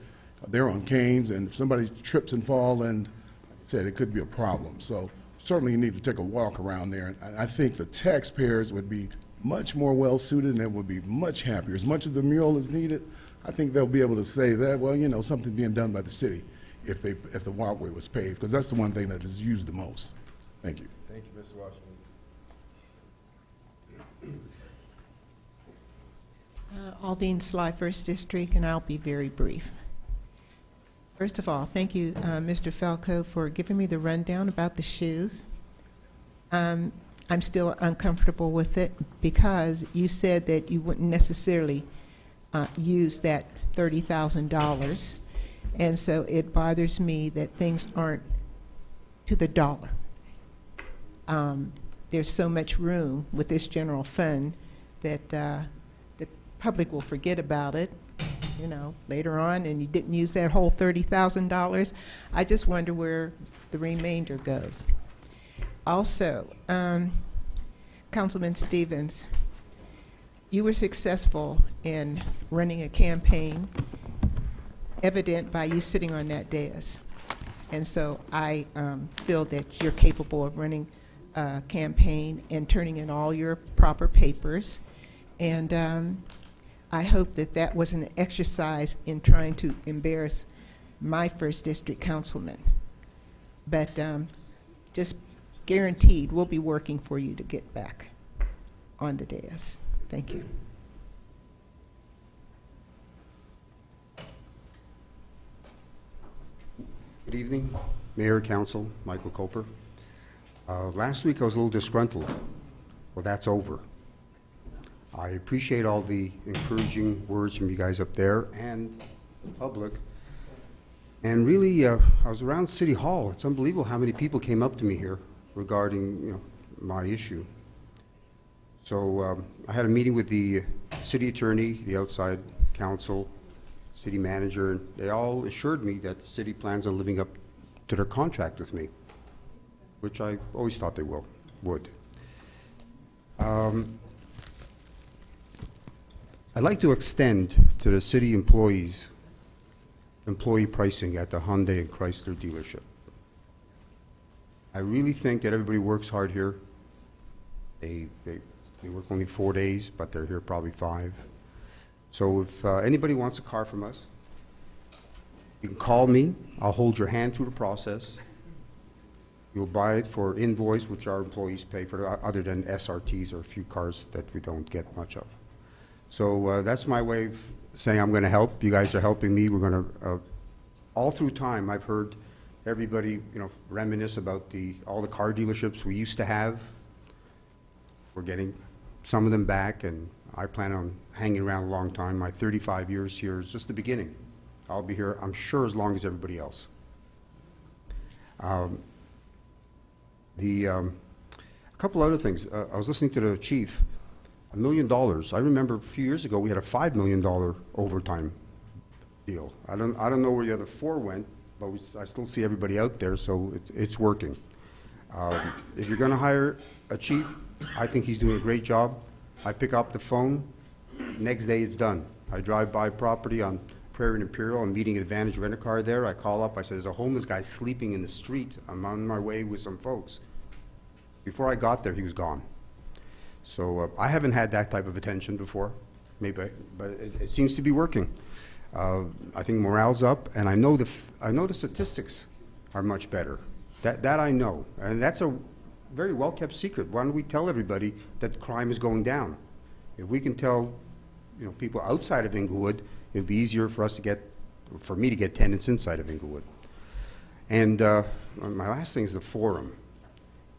they're on canes, and if somebody trips and fall, and like I said, it could be a problem. So certainly you need to take a walk around there. And I think the taxpayers would be much more well-suited, and they would be much happier. As much as the mural is needed, I think they'll be able to say that, well, something's being done by the city if the walkway was paved, because that's the one thing that is used the most. Thank you. Thank you, Mr. Washington. Aldine Sly, First District, and I'll be very brief. First of all, thank you, Mr. Falco, for giving me the rundown about the shoes. I'm still uncomfortable with it because you said that you wouldn't necessarily use that $30,000, and so it bothers me that things aren't to the dollar. There's so much room with this general fund that the public will forget about it, later on, and you didn't use that whole $30,000. I just wonder where the remainder goes. Also, Councilman Stevens, you were successful in running a campaign, evident by you sitting on that dais. And so I feel that you're capable of running a campaign and turning in all your proper papers. And I hope that that was an exercise in trying to embarrass my first district councilman. But just guaranteed, we'll be working for you to get back on the dais. Thank you. Good evening, Mayor, Council, Michael Koper. Last week I was a little disgruntled. Well, that's over. I appreciate all the encouraging words from you guys up there and the public. And really, I was around City Hall. It's unbelievable how many people came up to me here regarding my issue. So I had a meeting with the city attorney, the outside counsel, city manager, and they all assured me that the city plans on living up to their contract with me, which I always thought they would. I'd like to extend to the city employees employee pricing at the Hyundai and Chrysler dealership. I really think that everybody works hard here. They work only 4 days, but they're here probably 5. So if anybody wants a car from us, you can call me. I'll hold your hand through the process. You'll buy it for invoice, which our employees pay for, other than SRTs or a few cars that we don't get much of. So that's my way of saying I'm going to help. You guys are helping me. We're going to, all through time, I've heard everybody, reminisce about all the car dealerships we used to have. We're getting some of them back, and I plan on hanging around a long time. My 35 years here is just the beginning. I'll be here, I'm sure, as long as everybody else. A couple other things. I was listening to the chief. $1 million. I remember a few years ago we had a $5 million overtime deal. I don't know where the other 4 went, but I still see everybody out there, so it's working. If you're going to hire a chief, I think he's doing a great job. I pick up the phone, next day it's done. I drive by property on Prairie and Imperial. I'm meeting Advantage Rent-A-Car there. I call up, I say, there's a homeless guy sleeping in the street. I'm on my way with some folks. Before I got there, he was gone. So I haven't had that type of attention before, maybe, but it seems to be working. I think morale's up, and I know the statistics are much better. That I know, and that's a very well-kept secret. Why don't we tell everybody that crime is going down? If we can tell, people outside of Inglewood, it'd be easier for me to get tenants inside of Inglewood. And my last thing is the forum.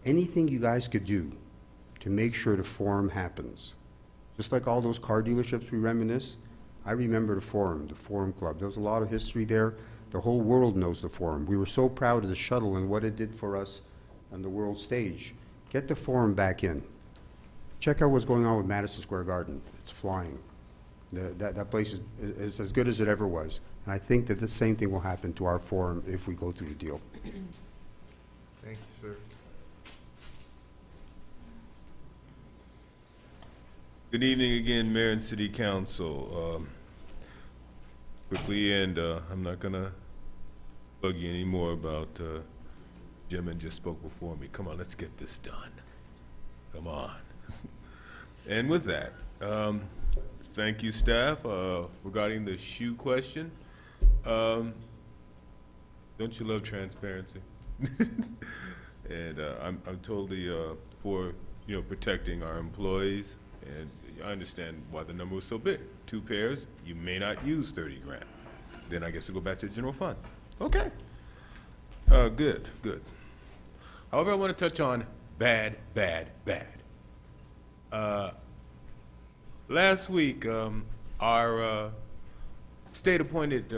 Anything you guys could do to make sure the forum happens. Just like all those car dealerships we reminisce, I remember the Forum Club. There's a lot of history there. The whole world knows the Forum. We were so proud of the shuttle and what it did for us on the world stage. Get the Forum back in. Check out what's going on with Madison Square Garden. It's flying. That place is as good as it ever was. And I think that the same thing will happen to our Forum if we go through the deal. Thank you, sir. Good evening again, Mayor and City Council. Quickly, and I'm not gonna bug you anymore about Jim and just spoke before me. Come on, let's get this done. Come on. And with that, thank you, staff, regarding the shoe question. Don't you love transparency? And I'm totally for protecting our employees. And I understand why the number was so big. 2 pairs, you may not use 30 grand. Then I guess it'll go back to the general fund. Okay. Good. However, I want to touch on bad. Last week, our state-appointed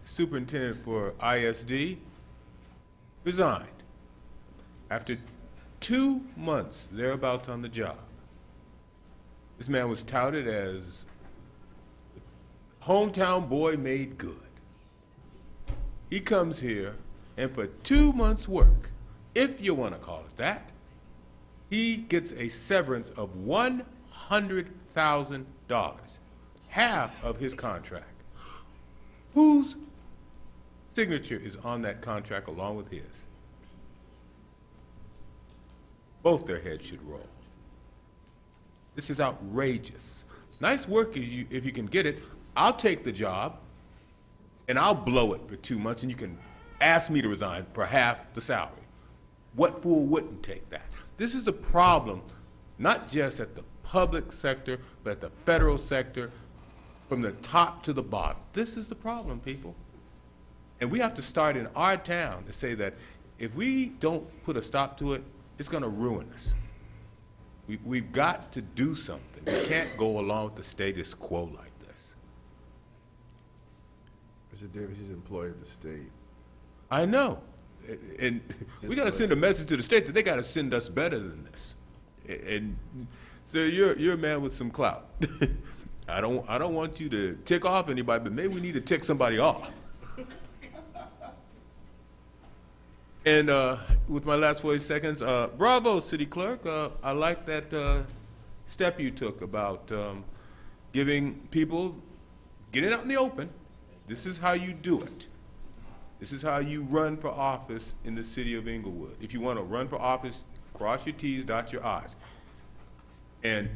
superintendent for ISD resigned after 2 months thereabouts on the job. This man was touted as hometown boy made good. He comes here, and for 2 months' work, if you want to call it that, he gets a severance of $100,000, half of his contract. Whose signature is on that contract along with his? Both their heads should roll. This is outrageous. Nice work if you can get it. I'll take the job, and I'll blow it for 2 months, and you can ask me to resign for half the salary. What fool wouldn't take that? This is the problem, not just at the public sector, but at the federal sector, from the top to the bottom. This is the problem, people. And we have to start in our town to say that if we don't put a stop to it, it's going to ruin us. We've got to do something. We can't go along with the status quo like this. Mr. Davis is employee of the state. I know. And we got to send a message to the state that they got to send us better than this. And so you're a man with some clout. I don't want you to tick off anybody, but maybe we need to tick somebody off. And with my last 40 seconds, bravo, City Clerk. I like that step you took about giving people, getting out in the open. This is how you do it. This is how you run for office in the city of Inglewood. If you want to run for office, cross your T's, dot your I's. And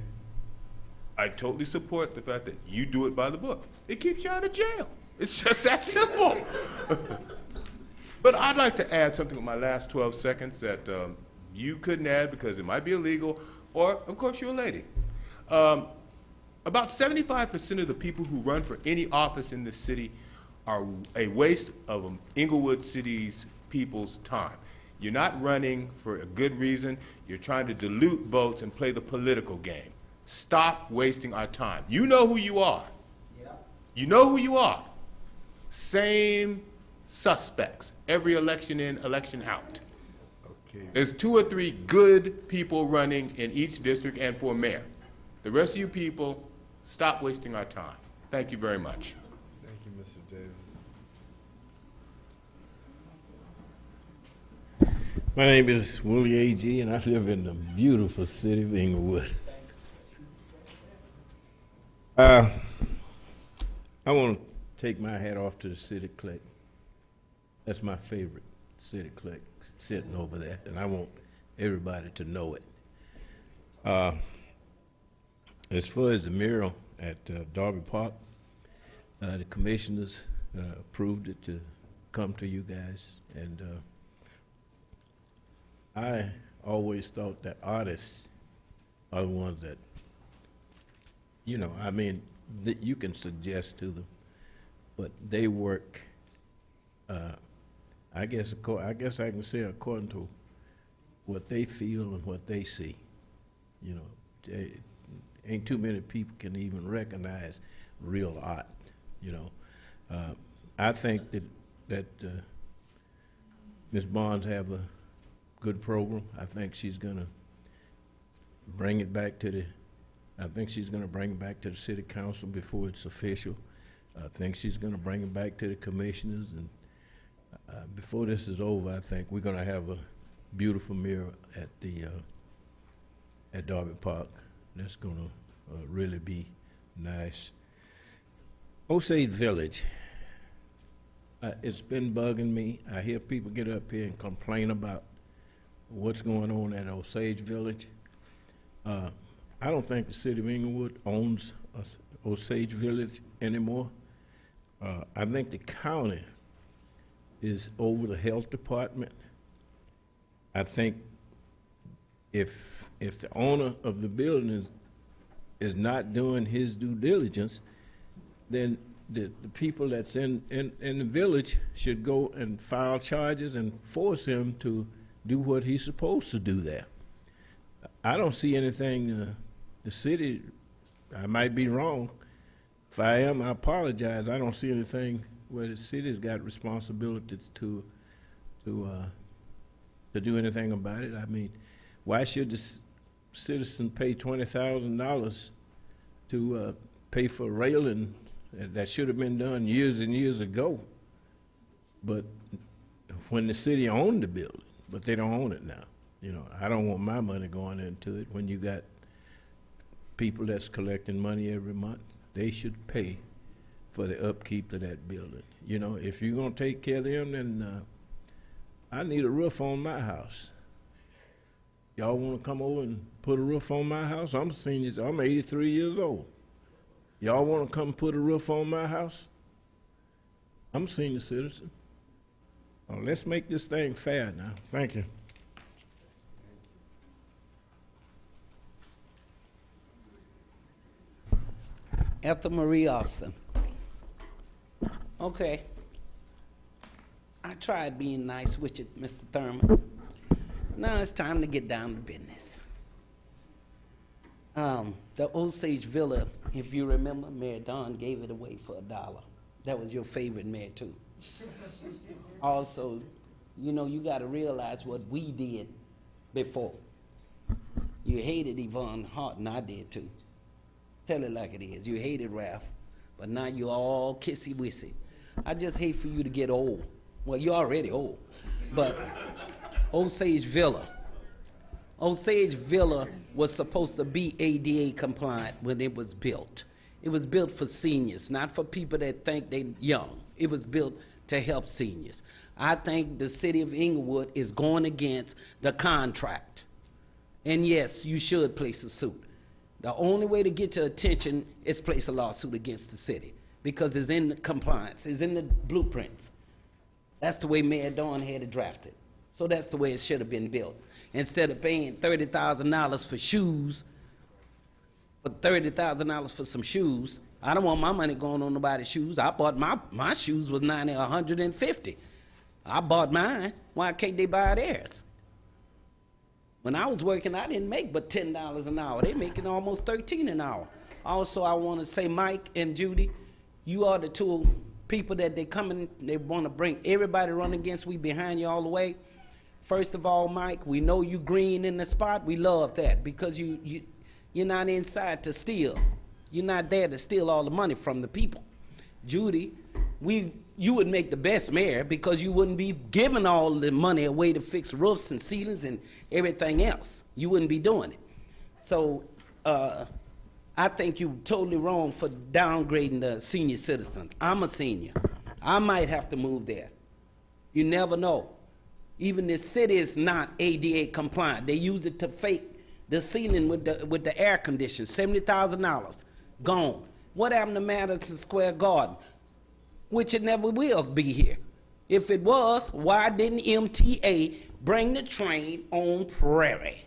I totally support the fact that you do it by the book. It keeps you out of jail. It's just that simple. But I'd like to add something with my last 12 seconds that you couldn't add because it might be illegal, or, of course, you're a lady. About 75% of the people who run for any office in this city are a waste of Inglewood City's people's time. You're not running for a good reason. You're trying to dilute votes and play the political game. Stop wasting our time. You know who you are. You know who you are. Same suspects, every election in, election out. Okay. There's 2 or 3 good people running in each district and for mayor. The rest of you people, stop wasting our time. Thank you very much. Thank you, Mr. Davis. My name is Willie A.G., and I live in the beautiful city of Inglewood. I want to take my hat off to the city clerk. That's my favorite city clerk sitting over there, and I want everybody to know it. As far as the mural at Darby Park, the commissioners approved it to come to you guys, and I always thought that artists are the ones that, that you can suggest to them, but they work, I guess I can say according to what they feel and what they see. You know, ain't too many people can even recognize real art, you know. I think that Ms. Barnes have a good program. I think she's gonna bring it back to the city council before it's official. I think she's gonna bring it back to the commissioners, and before this is over, I think we're gonna have a beautiful mural at Darby Park. That's gonna really be nice. Osage Village, it's been bugging me. I hear people get up here and complain about what's going on at Osage Village. I don't think the city of Inglewood owns Osage Village anymore. I think the county is over the health department. I think if the owner of the building is not doing his due diligence, then the people that's in the village should go and file charges and force him to do what he's supposed to do there. I don't see anything, the city, I might be wrong. If I am, I apologize. I don't see anything where the city's got responsibilities to do anything about it. I mean, why should the citizen pay $20,000 to pay for railing that should have been done years and years ago? But when the city owned the building, but they don't own it now. You know, I don't want my money going into it. When you got people that's collecting money every month, they should pay for the upkeep of that building. You know, if you're gonna take care of them, then I need a roof on my house. Y'all wanna come over and put a roof on my house? I'm a senior, I'm 83 years old. Y'all wanna come put a roof on my house? I'm a senior citizen. Let's make this thing fair now. Thank you. Ethel Marie Austin. Okay. I tried being nice with you, Mr. Thurman. Now it's time to get down to business. The Osage Villa, if you remember, Mayor Don gave it away for $1. That was your favorite mayor, too. Also, you know, you got to realize what we did before. You hated Yvonne Horton, I did, too. Tell it like it is. You hated Ralph, but now you're all kissy-wissy. I just hate for you to get old. Well, you're already old. But Osage Villa. Osage Villa was supposed to be ADA compliant when it was built. It was built for seniors, not for people that think they're young. It was built to help seniors. I think the city of Inglewood is going against the contract. And yes, you should place a suit. The only way to get your attention is place a lawsuit against the city because it's in compliance, it's in the blueprints. That's the way Mayor Dawn had it drafted. So that's the way it should have been built. Instead of paying $30,000 for shoes, for $30,000 for some shoes, I don't want my money going on nobody's shoes. I bought my shoes was $90 or $150. I bought mine. Why can't they buy theirs? When I was working, I didn't make but $10 an hour. They making almost $13 an hour. Also, I want to say, Mike and Judy, you are the two people that they want to bring everybody run against. We behind you all the way. First of all, Mike, we know you green in the spot. We love that because you're not inside to steal. You're not there to steal all the money from the people. Judy, you would make the best mayor because you wouldn't be giving all the money away to fix roofs and ceilings and everything else. You wouldn't be doing it. So I think you're totally wrong for downgrading the senior citizen. I'm a senior. I might have to move there. You never know. Even the city is not ADA compliant. They use it to fake the ceiling with the air condition, $70,000, gone. What happened to Madison Square Garden? Which it never will be here. If it was, why didn't MTA bring the train on Prairie?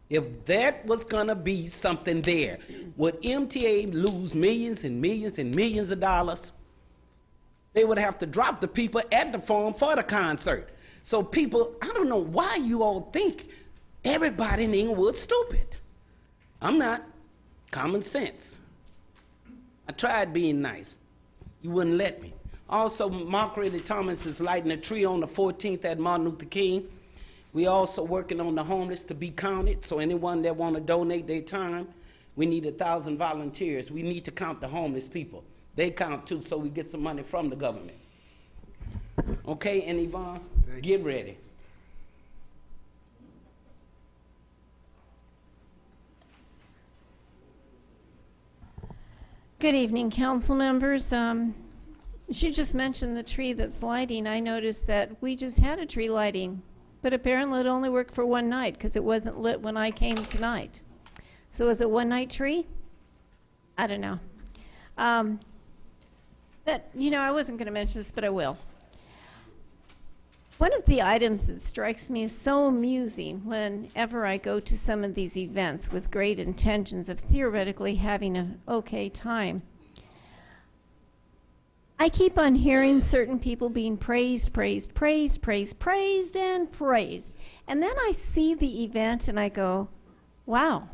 If that was gonna be something there, would MTA lose millions and millions and millions of dollars? They would have to drop the people at the Forum for the concert. So people, I don't know why you all think everybody in Inglewood's stupid. I'm not. Common sense. I tried being nice. You wouldn't let me. Also, Mark Ridley Thomas is lighting a tree on the 14th at Martin Luther King. We also working on the homeless to be counted, so anyone that want to donate their time, we need 1,000 volunteers. We need to count the homeless people. They count too, so we get some money from the government. Okay, and Yvonne, get ready. Good evening, council members. She just mentioned the tree that's lighting. I noticed that we just had a tree lighting, but apparently it only worked for one night because it wasn't lit when I came tonight. So is it one night tree? I don't know. But, you know, I wasn't going to mention this, but I will. One of the items that strikes me as so amusing whenever I go to some of these events with great intentions of theoretically having an okay time, I keep on hearing certain people being praised, praised, praised, praised, praised, and praised. And then I see the event and I go, wow,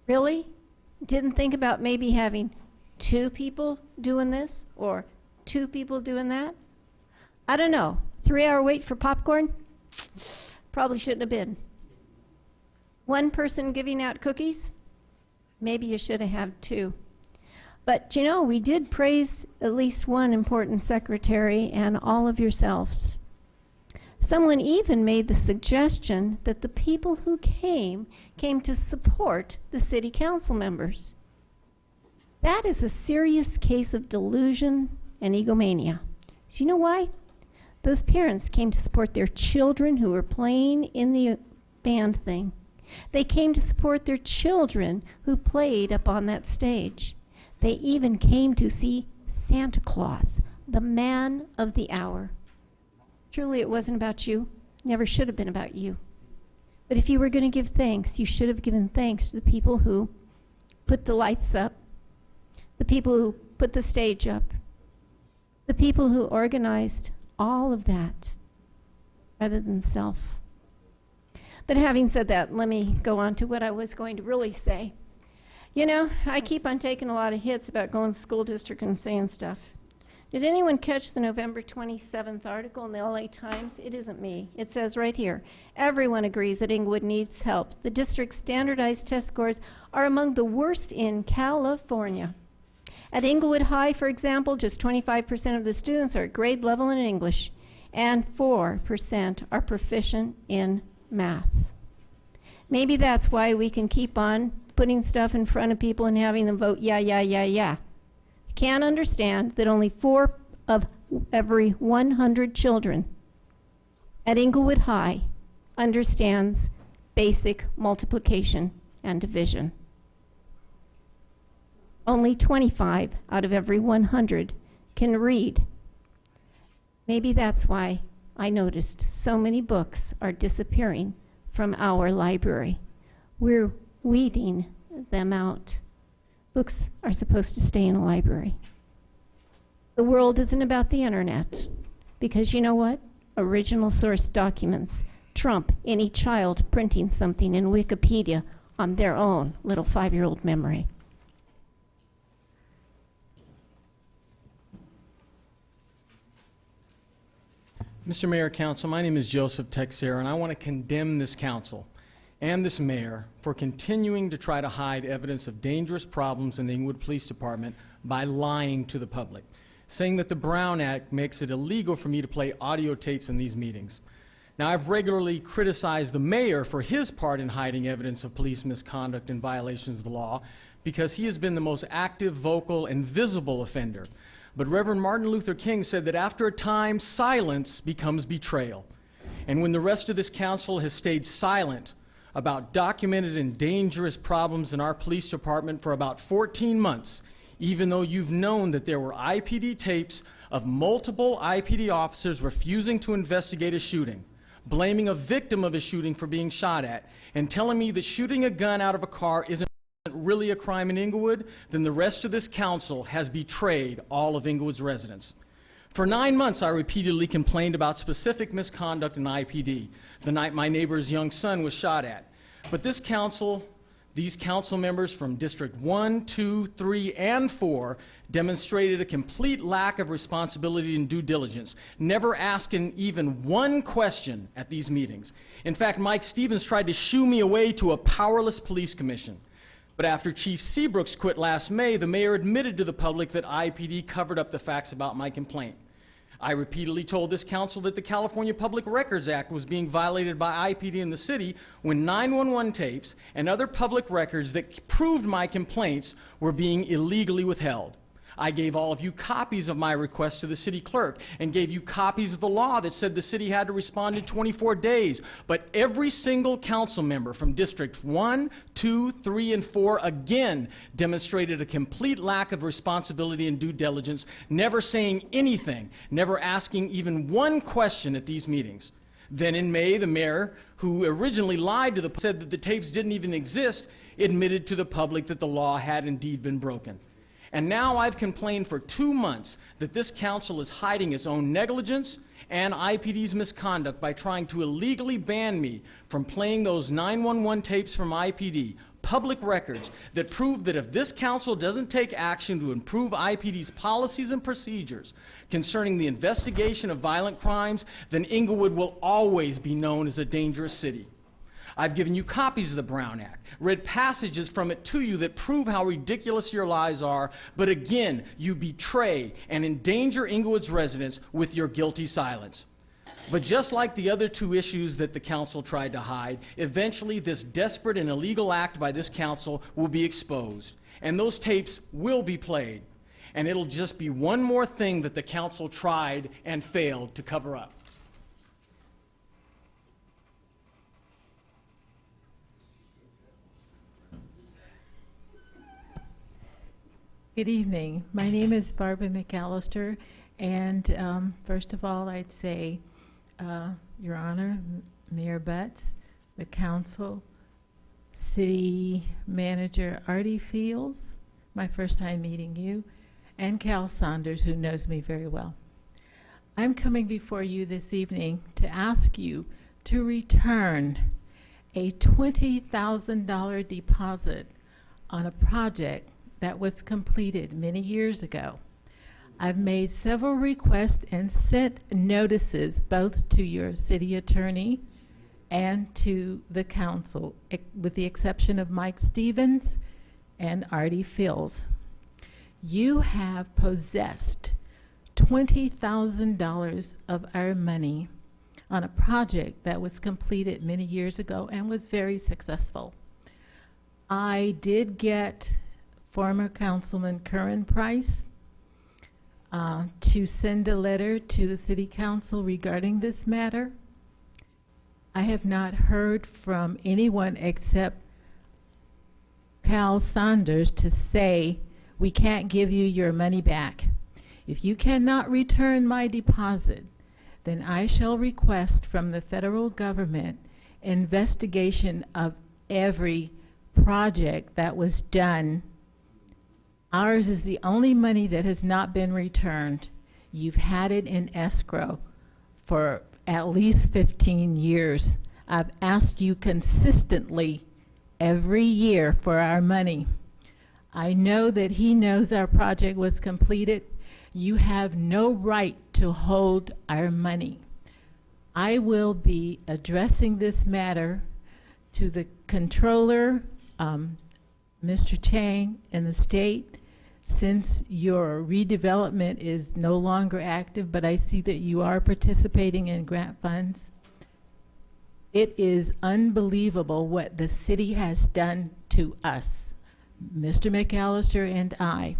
really? Didn't think about maybe having 2 people doing this or 2 people doing that? I don't know. 3-hour wait for popcorn? Probably shouldn't have been. 1 person giving out cookies? Maybe you should have had 2. But, you know, we did praise at least one important secretary and all of yourselves. Someone even made the suggestion that the people who came to support the city council members. That is a serious case of delusion and egomania. Do you know why? Those parents came to support their children who were playing in the band thing. They came to support their children who played up on that stage. They even came to see Santa Claus, the man of the hour. Truly, it wasn't about you. Never should have been about you. But if you were going to give thanks, you should have given thanks to the people who put the lights up, the people who put the stage up, the people who organized all of that, rather than self. But having said that, let me go on to what I was going to really say. You know, I keep on taking a lot of hits about going to school district and saying stuff. Did anyone catch the November 27th article in the LA Times? It isn't me. It says right here, everyone agrees that Inglewood needs help. The district's standardized test scores are among the worst in California. At Inglewood High, for example, just 25% of the students are at grade level in English, and 4% are proficient in math. Maybe that's why we can keep on putting stuff in front of people and having them vote yeah, yeah, yeah, yeah. Can't understand that only 4 of every 100 children at Inglewood High understands basic multiplication and division. Only 25 out of every 100 can read. Maybe that's why I noticed so many books are disappearing from our library. We're weeding them out. Books are supposed to stay in a library. The world isn't about the internet, because you know what? Original source documents trump any child printing something in Wikipedia on their own little 5-year-old memory. Mr. Mayor, Council, my name is Joseph Texera, and I want to condemn this council and this mayor for continuing to try to hide evidence of dangerous problems in the Inglewood Police Department by lying to the public, saying that the Brown Act makes it illegal for me to play audio tapes in these meetings. Now, I've regularly criticized the mayor for his part in hiding evidence of police misconduct and violations of the law because he has been the most active, vocal, and visible offender. But Reverend Martin Luther King said that after a time, silence becomes betrayal. And when the rest of this council has stayed silent about documented and dangerous problems in our police department for about 14 months, even though you've known that there were IPD tapes of multiple IPD officers refusing to investigate a shooting, blaming a victim of a shooting for being shot at, and telling me that shooting a gun out of a car isn't really a crime in Inglewood, then the rest of this council has betrayed all of Inglewood's residents. For 9 months, I repeatedly complained about specific misconduct in IPD, the night my neighbor's young son was shot at. But this council These council members from District 1, 2, 3, and 4 demonstrated a complete lack of responsibility and due diligence, never asking even one question at these meetings. In fact, Mike Stevens tried to shoo me away to a powerless police commission. But after Chief Seabrooks quit last May, the mayor admitted to the public that IPD covered up the facts about my complaint. I repeatedly told this council that the California Public Records Act was being violated by IPD in the city when 911 tapes and other public records that proved my complaints were being illegally withheld. I gave all of you copies of my request to the city clerk and gave you copies of the law that said the city had to respond in 24 days. But every single council member from District 1, 2, 3, and 4 again demonstrated a complete lack of responsibility and due diligence, never saying anything, never asking even one question at these meetings. Then in May, the mayor, who originally lied to the said that the tapes didn't even exist, admitted to the public that the law had indeed been broken. And now I've complained for 2 months that this council is hiding its own negligence and IPD's misconduct by trying to illegally ban me from playing those 911 tapes from IPD, public records that prove that if this council doesn't take action to improve IPD's policies and procedures concerning the investigation of violent crimes, then Inglewood will always be known as a dangerous city. I've given you copies of the Brown Act, read passages from it to you that prove how ridiculous your lies are, but again, you betray and endanger Inglewood's residents with your guilty silence. But just like the other 2 issues that the council tried to hide, eventually this desperate and illegal act by this council will be exposed, and those tapes will be played, and it'll just be one more thing that the council tried and failed to cover up. Good evening. My name is Barbara McAllister, and first of all, I'd say, Your Honor, Mayor Butts, the council, City Manager Artie Fields, my first time meeting you, and Cal Saunders, who knows me very well. I'm coming before you this evening to ask you to return a $20,000 deposit on a project that was completed many years ago. I've made several requests and sent notices both to your city attorney and to the council, with the exception of Mike Stevens and Artie Fields. You have possessed $20,000 of our money on a project that was completed many years ago and was very successful. I did get former Councilman Curran Price to send a letter to the City Council regarding this matter. I have not heard from anyone except Cal Saunders to say, we can't give you your money back. If you cannot return my deposit, then I shall request from the federal government investigation of every project that was done. Ours is the only money that has not been returned. You've had it in escrow for at least 15 years. I've asked you consistently every year for our money. I know that he knows our project was completed. You have no right to hold our money. I will be addressing this matter to the controller, Mr. Chang, and the state, since your redevelopment is no longer active, but I see that you are participating in grant funds. It is unbelievable what the city has done to us, Mr. McAllister and I.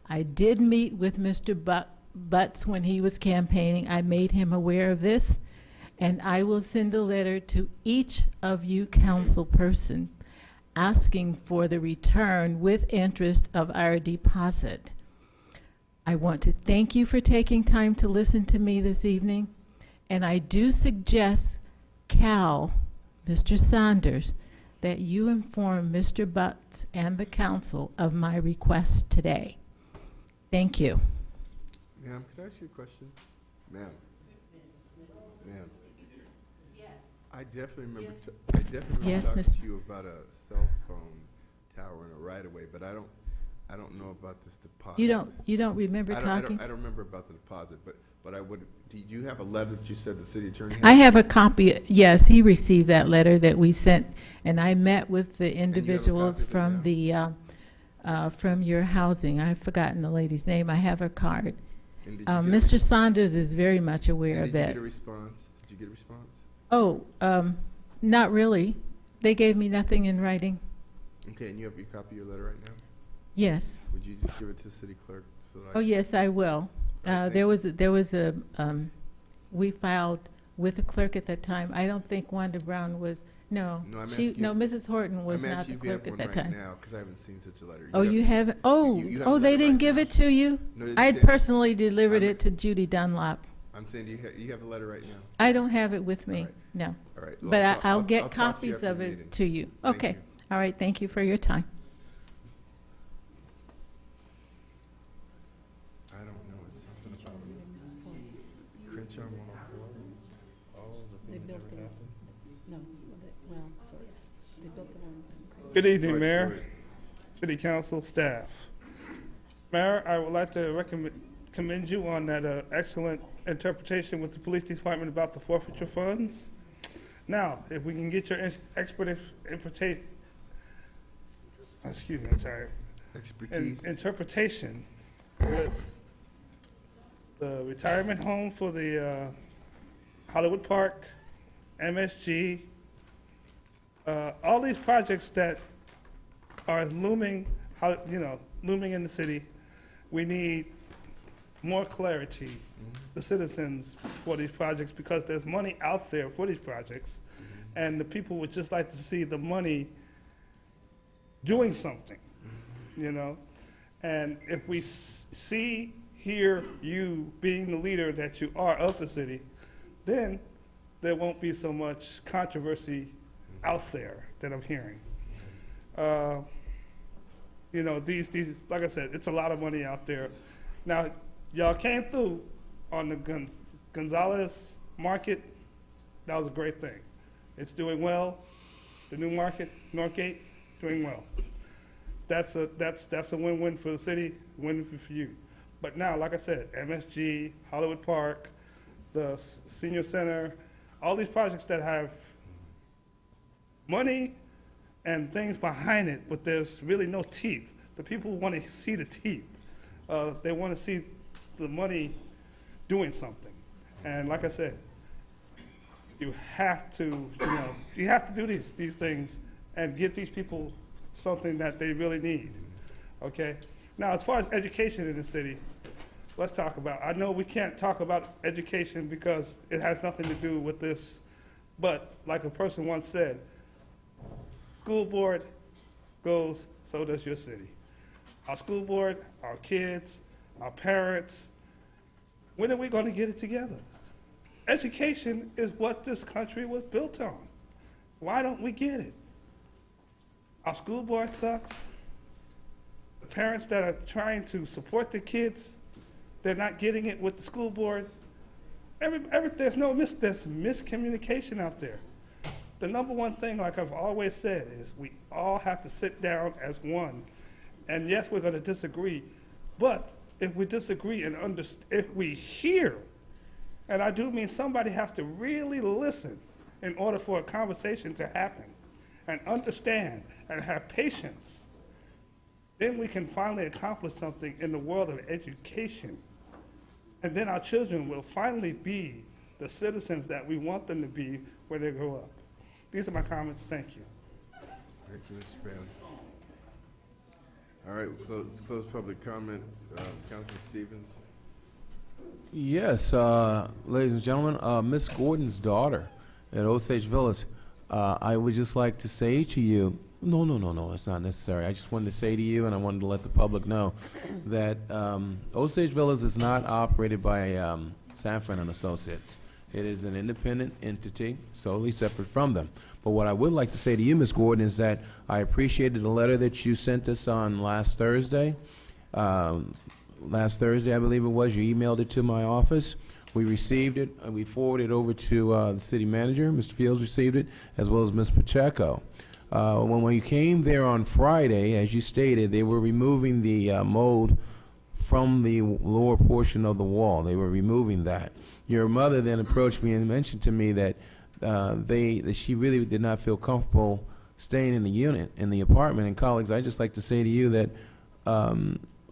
I did meet with Mr. Butts when he was campaigning. I made him aware of this, and I will send a letter to each of you council person asking for the return with interest of our deposit. I want to thank you for taking time to listen to me this evening, and I do suggest, Cal, Mr. Saunders, that you inform Mr. Butts and the council of my request today. Thank you. Ma'am, could I ask you a question? Ma'am. Ma'am. Yes. I definitely remember, Yes. Yes, talking Miss- to you about a cell phone tower in a right-of-way, but I don't know about this deposit. You don't remember talking? I don't remember about the deposit, but I would, do you have a letter that you said the city attorney had? I have a copy. Yes, he received that letter that we sent, and I met with the individuals from the, from your housing. I've forgotten the lady's name. I have her card. And did you get Mr. Saunders is very much aware of Did you that. get a response? Did you get a response? Oh, not really. They gave me nothing in writing. Okay, and you have your copy of your letter right now? Yes. Would you just give it to the city clerk so that I Oh, yes, I will. thank There was a, we filed with the clerk at that time. I don't think Wanda Brown was, no. No, I'm She, asking no, you- Mrs. Horton was I'm not asking the you if clerk you at have that one right time. now, because I haven't seen such a letter. Oh, you haven't? Oh, you have a oh, they letter didn't right give now. it to you? No, they I said- personally delivered I'm- it to Judy Dunlop. I'm saying, you have a letter right now? I don't have it with me, right. no. All right. Well, But I'll I'll get talk to you copies after of the it meeting. to you. Thank Okay. you. All right, thank you for your time. I don't know, it's something about Crenshaw 104. Oh, the thing that never happened? No, well, sort of. They built it on. Good evening, Right, Mayor, sure. City Council, staff. Mayor, I would like to commend you on that excellent interpretation with the police department about the forfeiture funds. Now, if we can get your expert interpretation, excuse me, I'm tired. Expertise. Interpretation with the retirement home for the Hollywood Park, MSG, all these projects that are looming, looming in the city. We need more clarity, the citizens, for these projects, because there's money out there for these projects, and the people would just like to see the money doing something, And if we hear you being the leader that you are of the city, then there won't be so much controversy out there that I'm hearing. These, like I said, it's a lot of money out there. Now, y'all came through on the Gonzalez Market. That was a great thing. It's doing well. The new market, Northgate, doing well. That's a win-win for the city, win-win for you. But now, like I said, MSG, Hollywood Park, the senior center, all these projects that have money and things behind it, but there's really no teeth. The people want to see the teeth. They want to see the money doing something. And like I said, you have to do these things and get these people something that they really need. Okay? Now, as far as education in the city, let's talk about. I know we can't talk about education because it has nothing to do with this, but like a person once said, school board goes, so does your city. Our school board, our kids, our parents, when are we going to get it together? Education is what this country was built on. Why don't we get it? Our school board sucks. The parents that are trying to support the kids, they're not getting it with the school board. There's miscommunication out there. The number one thing, like I've always said, is we all have to sit down as one. And yes, we're going to disagree, but if we disagree and if we hear, and I do mean somebody has to really listen in order for a conversation to happen, and understand and have patience, then we can finally accomplish something in the world of education. And then our children will finally be the citizens that we want them to be when they grow up. These are my comments. Thank you. Thank you, Mr. Bailey. All right, we'll close public comment. Councilman Stevens. Yes, ladies and gentlemen, Miss Gordon's daughter at Osage Villas, I would just like to say to you, no, it's not necessary. I just wanted to say to you, and I wanted to let the public know, that Osage Villas is not operated by Safran and Associates. It is an independent entity, solely separate from them. But what I would like to say to you, Ms. Gordon, is that I appreciated the letter that you sent us on last Thursday. Last Thursday, I believe it was, you emailed it to my office. We received it, and we forwarded it over to the city manager. Mr. Fields received it, as well as Ms. Pacheco. When we came there on Friday, as you stated, they were removing the mold from the lower portion of the wall. They were removing that. Your mother then approached me and mentioned to me that that she really did not feel comfortable staying in the unit, in the apartment. And colleagues, I'd just like to say to you that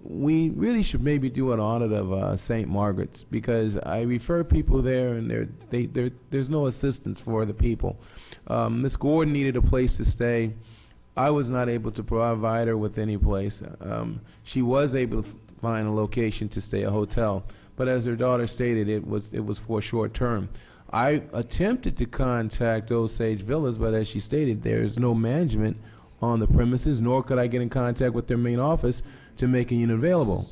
we really should maybe do an audit of St. Margaret's, because I refer people there and there's no assistance for the people. Ms. Gordon needed a place to stay. I was not able to provide her with any place. She was able to find a location to stay, a hotel, but as her daughter stated, it was for short term. I attempted to contact Osage Villas, but as she stated, there is no management on the premises, nor could I get in contact with their main office to make a unit available.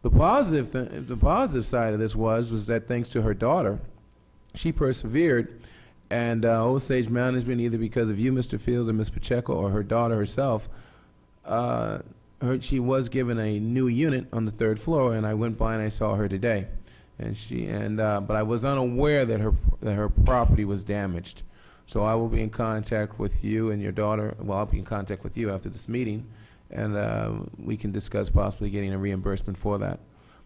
The positive side of this was that thanks to her daughter, she persevered, and Osage management, either because of you, Mr. Fields, or Ms. Pacheco, or her daughter herself, she was given a new unit on the 3rd floor, and I went by and I saw her today. But I was unaware that her property was damaged. So I will be in contact with you and your daughter. Well, I'll be in contact with you after this meeting, and we can discuss possibly getting a reimbursement for that.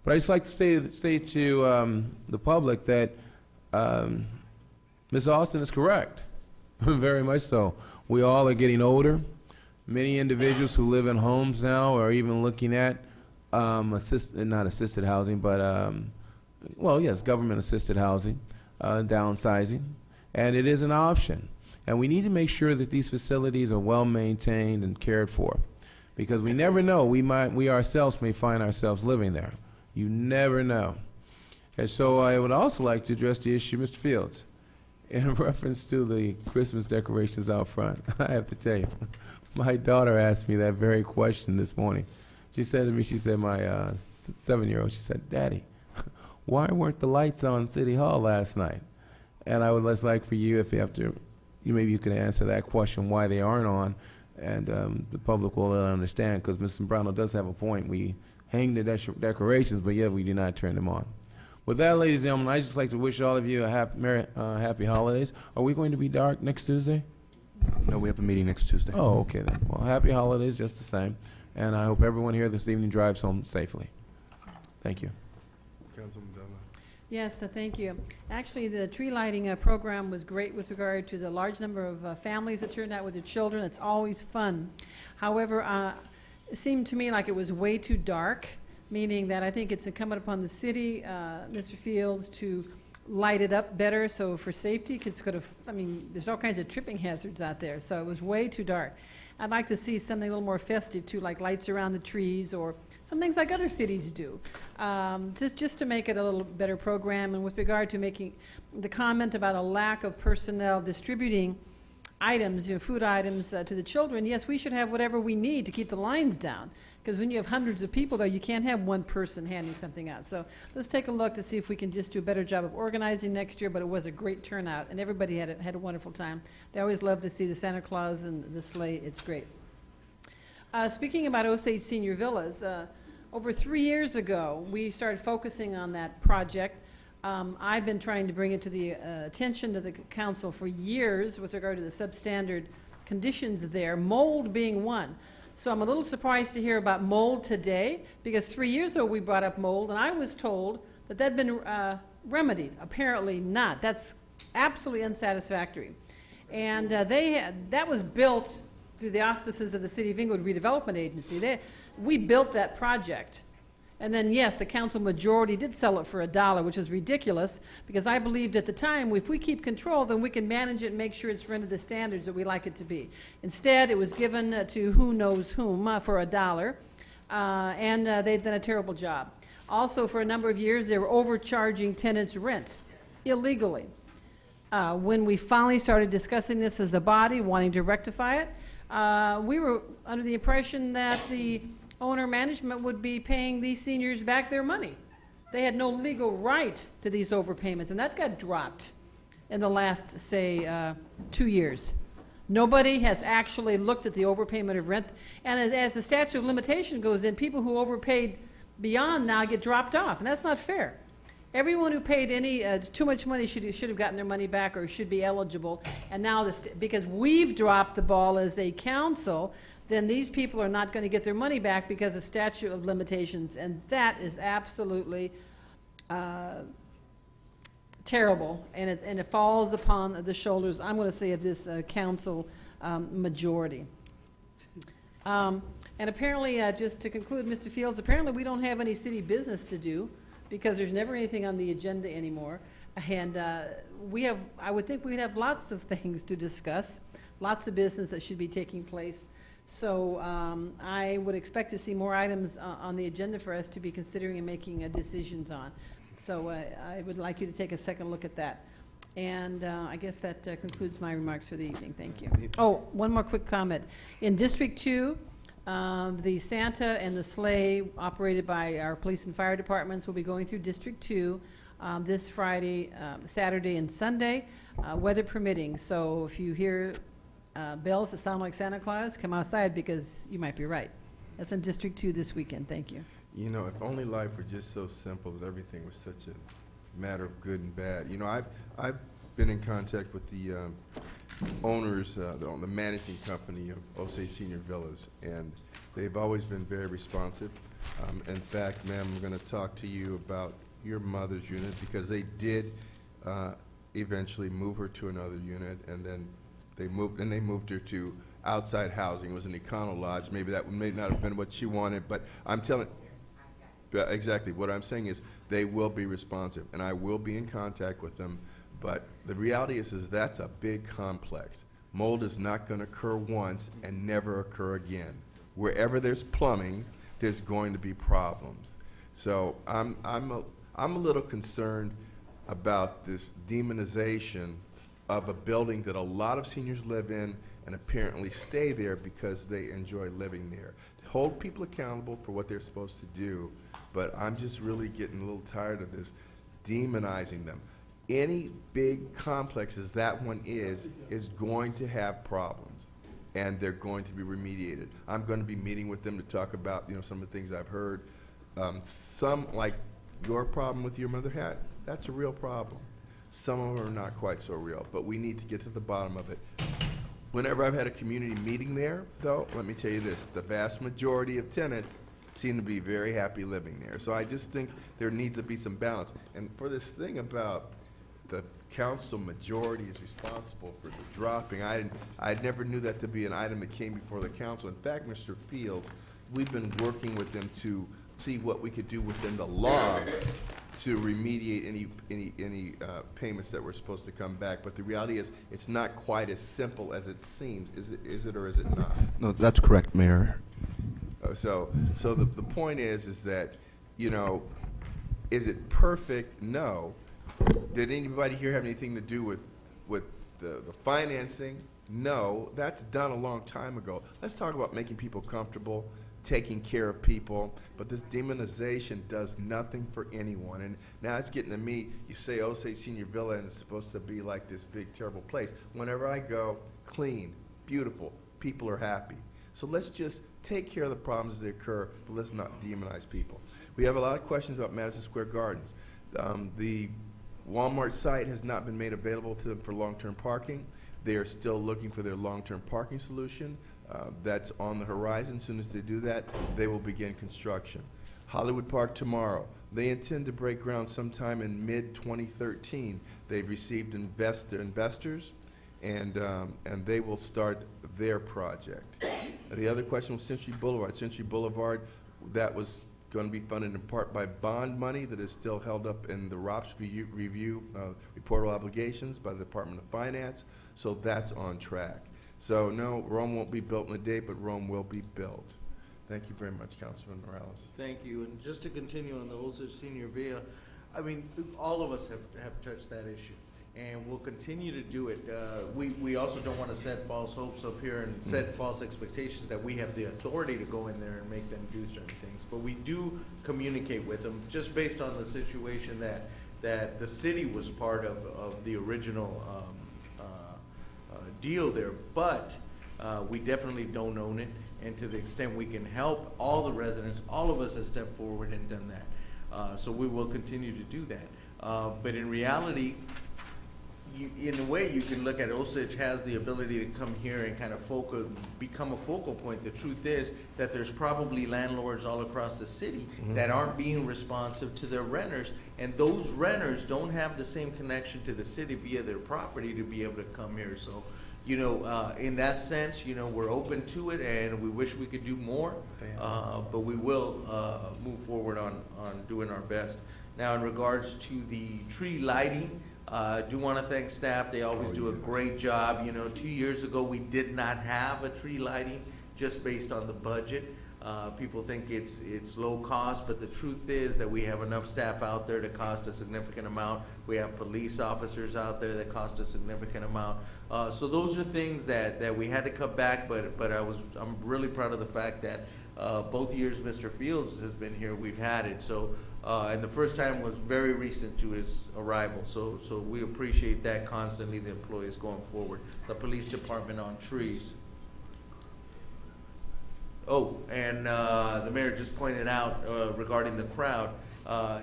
But I'd just like to say to the public that Ms. Austin is correct, very much so. We all are getting older. Many individuals who live in homes now are even looking at not assisted housing, but well, yes, government-assisted housing, downsizing, and it is an option. And we need to make sure that these facilities are well-maintained and cared for, because we never know, we ourselves may find ourselves living there. You never know. And so I would also like to address the issue, Mr. Fields, in reference to the Christmas decorations out front. I have to tell you, my daughter asked me that very question this morning. She said to me, she said, my 7-year-old, she said, "Daddy, why weren't the lights on City Hall last night?" And I would just like for you, if you have to, maybe you could answer that question, why they aren't on, and the public will understand, because Mr. Brownell does have a point. We hang the decorations, but yet we do not turn them on. With that, ladies and gentlemen, I'd just like to wish all of you a happy holidays. Are we going to be dark next Tuesday? No, we have a meeting next Tuesday. Oh, okay then. Well, happy holidays just the same. And I hope everyone here this evening drives home safely. Thank you. Councilman Della. Yes, thank you. Actually, the tree lighting program was great with regard to the large number of families that turned out with their children. It's always fun. However, it seemed to me like it was way too dark, meaning that I think it's incumbent upon the city, Mr. Fields, to light it up better, so for safety, kids could have, I mean, there's all kinds of tripping hazards out there, so it was way too dark. I'd like to see something a little more festive too, like lights around the trees, or some things like other cities do, just to make it a little better program. And with regard to making the comment about a lack of personnel distributing items, food items to the children, yes, we should have whatever we need to keep the lines down. Because when you have hundreds of people there, you can't have one person handing something out. So let's take a look to see if we can just do a better job of organizing next year. But it was a great turnout, and everybody had a wonderful time. They always love to see the Santa Claus and the sleigh. It's great. Speaking about Osage Senior Villas, over 3 years ago, we started focusing on that project. I've been trying to bring it to the attention of the council for years with regard to the substandard conditions there, mold being one. So I'm a little surprised to hear about mold today, because 3 years ago we brought up mold, and I was told that that had been remedied. Apparently not. That's absolutely unsatisfactory. And that was built through the auspices of the City of Inglewood Redevelopment Agency. We built that project. And then, yes, the council majority did sell it for $1, which is ridiculous, because I believed at the time, if we keep control, then we can manage it and make sure it's rented the standards that we like it to be. Instead, it was given to who knows whom for $1, and they've done a terrible job. Also, for a number of years, they were overcharging tenants rent illegally. When we finally started discussing this as a body, wanting to rectify it, we were under the impression that the owner management would be paying these seniors back their money. They had no legal right to these overpayments, and that got dropped in the last, say, 2 years. Nobody has actually looked at the overpayment of rent, and as the statute of limitation goes in, people who overpaid beyond now get dropped off, and that's not fair. everyone who paid any, too much money should have gotten their money back or should be eligible. And now because we've dropped the ball as a council, then these people are not going to get their money back because of statute of limitations. And that is absolutely terrible. And it falls upon the shoulders, I'm going to say, of this council majority. And apparently, just to conclude, Mr. Fields, apparently we don't have any city business to do because there's never anything on the agenda anymore. And I would think we'd have lots of things to discuss, lots of business that should be taking place. So I would expect to see more items on the agenda for us to be considering and making decisions on. So I would like you to take a second look at that. And I guess that concludes my remarks for the evening. Thank you. Oh, one more quick comment. In District 2, the Santa and the sleigh operated by our police and fire departments will be going through District 2 this Friday, Saturday, and Sunday, weather permitting. So if you hear bells that sound like Santa Claus, come outside because you might be right. That's in District 2 this weekend. Thank you. You know, if only life were just so simple that everything was such a matter of good and bad. You know, I've been in contact with the owners, the managing company of Osage Senior Villas, and they've always been very responsive. In fact, ma'am, I'm going to talk to you about your mother's unit because they did eventually move her to another unit, and then they moved her to outside housing. It was an Econo Lodge. Maybe that may not have been what she wanted, but I'm telling. Exactly. What I'm saying is they will be responsive, and I will be in contact with them. But the reality is that's a big complex. Mold is not going to occur once and never occur again. Wherever there's plumbing, there's going to be problems. So I'm a little concerned about this demonization of a building that a lot of seniors live in and apparently stay there because they enjoy living there. Hold people accountable for what they're supposed to do, but I'm just really getting a little tired of this demonizing them. Any big complex as that one is going to have problems, and they're going to be remediated. I'm going to be meeting with them to talk about, you know, some of the things I've heard. Some, like your problem with your mother had, that's a real problem. Some of them are not quite so real, but we need to get to the bottom of it. Whenever I've had a community meeting there, though, let me tell you this, the vast majority of tenants seem to be very happy living there. So I just think there needs to be some balance. And for this thing about the council majority is responsible for the dropping, I never knew that to be an item that came before the council. In fact, Mr. Fields, we've been working with them to see what we could do within the law to remediate any payments that were supposed to come back. But the reality is, it's not quite as simple as it seems. Is it or is it not? No, that's correct, Mayor. So the point is that, you know, is it perfect? No. Did anybody here have anything to do with the financing? No. That's done a long time ago. Let's talk about making people comfortable, taking care of people, but this demonization does nothing for anyone. And now it's getting to me, you say Osage Senior Villa and it's supposed to be like this big, terrible place. Whenever I go, clean, beautiful, people are happy. So let's just take care of the problems as they occur, but let's not demonize people. We have a lot of questions about Madison Square Gardens. The Walmart site has not been made available to them for long-term parking. They are still looking for their long-term parking solution. That's on the horizon. As soon as they do that, they will begin construction. Hollywood Park tomorrow. They intend to break ground sometime in mid-2013. They've received investors, and they will start their project. The other question was Century Boulevard. Century Boulevard, that was going to be funded in part by bond money that is still held up in the ROPS review, reportable obligations by the Department of Finance. So that's on track. So no, Rome won't be built in a day, but Rome will be built. Thank you very much, Councilman Morales. Thank you. And just to continue on the Osage Senior Villa, I mean, all of us have touched that issue, and we'll continue to do it. We also don't want to set false hopes up here and set false expectations that we have the authority to go in there and make them do certain things. But we do communicate with them just based on the situation that the city was part of the original deal there, but we definitely don't own it, and to the extent we can help all the residents, all of us have stepped forward and done that. So we will continue to do that. But in reality, in a way, you can look at Osage has the ability to come here and kind of become a focal point. The truth is that there's probably landlords all across the city that aren't being responsive to their renters, and those renters don't have the same connection to the city via their property to be able to come here. So, in that sense, we're open to it, and we wish we could do more, but we will move forward on doing our best. Now, in regards to the tree lighting, I do want to thank staff. They always do a great job. 2 years ago, we did not have a tree lighting just based on the budget. People think it's low cost, but the truth is that we have enough staff out there to cost a significant amount. We have police officers out there that cost a significant amount. So those are things that we had to cut back, but I'm really proud of the fact that both years Mr. Fields has been here, we've had it. So and the first time was very recent to his arrival. So we appreciate that constantly, the employees going forward. The police department on trees. Oh, and the mayor just pointed out regarding the crowd,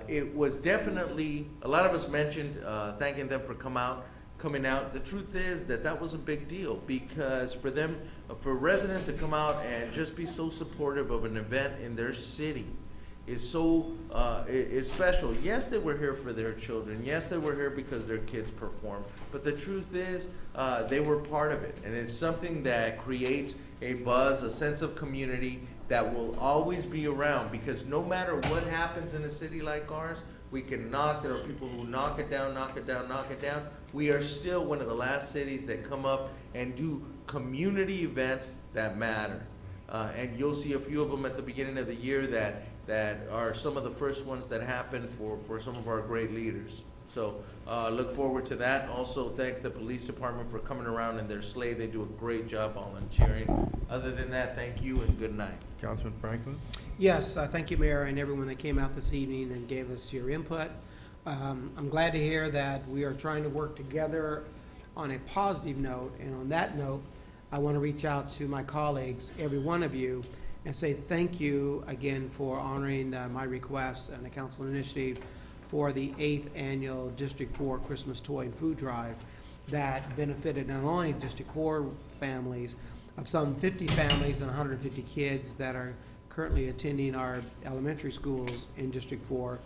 it was definitely, a lot of us mentioned thanking them for coming out. The truth is that was a big deal, because for residents to come out and just be so supportive of an event in their city is special. Yes, they were here for their children. Yes, they were here because their kids performed. But the truth is, they were part of it. And it's something that creates a buzz, a sense of community that will always be around. Because no matter what happens in a city like ours, there are people who knock it down. We are still one of the last cities that come up and do community events that matter. And you'll see a few of them at the beginning of the year that are some of the first ones that happen for some of our great leaders. So look forward to that. Also thank the police department for coming around in their sleigh. They do a great job volunteering. Other than that, thank you and good night. Councilman Franklin? Yes, thank you, Mayor, and everyone that came out this evening and gave us your input. I'm glad to hear that we are trying to work together on a positive note, and on that note, I want to reach out to my colleagues, every one of you, and say thank you again for honoring my request and the council initiative for the 8th annual District 4 Christmas Toy and Food Drive that benefited not only District 4 families, of some 50 families and 150 kids that are currently attending our elementary schools in District 4,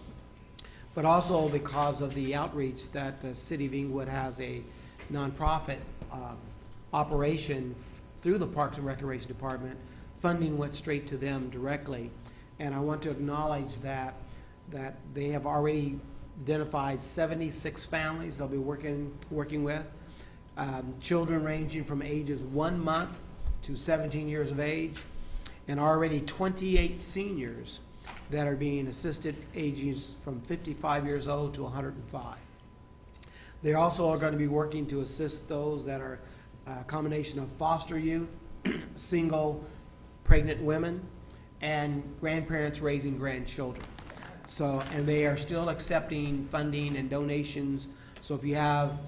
but also because of the outreach that the City of Inglewood has a nonprofit operation through the Parks and Recreation Department. Funding went straight to them directly, and I want to acknowledge that they have already identified 76 families they'll be working with, children ranging from ages 1 month to 17 years of age, and already 28 seniors that are being assisted, ages from 55 years old to 105. They also are going to be working to assist those that are a combination of foster youth, single pregnant women, and grandparents raising grandchildren. So, and they are still accepting funding and donations. So if you have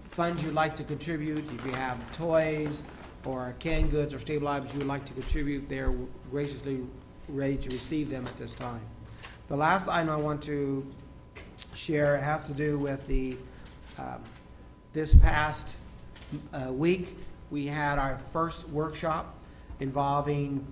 funds you'd like to contribute, if you have toys or canned goods or staple items you would like to contribute, they're graciously ready to receive them at this time. The last item I want to share has to do with the this past week we had our first workshop involving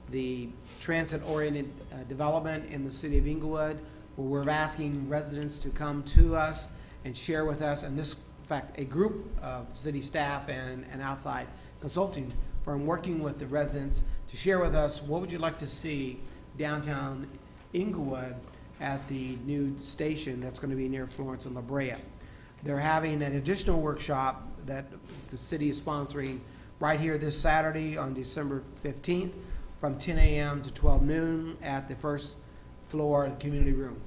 the transit-oriented development in the City of Inglewood, where we're asking residents to come to us and share with us, and this, in fact, a group of city staff and outside consulting firm working with the residents to share with us what would you like to see downtown Inglewood at the new station that's going to be near Florence and La Brea. They're having an additional workshop that the city is sponsoring right here this Saturday on December 15th from 10 a.m. to 12 noon at the first floor of the community room.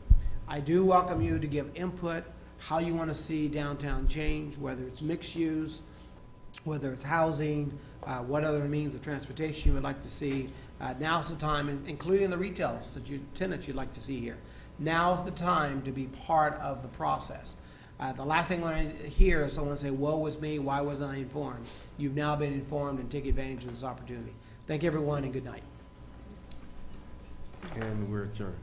I do welcome you to give input how you want to see downtown change, whether it's mixed use, whether it's housing, what other means of transportation you would like to see. Now's the time, including the retail tenants you'd like to see here. Now's the time to be part of the process. The last thing I want to hear is someone say, woe was me, why wasn't I informed? You've now been informed, and take advantage of this opportunity. Thank everyone and good night. And we're adjourned.